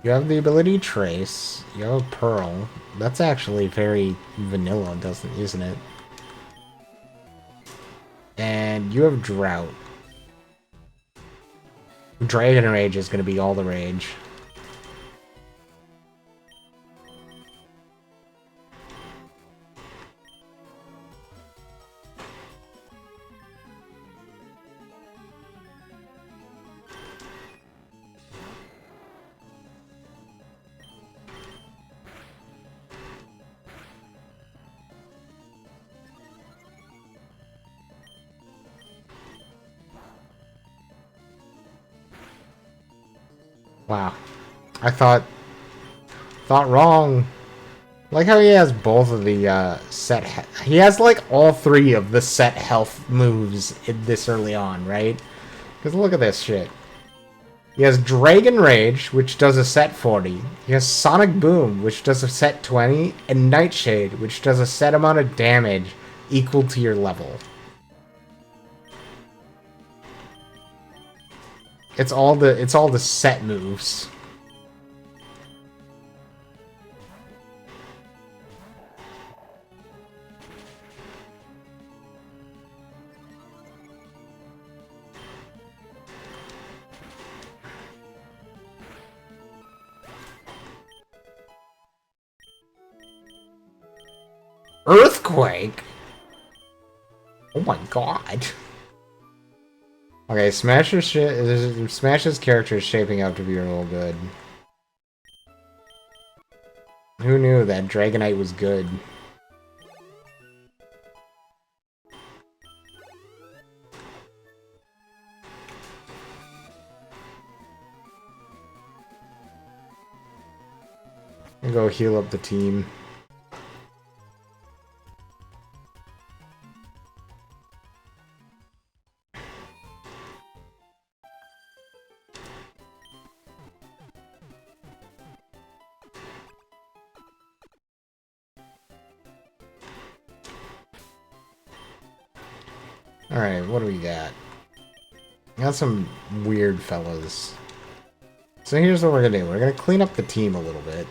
You have the ability Trace. You have a Pearl. That's actually very vanilla, isn't it? And you have Drought. Dragon Rage is going to be all the rage. Wow. I thought wrong. Like how he has both of the set... He has like all three of the set health moves this early on, right? Because look at this shit. He has Dragon Rage, which does a set 40. He has Sonic Boom, which does a set 20. And Nightshade, which does a set amount of damage equal to your level. It's all the set moves. Earthquake? Oh my god. Okay, Smash's character is shaping up to be real good. Who knew that Dragonite was good? I'll go heal up the team. Alright, what do we got? Got some weird fellas. So here's what we're gonna do. We're gonna clean up the team a little bit.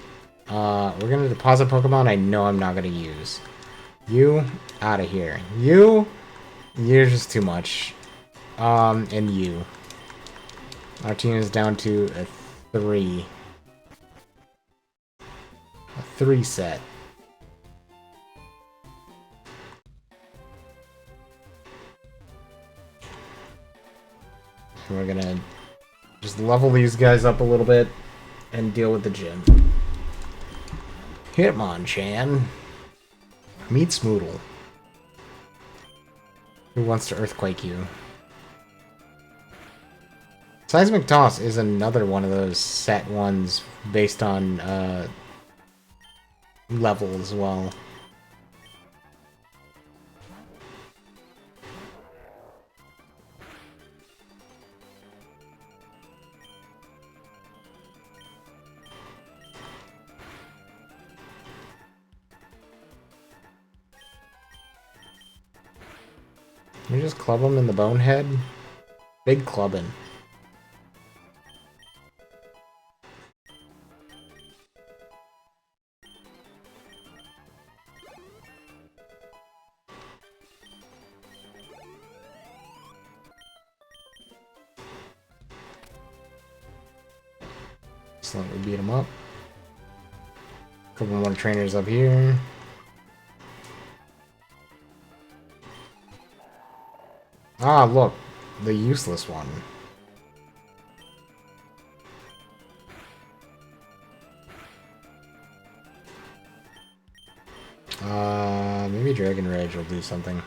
We're gonna deposit Pokemon I know I'm not gonna use. You, out of here. You're just too much. And you. Our team is down to a 3. A 3 set. We're gonna just level these guys up a little bit and deal with the gym. Hitmonchan. Meet Smoodle. Who wants to earthquake you? Seismic Toss is another one of those set ones based on level as well. Can we just club him in the bonehead? Big clubbing. Slightly beat him up. Couple more trainers up here. Ah, look. The useless one. Maybe Dragon Rage will do something.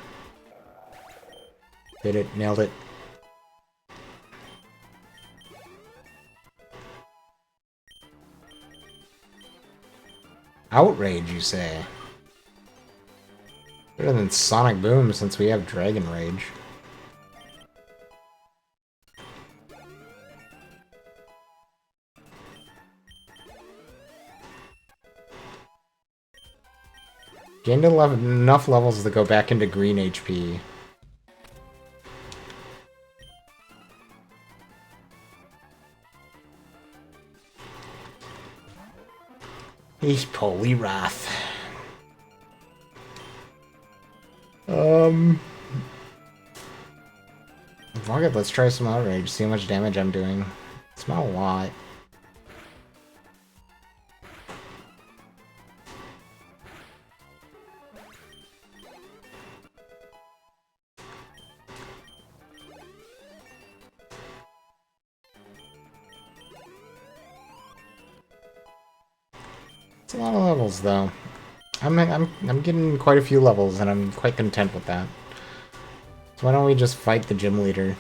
Did it. Nailed it. Outrage, you say? Better than Sonic Boom since we have Dragon Rage. Gained enough levels to go back into green HP. He's Poliwrath. Fuck it, let's try some Outrage, see how much damage I'm doing. It's not a lot. It's a lot of levels, though. I'm getting quite a few levels, and I'm quite content with that. So why don't we just fight the gym leader?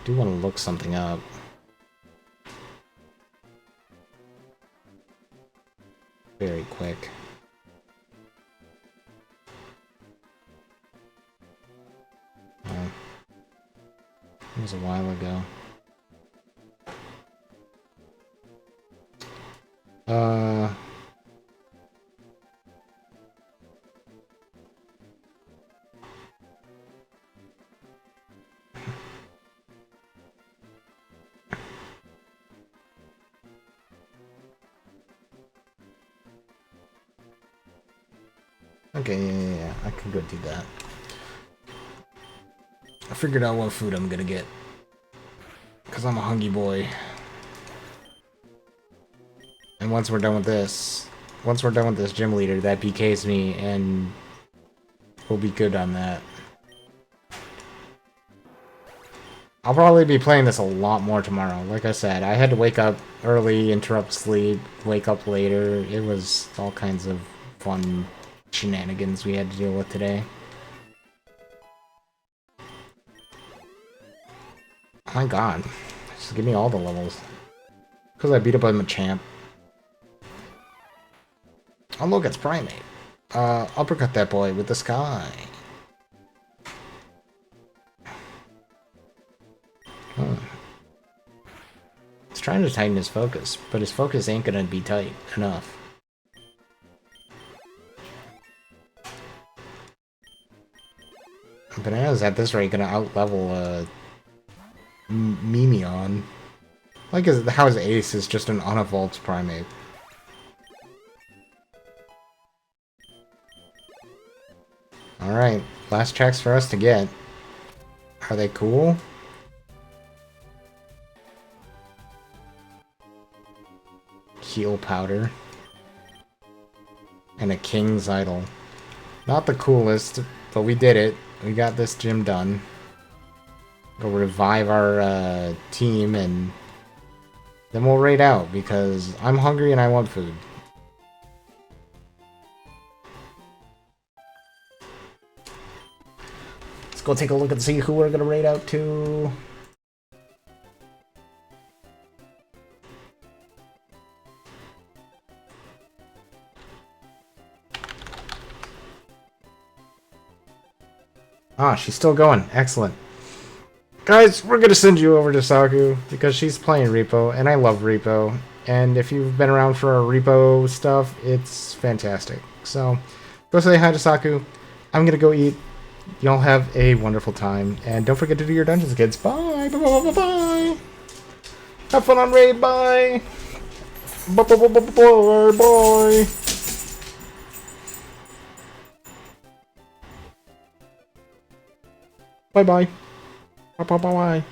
Do want to look something up. Very quick. It was a while ago. Okay, yeah, I can go do that. I figured out what food I'm gonna get. Because I'm a hungry boy. And once we're done with this gym leader, that PKs me, and we'll be good on that. I'll probably be playing this a lot more tomorrow. Like I said, I had to wake up early, interrupt sleep, wake up later. It was all kinds of fun shenanigans we had to deal with today. Oh my god. Just give me all the levels. Because I beat up on Machamp. Oh look, it's Primate. Uppercut that boy with the sky. Huh. He's trying to tighten his focus, but his focus ain't gonna be tight enough. Banana's at this rate gonna outlevel Mimion. Like how his ace is just an unevolved Primate. Alright, last checks for us to get. Are they cool? Heal powder. And a King's Idol. Not the coolest, but we did it. We got this gym done. Go revive our team and then we'll raid out because I'm hungry and I want food. Let's go take a look and see who we're gonna raid out to. Ah, she's still going. Excellent. Guys, we're gonna send you over to Saku because she's playing Repo, and I love Repo. And if you've been around for our Repo stuff, it's fantastic. So, go say hi to Saku. I'm gonna go eat. Y'all have a wonderful time, and don't forget to do your dungeons, kids. Bye! Bye! Bye! Bye! Bye! Have fun on raid. Bye! Bye! Bye! Bye! Bye! Bye! Bye! Bye! Bye! Bye! Bye! Bye!